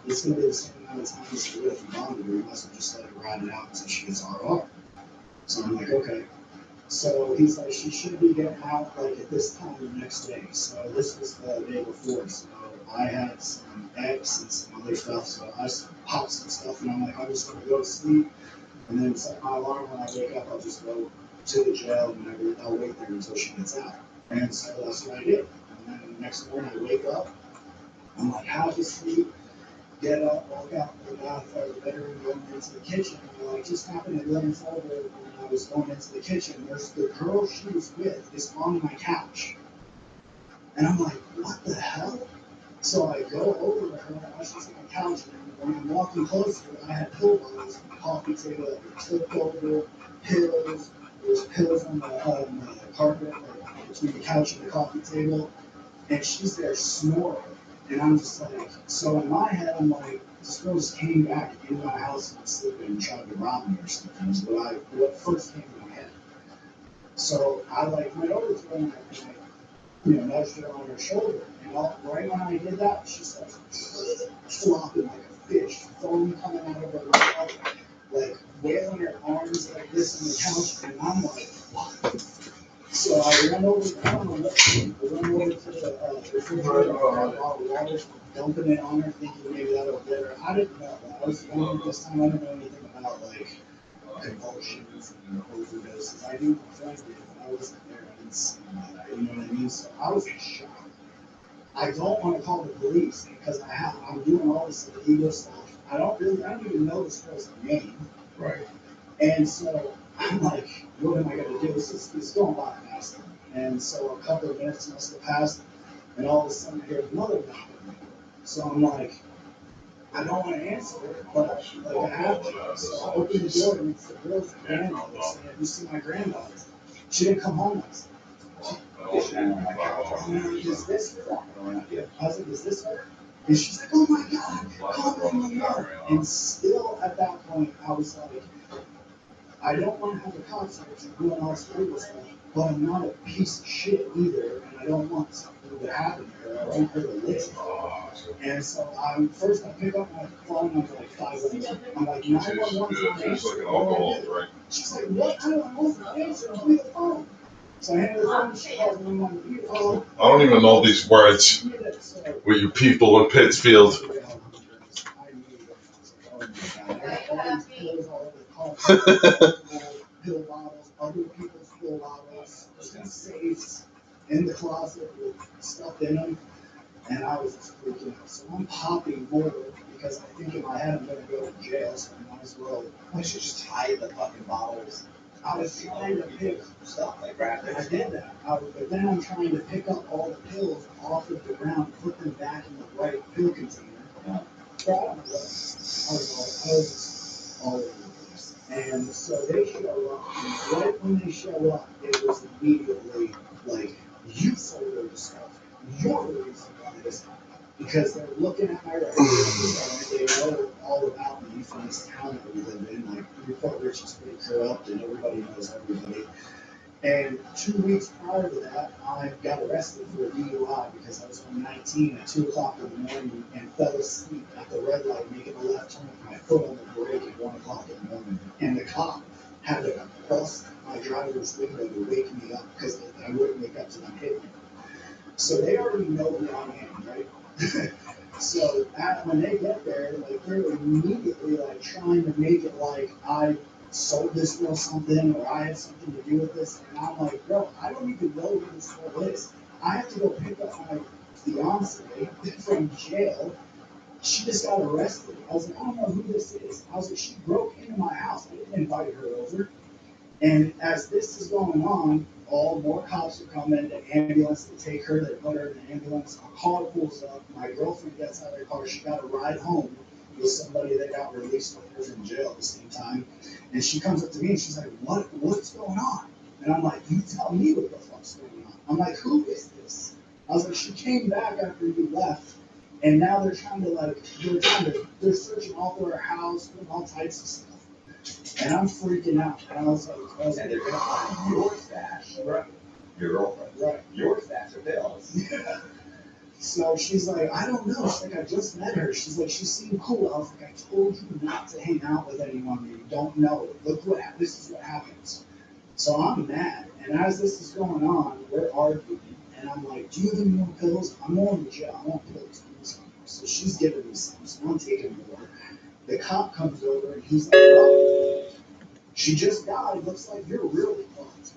it's gonna be the same amount of time as she would if you bonded her. You must have just let her ride it out until she gets RR. So I'm like, okay. So he's like, she should be getting out like at this time the next day. So this was the day before. So I had some eggs and some other stuff. So I popped some stuff and I'm like, I'm just gonna go to sleep. And then set my alarm when I wake up, I'll just go to the jail and whatever. I'll wait there until she gets out. And so that's what I did. And then the next morning I wake up, I'm like, half asleep. Get up, walk out the bedroom, going into the kitchen. And like, just happened to glance over when I was going into the kitchen. There's the girl she was with is on my couch. And I'm like, what the hell? So I go over to her, and she's on my couch. And when I'm walking closer, I had pill bottles on the coffee table that were tipped over, pills. There's pills on the carpet, like, between the couch and the coffee table. And she's there snoring. And I'm just like, so in my head, I'm like, this girl just came back in my house and was sleeping and tried to rob me or something. Is what first came to my head. So I like went over to her and I nudged her on her shoulder. And right when I did that, she starts flopping like a fish, foam coming out of her mouth, like wailing her arms like this on the couch. And I'm like, what? So I ran over, I don't know what to do. I ran over to the refrigerator, grabbed a bottle of water, dumping it on her, thinking maybe that'll get her. I didn't know. I was young at this time. I didn't know anything about like convulsions and overdoses. I knew my friend did, but I wasn't there. I didn't see that. You know what I mean? So I was in shock. I don't want to call the police because I'm doing all this illegal stuff. I don't even know this girl's name. Right. And so I'm like, what am I going to do? It's going by fast. And so a couple of minutes must have passed, and all of a sudden I hear another knock on the door. So I'm like, I don't want to answer it, but like I have to. So I open the door, and it's the girl's granddaughter saying, have you seen my granddaughter? She didn't come home last night. Is this her? I was like, is this her? And she's like, oh my God, call 911. And still at that point, I was like, I don't want to have the cops doing all this legal stuff, but I'm not a piece of shit either, and I don't want something to happen to her. I want her to live. And so I pick up my phone, I'm like 511. I'm like, 911's not answering. She's like, what? I don't know if I'm answering. Give me the phone. So I handed her the phone, she calls 911. I don't even know these words with you people in Pittsfield. Pill bottles, other people's pill bottles, safes in the closet with stuff in them, and I was just freaking out. So I'm popping more because I think in my head I'm gonna go to jail, so I might as well. I should just hide the fucking bottles I was trying to pick Stuff like rabbits. I did that. But then I'm trying to pick up all the pills off of the ground, put them back in the right pill container. Yeah. So I don't know what. I was all over the place. And so they show up, and right when they show up, it was immediately like, you sold her the stuff. You're the reason why this happened. Because they're looking at my records, and they know all about me from this town that we live in. Like, Newport Rich is pretty corrupt, and everybody knows everybody. And 2 weeks prior to that, I got arrested for a DUI because I was on 19 at 2 o'clock in the morning and fell asleep at the red light making a left turn with my foot on the brake at 1 o'clock in the morning. And the cop had to bust my driver's window to wake me up because I wouldn't wake up to them hitting me. So they already know who I am, right? So when they get there, like they're immediately like trying to make it like I sold this girl something or I had something to do with this, and I'm like, bro, I don't even know who this girl is. I have to go pick up my fiance from jail. She just got arrested. I was like, I don't know who this is. I was like, she broke into my house. I didn't invite her over. And as this is going on, more cops are coming, the ambulance to take her, they put her in the ambulance, a car pulls up, my girlfriend gets out of the car, she got a ride home with somebody that got released with her from jail at the same time. And she comes up to me and she's like, what's going on? And I'm like, you tell me what the fuck's going on. I'm like, who is this? I was like, she came back after you left, and now they're searching all through her house, doing all types of stuff. And I'm freaking out. And I was like, And they're gonna find your stash. Right. Your girlfriend. Right. Your stash of pills. Yeah. So she's like, I don't know. She's like, I just met her. She's like, she seemed cool. I was like, I told you not to hang out with anyone that you don't know. Look this is what happens. So I'm mad. And as this is going on, we're arguing. And I'm like, do you have any more pills? I'm going to jail. I want pills. So she's giving me some. So I'm taking more. The cop comes over and he's like, oh, she just died. Looks like you're really fucked.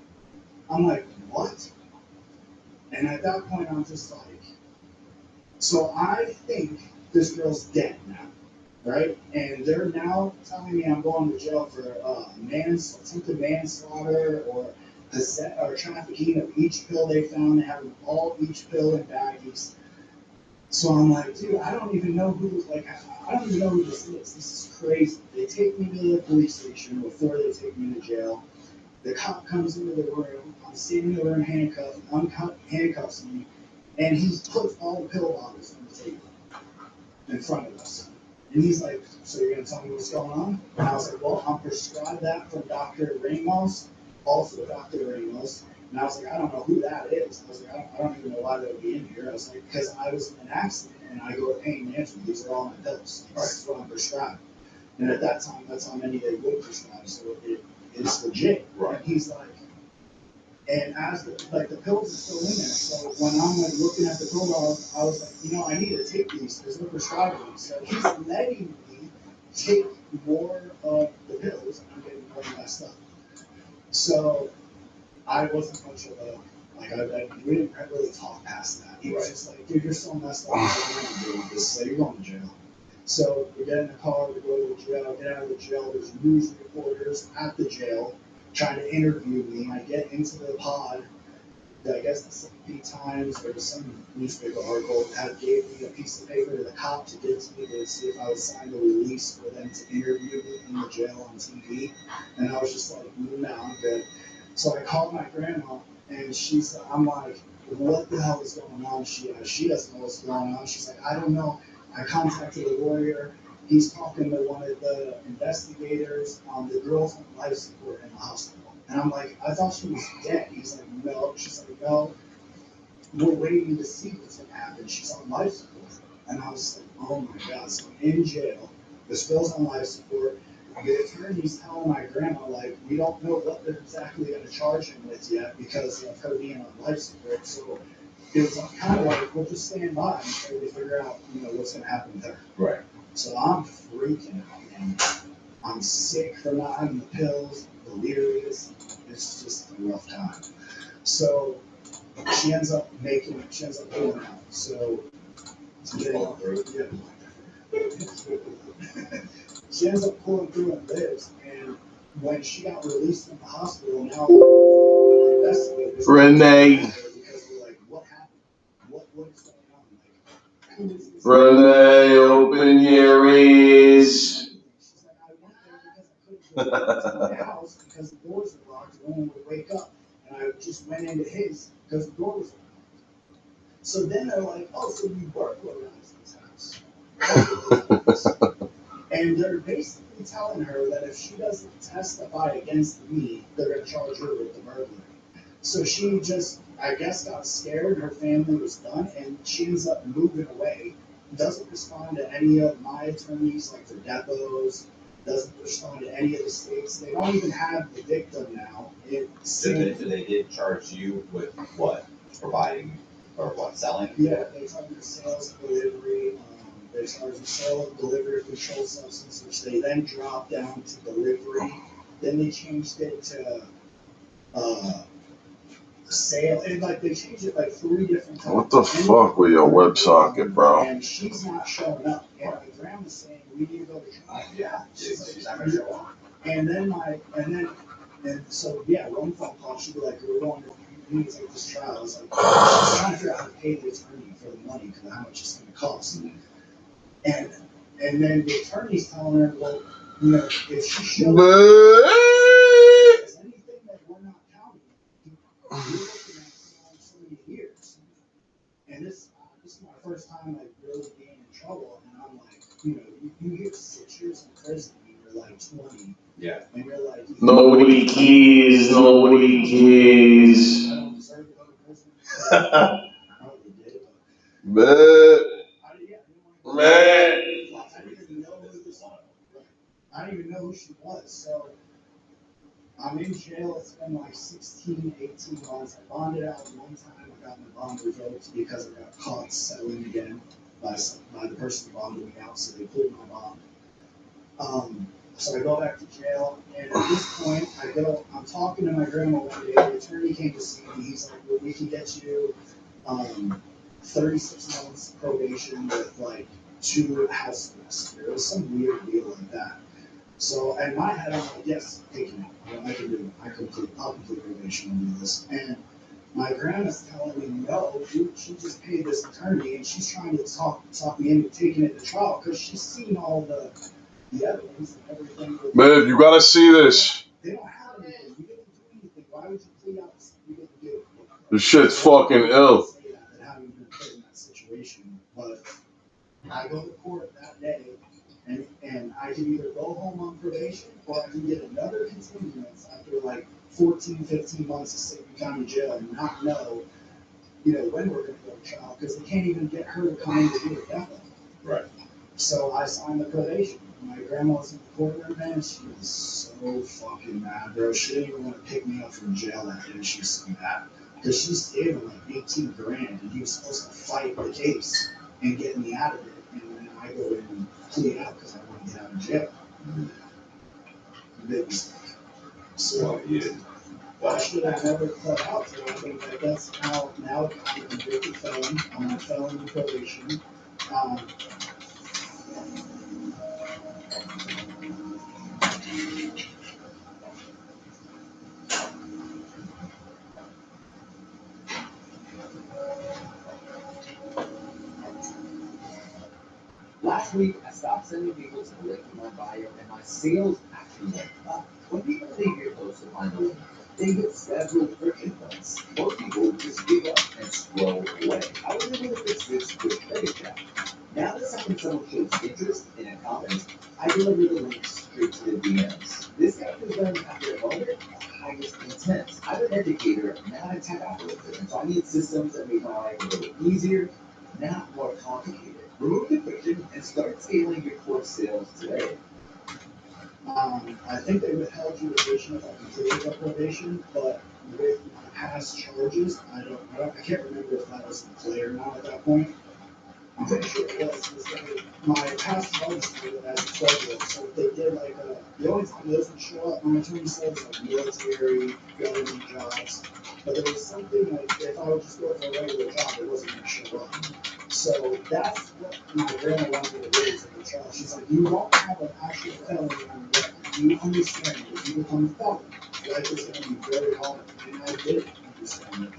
I'm like, what? And at that point, I'm just like, so I think this girl's dead now, right? And they're now telling me I'm going to jail for attempted manslaughter or trafficking of each pill they found. They have each pill in baggies. So I'm like, dude, I don't even know who this is. This is crazy. They take me to the police station before they take me to jail. The cop comes into the room. I'm standing in the room handcuffs me, and he puts all the pill bottles on the table in front of us. And he's like, so you're going to tell me what's going on? And I was like, well, I'm prescribed that from Dr. Ramos, also Dr. Ramos. And I was like, I don't know who that is. I was like, I don't even know why that would be in here. I was like, because I was in an accident and I go to pain management. These are all my pills. This is what I'm prescribed. And at that time, that's how many they would prescribe. So it's legit. Right. And he's like, and as the pills are still in there. So when I'm like looking at the pill bottles, I was like, I need to take these. There's no prescribing. So he's letting me take more of the pills. I'm getting more of my stuff. So I wasn't much of a, we didn't really talk past that. He was just like, dude, you're so messed up. So you're going to jail. So we get in the car, we go to the jail, get out of the jail. There's news reporters at the jail trying to interview me. I get into the pod. I guess the St. Times or some newspaper article gave me a piece of paper to the cop to give to me to see if I would sign the release for them to interview me in the jail on TV. And I was just like, no, I'm good. So I called my grandma, and I'm like, what the hell is going on? She doesn't know what's going on. She's like, I don't know. I contacted a lawyer. He's talking to one of the investigators. The girl's on life support in the hospital. And I'm like, I thought she was dead. He's like, no. She's like, no. We're waiting to see what's going to happen. She's on life support. And I was like, oh my God. So I'm in jail. This girl's on life support. The attorney's telling my grandma, like, we don't know what they're exactly going to charge him with yet because of her being on life support. So it was kind of like, we'll just stand by until we figure out, what's going to happen with her. Right. So I'm freaking out, man. I'm sick from not having the pills, delirious. It's just a rough time. So she ends up pulling out. So she ends up pulling through and lives. And when she got released from the hospital, now investigators Renee. because we're like, what happened? What is going on? Like, who is this? Renee, open your ears. She's like, I went there because I couldn't go into my house because the doors were locked. No one would wake up, and I just went into his because the door was locked. So then they're like, oh, so you burglarized this house. And they're basically telling her that if she doesn't testify against me, they're going to charge her with the burglary. So she just, I guess, got scared. Her family was done, and she ends up moving away. Doesn't respond to any of my attorneys, like for depots. Doesn't respond to any of the states. They don't even have the victim now. So they did charge you with what? Providing or what? Selling? Yeah, they charge you sales and delivery. They charge you sale and delivery of controlled substance, which they then dropped down to delivery. Then they changed it to sale. And like they changed it like 3 different times. What the fuck with your WebSocket, bro? And she's not showing up. And my grandma's saying we need to go to trial. Yeah, she's not gonna show up. And so one phone call, she'd be like, we're going to need to take this trial. I was like, she's trying to figure out how to pay the attorney for the money because of how much it's going to cost. And then the attorney's telling her, well, you know, if she shows anything that we're not counting, you're looking at so many years. And this is my first time like really being in trouble, and I'm like, you know, you get 6 years in prison when you're like 20. Yeah. And you're like, Nobody cares. Nobody cares. I don't deserve to go to prison. I probably did, Man. I didn't even know who she was. So I'm in jail. It's been like 16, 18 months. I bonded out one time. I got my bond revoked because I got caught selling again by the person who bonded me out. So they pulled my bond. So I go back to jail. And at this point, I'm talking to my grandma one day. The attorney came to see me. He's like, well, we can get you 36 months probation with like 2 house arrests. It was some weird deal like that. So in my head, I'm like, yes, take it. I can do it. I'll complete probation and do this. And my grandma's telling me, no, dude, she just paid this attorney and she's trying to talk me into taking it to trial because she's seen all the evidence and everything. Man, you gotta see this. They don't have anything. You didn't do anything. Why would you plead out you didn't do it? This shit's fucking ill. That haven't been put in that situation. But I go to court that day. And I can either go home on probation or I can get another continuance after like 14, 15 months of sitting in county jail and not know, you know, when we're going to go to trial because they can't even get her to come in to do a death. Right. So I signed the probation. My grandma was in the courtroom and she was so fucking mad, bro. She didn't even want to pick me up from jail that day. She was so mad because she gave him like 18 grand and he was supposed to fight the case and get me out of it. And then I go in and plead out because I want to get out of jail. Big mistake. So I should have never pled out to it. I think that that's how now I'm a convicted felon. I'm on felony probation. Last week, I stopped sending people to the link in my bio, and my sales actually went up. When people leave your post to find the link, they get several friction points. Most people just give up and scroll away. I was able to fix this with Credit Check. Now that someone shows interest in a comment, I deliver the link straight to the DMs. This app is done after a moment of highest intent. I'm an educator, not a tech operator, and so I need systems that make my life a little easier, not more complicated. Remove the friction and start scaling your course sales today. I think they withheld utilization if I completed the probation, but with my past charges, I can't remember if that was in play or not at that point. I'm pretty sure it was. My past charges were as a 12-year-old, so if they did like the only time those would show up, my attorney said was like military, government jobs, but there was something like if I would just go for a regular job, it wasn't going to show up. So that's what my grandma wanted to raise in the trial. She's like, you don't have an actual felony on your record. you understand if you become a felon, life is gonna be very hard, and I did understand it.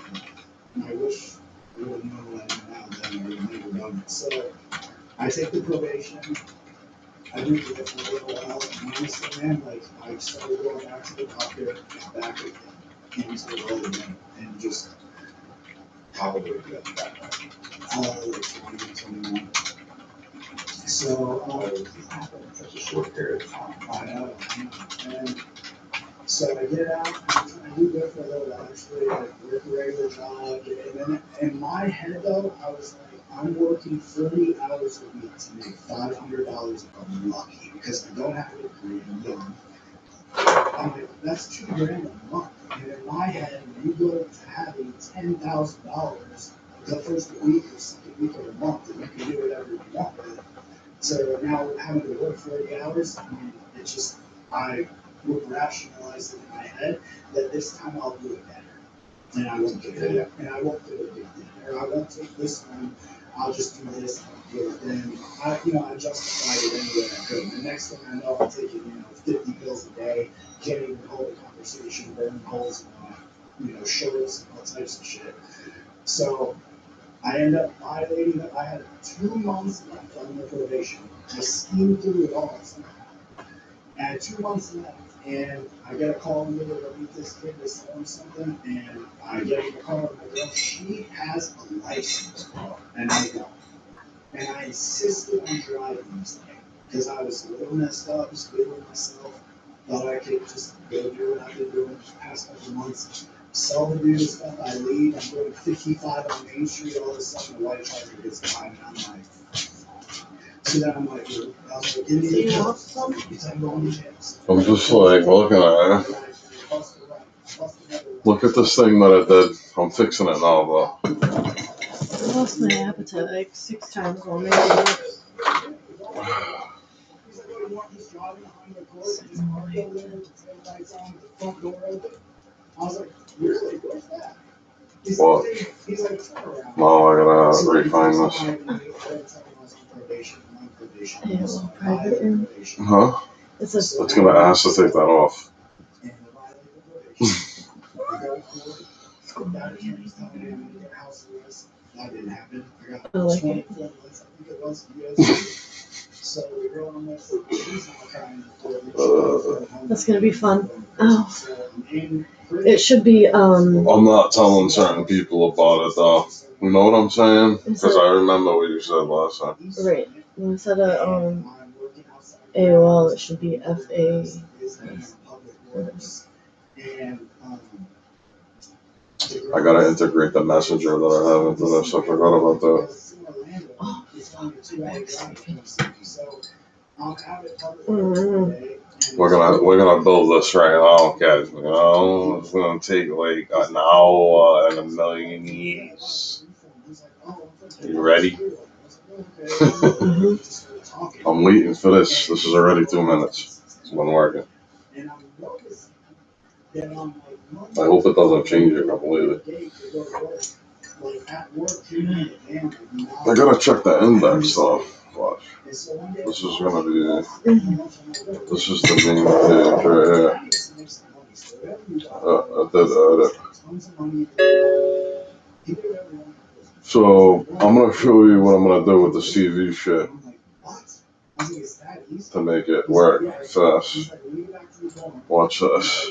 And I wish I would have known what I know now, then I would have never done it. So I take the probation. I did it for a little while, and honestly, man, like, I started going back to the doctor, got back into the road again, and just. How old were you at that point? Like 2021. So, Such a short period of time. I know. And so I get out, I do good for a little while, actually, I work a regular job, and then in my head though, I was like, I'm working 40 hours a week to make $500 if I'm lucky, because I don't have a degree, I'm young. I'm like, that's $2,000 a month. And in my head, when you go to having $10,000 the first week or second week of the month, and you can do whatever you want with it. So now having to work 40 hours, I mean, it just, I would rationalize it in my head that this time I'll do it better. And I won't get it, and I won't do it again. Or I won't take this one, I'll just do this, I'll do it. And I justified it any way I could. The next thing I know, I'm taking, 50 pills a day, can't even hold a conversation, burning holes in my, shorts and all types of shit. So I end up violating it. I had 2 months left on the probation. I schemed through it all somehow. I had 2 months left, and I get a call in the middle of meet this kid that's selling something, and I get in the car with my girl. She has a license, and I don't. And I insisted on driving this thing because I was a little messed up, just feeling myself. Thought I could just go do what I've been doing the past couple of months. Sell the dude stuff, I leave, I'm doing 55 on Main Street, all of a sudden the white charger gets behind me, I'm like, so then I'm like, give me the pills, because I'm going to jail. I'm just like looking at it. Look at this thing that I did. I'm fixing it now, bro. I lost my appetite like 6 times while making What? No, I gotta refine this. Private room. Huh? It's gonna ask to take that off. I like it. That's gonna be fun. Oh. It should be, I'm not telling certain people about it though. You know what I'm saying? Because I remember what you said last time. Right. Instead of AOL, it should be FA. I gotta integrate the messenger that I have into this. I forgot about that. We're gonna build this right now, guys. It's gonna take like an hour and a million years. Are you ready? I'm waiting for this. This is already 2 minutes. It's been working. I hope it doesn't change it completely. I gotta check the index though. Watch. This is gonna be. This is the main page right here. I did edit. So I'm gonna show you what I'm gonna do with the CV shit to make it work fast. Watch this.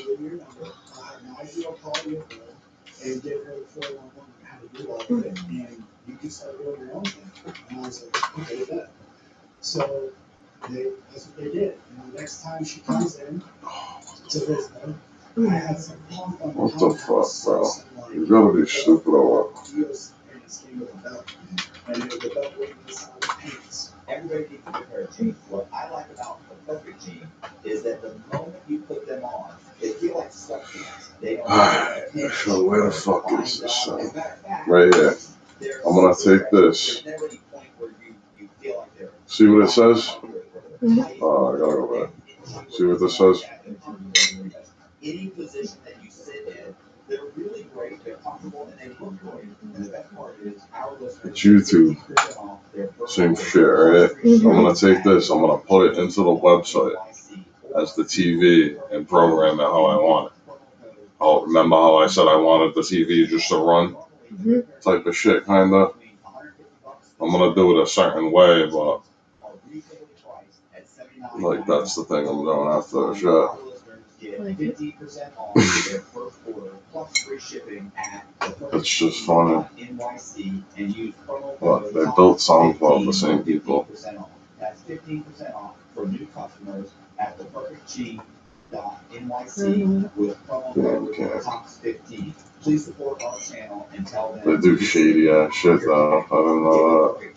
So that's what they did. And the next time she comes in to visit them, I had some pump on what the fuck, bro? You gotta be stupid or what? Everybody needs to compare a team. What I like about the perfect team is that the moment you put them on, they feel like sweatpants. They don't Alright, so where the fuck is this thing? Right here. I'm gonna take this. See what it says? Oh, I gotta go back. See what this says? Any position that you sit in, they're really great, they're comfortable, and they look great. And the best part is our listeners. It's YouTube. Same shit, right? I'm gonna take this, I'm gonna put it into the website. as the TV and program it how I want it. Oh, remember how I said I wanted the TV just to run? Type of shit, kinda. I'm gonna do it a certain way, but like that's the thing I'm doing after the shit. It's just funny. But they built songs about the same people. That's 15% off for new customers at the perfectg.nyc with promo code TOPS15. Please support our channel and tell them. They do shady ass shit though. I don't know that.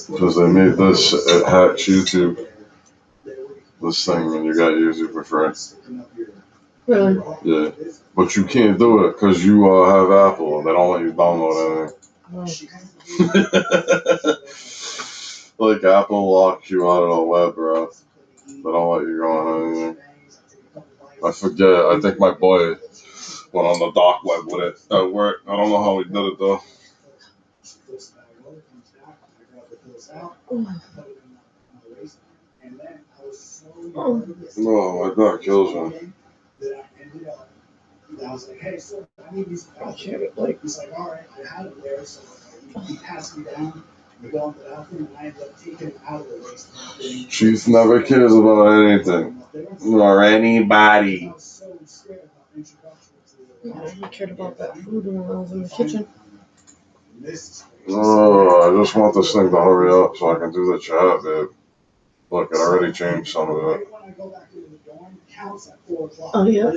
Because they made this, it hacks YouTube. This thing when you got YouTube for free. Really? Yeah. But you can't do it because you have Apple. They don't let you download anything. Like Apple locks you out of the web, bro. They don't let you go on anything. I forget. I think my boy went on the dark web with it at work. I don't know how he did it though. No, my back kills me. I was like, hey, sir, I need these. He's like, all right, I had it there, so he passed me down. We go into the bathroom, and I ended up taking it out of the waste. Chief never cares about anything or anybody. I cared about that food when I was in the kitchen. Oh, I just want this thing to hurry up so I can do the chat, babe. Look, it already changed some of it. Oh, yeah.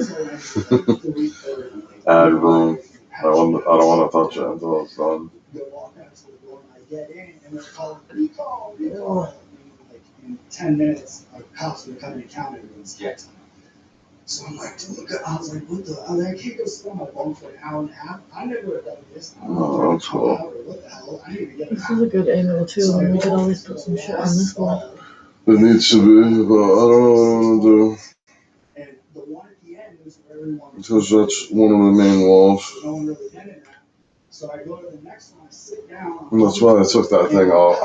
Add room. I don't want to touch it until it's done. Oh. In 10 minutes, cops were coming to count everyone's head. So I'm like, dude, I was like, what the? I was like, I can't go sit on my phone for an hour and a half. I never would have done this. Oh, that's cool. What the hell? I need to get This is a good angle too, and we could always put some shit on this one. It needs to be, but I don't know what I'm gonna do. Because that's one of the main walls. And that's why I took that thing out.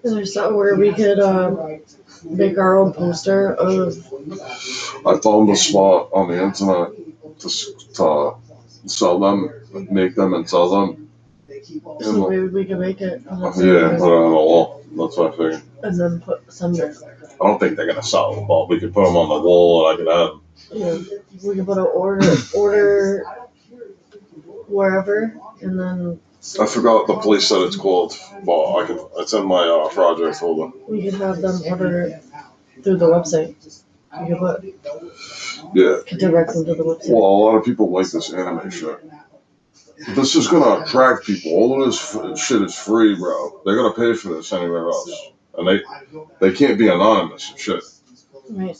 Is there something where we could make our own poster of? I found a spot on the internet to sell them, make them and sell them. So maybe we can make it. Yeah, put it on the wall. That's what I figured. And then put some. I don't think they're gonna sell them, but we could put them on the wall and I could have them. Yeah, we can put an order wherever, and then. I forgot the place that it's called, but it's in my project folder. We could have them order through the website. You could put. Yeah. Could direct them to the website. Well, a lot of people like this anime shit. This is gonna attract people. All of this shit is free, bro. They're gonna pay for this anywhere else, and they can't be anonymous and shit. Right.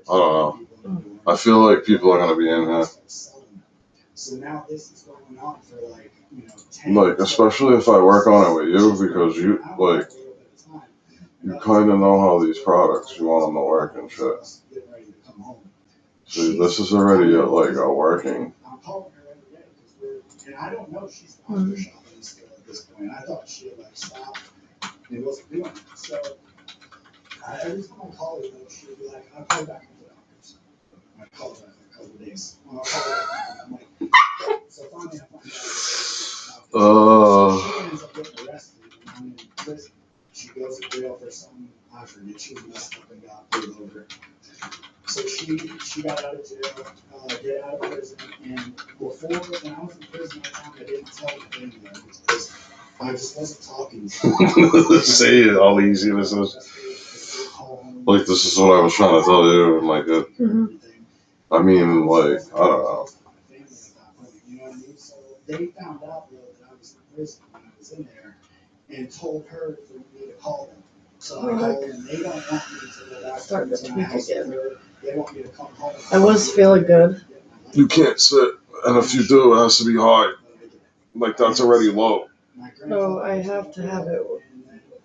I don't know. I feel like people are gonna be in here. So now this is going on for like, 10 especially if I work on it with you, because you kind of know how these products, you want them to work and shit. See, this is already a working. And I don't know if she's shopping still at this point. I thought she had stopped and wasn't doing it. So every time I call her, she would be like, I'll call you back in 2 hours. I call her back in a couple of days. When I'll call her back, I'm like, so finally I find out. She ends up getting arrested and I'm in prison. She goes to jail for something, I forget, she was messed up and got pulled over. So she got out of jail, get out of prison, and before, when I was in prison, I didn't tell anyone because I just wasn't talking to Say it how easy this is. This is what I was trying to tell you, and I mean, I don't know. You know what I mean? So they found out that I was in prison when I was in there, and told her for me to call them. So I called them, and they don't want me to go back to my house again. They want me to come home. I was feeling good. You can't sit, and if you do, it has to be high. That's already low. No, I have to have it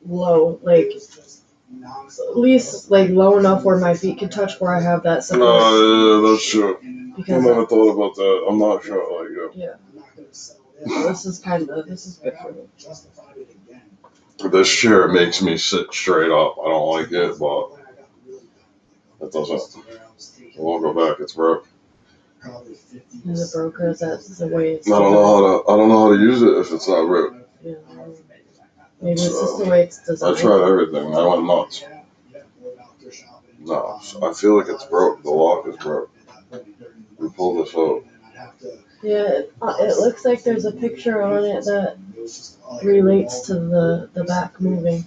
low, at least low enough where my feet can touch where I have that support. Yeah, that's true. I never thought about that. I'm not sure, Yeah. This is good for me. This chair makes me sit straight up. I don't like it, but it doesn't. I won't go back. It's broke. Is it broke or is that the way it's I don't know how to use it if it's not broke. Yeah. Maybe it's just the way it's I designed. tried everything. I went nuts. No, I feel like it's broke. The lock is broke. We pull this out. Yeah, it looks like there's a picture on it that relates to the back moving.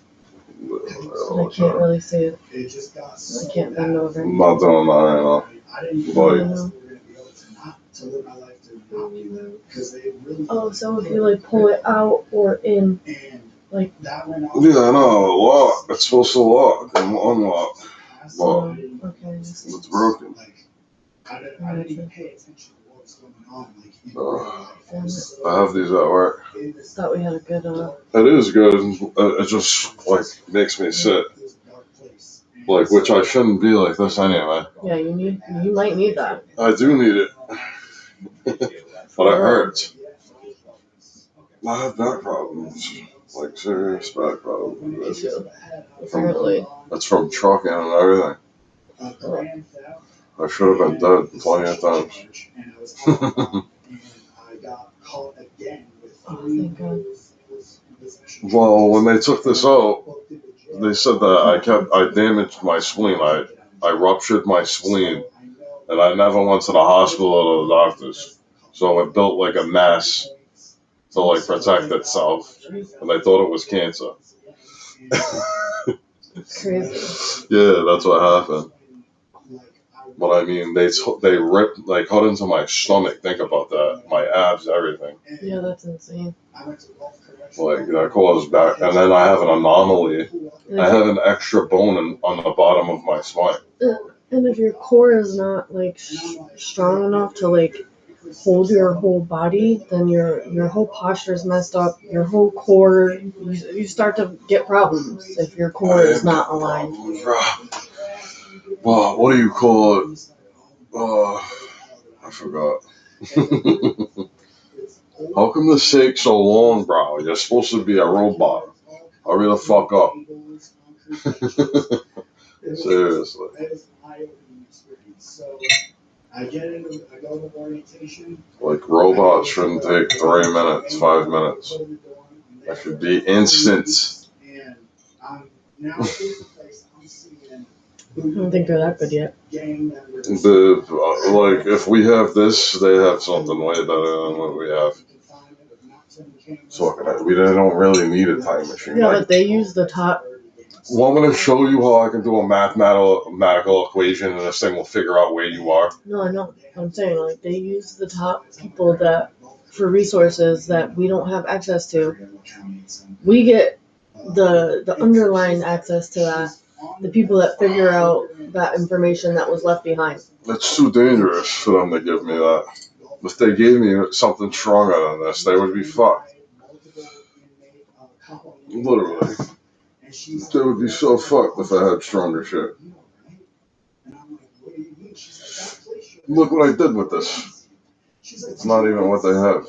I can't really see it. I can't bend over. I'm not doing that right now. Like, oh, so if you like pull it out or in, like. Yeah, I know. Lock. It's supposed to lock and unlock. But it's broken. I have these at work. Thought we had a good. It is good. It just like makes me sit. Like, which I shouldn't be like this anyway. Yeah, you might need that. I do need it. But it hurts. I have back problems. Like serious back problems. That's from trucking and everything. I should have been dead plenty of times. Well, when they took this out, they said that I damaged my spleen. I ruptured my spleen, and I never went to the hospital or the doctors. So it built like a mass to like protect itself, and they thought it was cancer. Crazy. Yeah, that's what happened. But I mean, they ripped, like, cut into my stomach. Think about that. My abs, everything. Yeah, that's insane. Like, that caused back. And then I have an anomaly. I have an extra bone on the bottom of my spine. And if your core is not, like, strong enough to, like, hold your whole body, then your whole posture is messed up. Your whole core, you start to get problems if your core is not aligned. Well, what do you call it? I forgot. How come this takes so long, bro? You're supposed to be a robot. Hurry the fuck up. Seriously. Like, robots shouldn't take 3 minutes, 5 minutes. That should be instant. I don't think they're that good yet. Like, if we have this, they have something way better than what we have. So they don't really need a time machine. Yeah, but they use the top. Well, I'm going to show you how I can do a mathematical equation, and this thing will figure out where you are. No, I know. I'm saying, like, they use the top people that, for resources that we don't have access to. We get the underlying access to that. The people that figure out that information that was left behind. It's too dangerous for them to give me that. If they gave me something stronger than this, they would be fucked. Literally. They would be so fucked if I had stronger shit. Look what I did with this. It's not even what they have.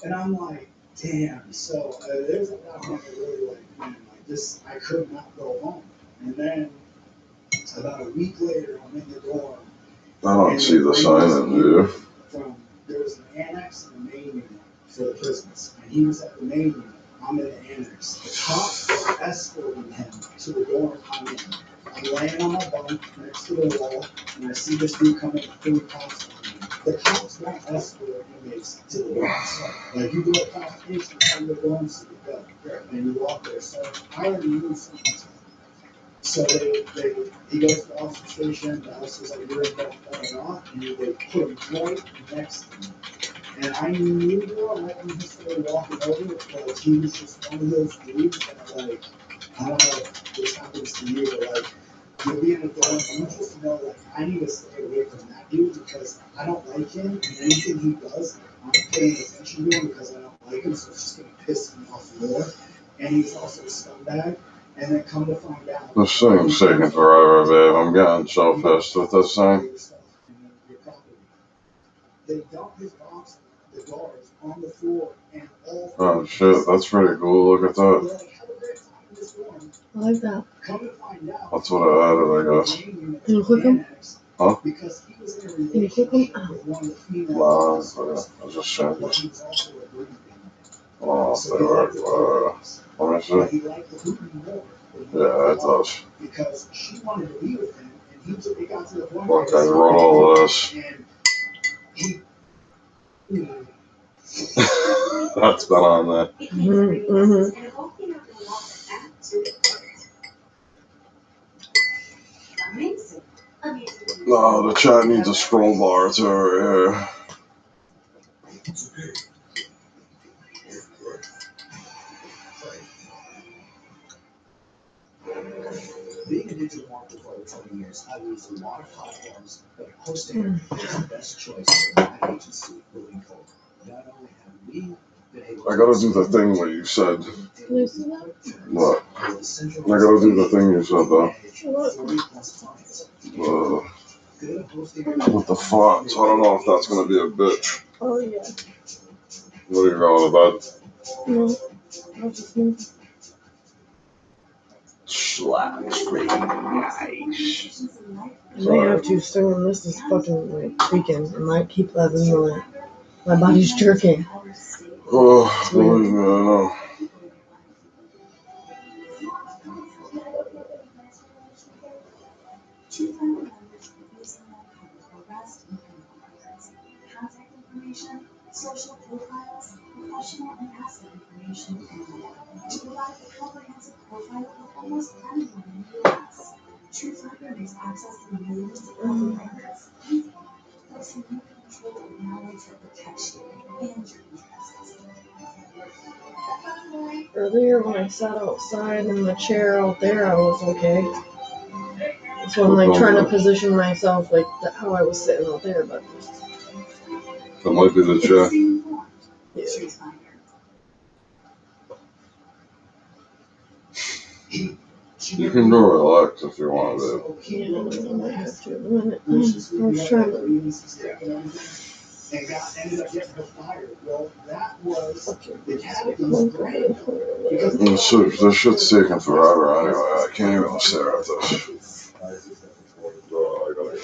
And I'm like, damn. So there's a lot of really like this. I could not go home. And then about a week later, I'm in the dorm. I don't see the sign in there. There was an annex and a main unit for the prisoners, and he was at the main unit. I'm in the annex. The cops are escorting him to the dorm I'm in. I'm laying on my bunk next to the wall, and I see this dude coming with 3 cops on me. The cops won't escort inmates to the dorms. Like, you do a convocation from the dorms to the bed, and you walk there. So I already knew something. So he goes to the officer station, the officer's like, you're in bed, and they put him right next to me. And I knew, right when he started walking over, like, he was just one of those dudes that, like, I don't know if this happens to you, but, like, you'll be in a dorm, you just know, like, I need to stay away from that dude because I don't like him, and anything he does, I'm paying attention to him because I don't like him, so it's just going to piss me off more. And he's also a scumbag. And then come to find out. This thing's taking forever, babe. I'm getting so pissed with this thing. They dumped his box, the guards, on the floor, and all. Oh shit, that's pretty cool. Look at that. I like that. That's what I added, I guess. Can you click them? Huh? Can you click them? Nah, I was just checking. Oh, they work. Let me see. Yeah, it does. Look, I wrote all this. That's been on there. Mm-hmm. No, the chat needs a scroll bar too right here. Being a digital marketer for over 20 years, I've used a lot of platforms, but hosting is the best choice for my agency moving forward. Not only have we been able to. I gotta do the thing what you said. Can you see that? What? I gotta do the thing you said though. With the fonts. I don't know if that's gonna be a bitch. Oh yeah. What are you going about? No. Slacks, pretty nice. I may have to soon. This is fucking like freaking. I might keep having my body's jerking. Oh, believe me, I know. Social profiles, professional and asset information, and more. To provide a comprehensive profile of almost anyone in the U.S. TrueFinder makes access to millions of public records easy, placing you in control of knowledge that protects you and your interests. Earlier when I sat outside in the chair out there, I was okay. So I'm like trying to position myself like how I was sitting out there, but. That might be the chair. Yeah. You can go relax if you want to. Yeah, I might have to. I was trying to. And ended up getting her fired. Well, that was the This shit's taking forever anyway. I can't even stare at this. Oh, I gotta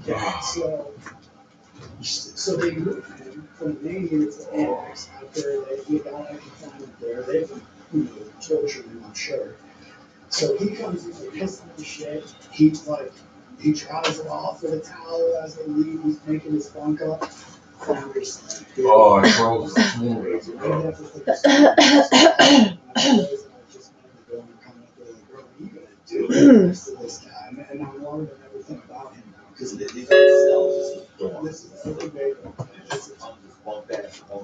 go. So they moved him from main unit to annex after he got out of confinement there. They've tortured him, I'm sure. So he comes in like pissed off shit. He tries it off with a towel as they leave. He's making his bunk up. Oh, I froze the this guy, and I learned everything about him now because these are cells. This is something big. Just bunk bed, no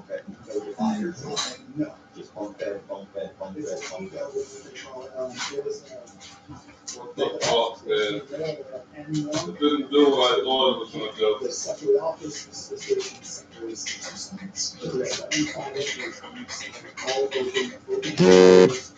dividers. No. Just bunk bed, bunk bed, bunk bed, bunk bed. It didn't do what I thought it was going to do. The separate office station separates the two sides. There's 75 acres, all open.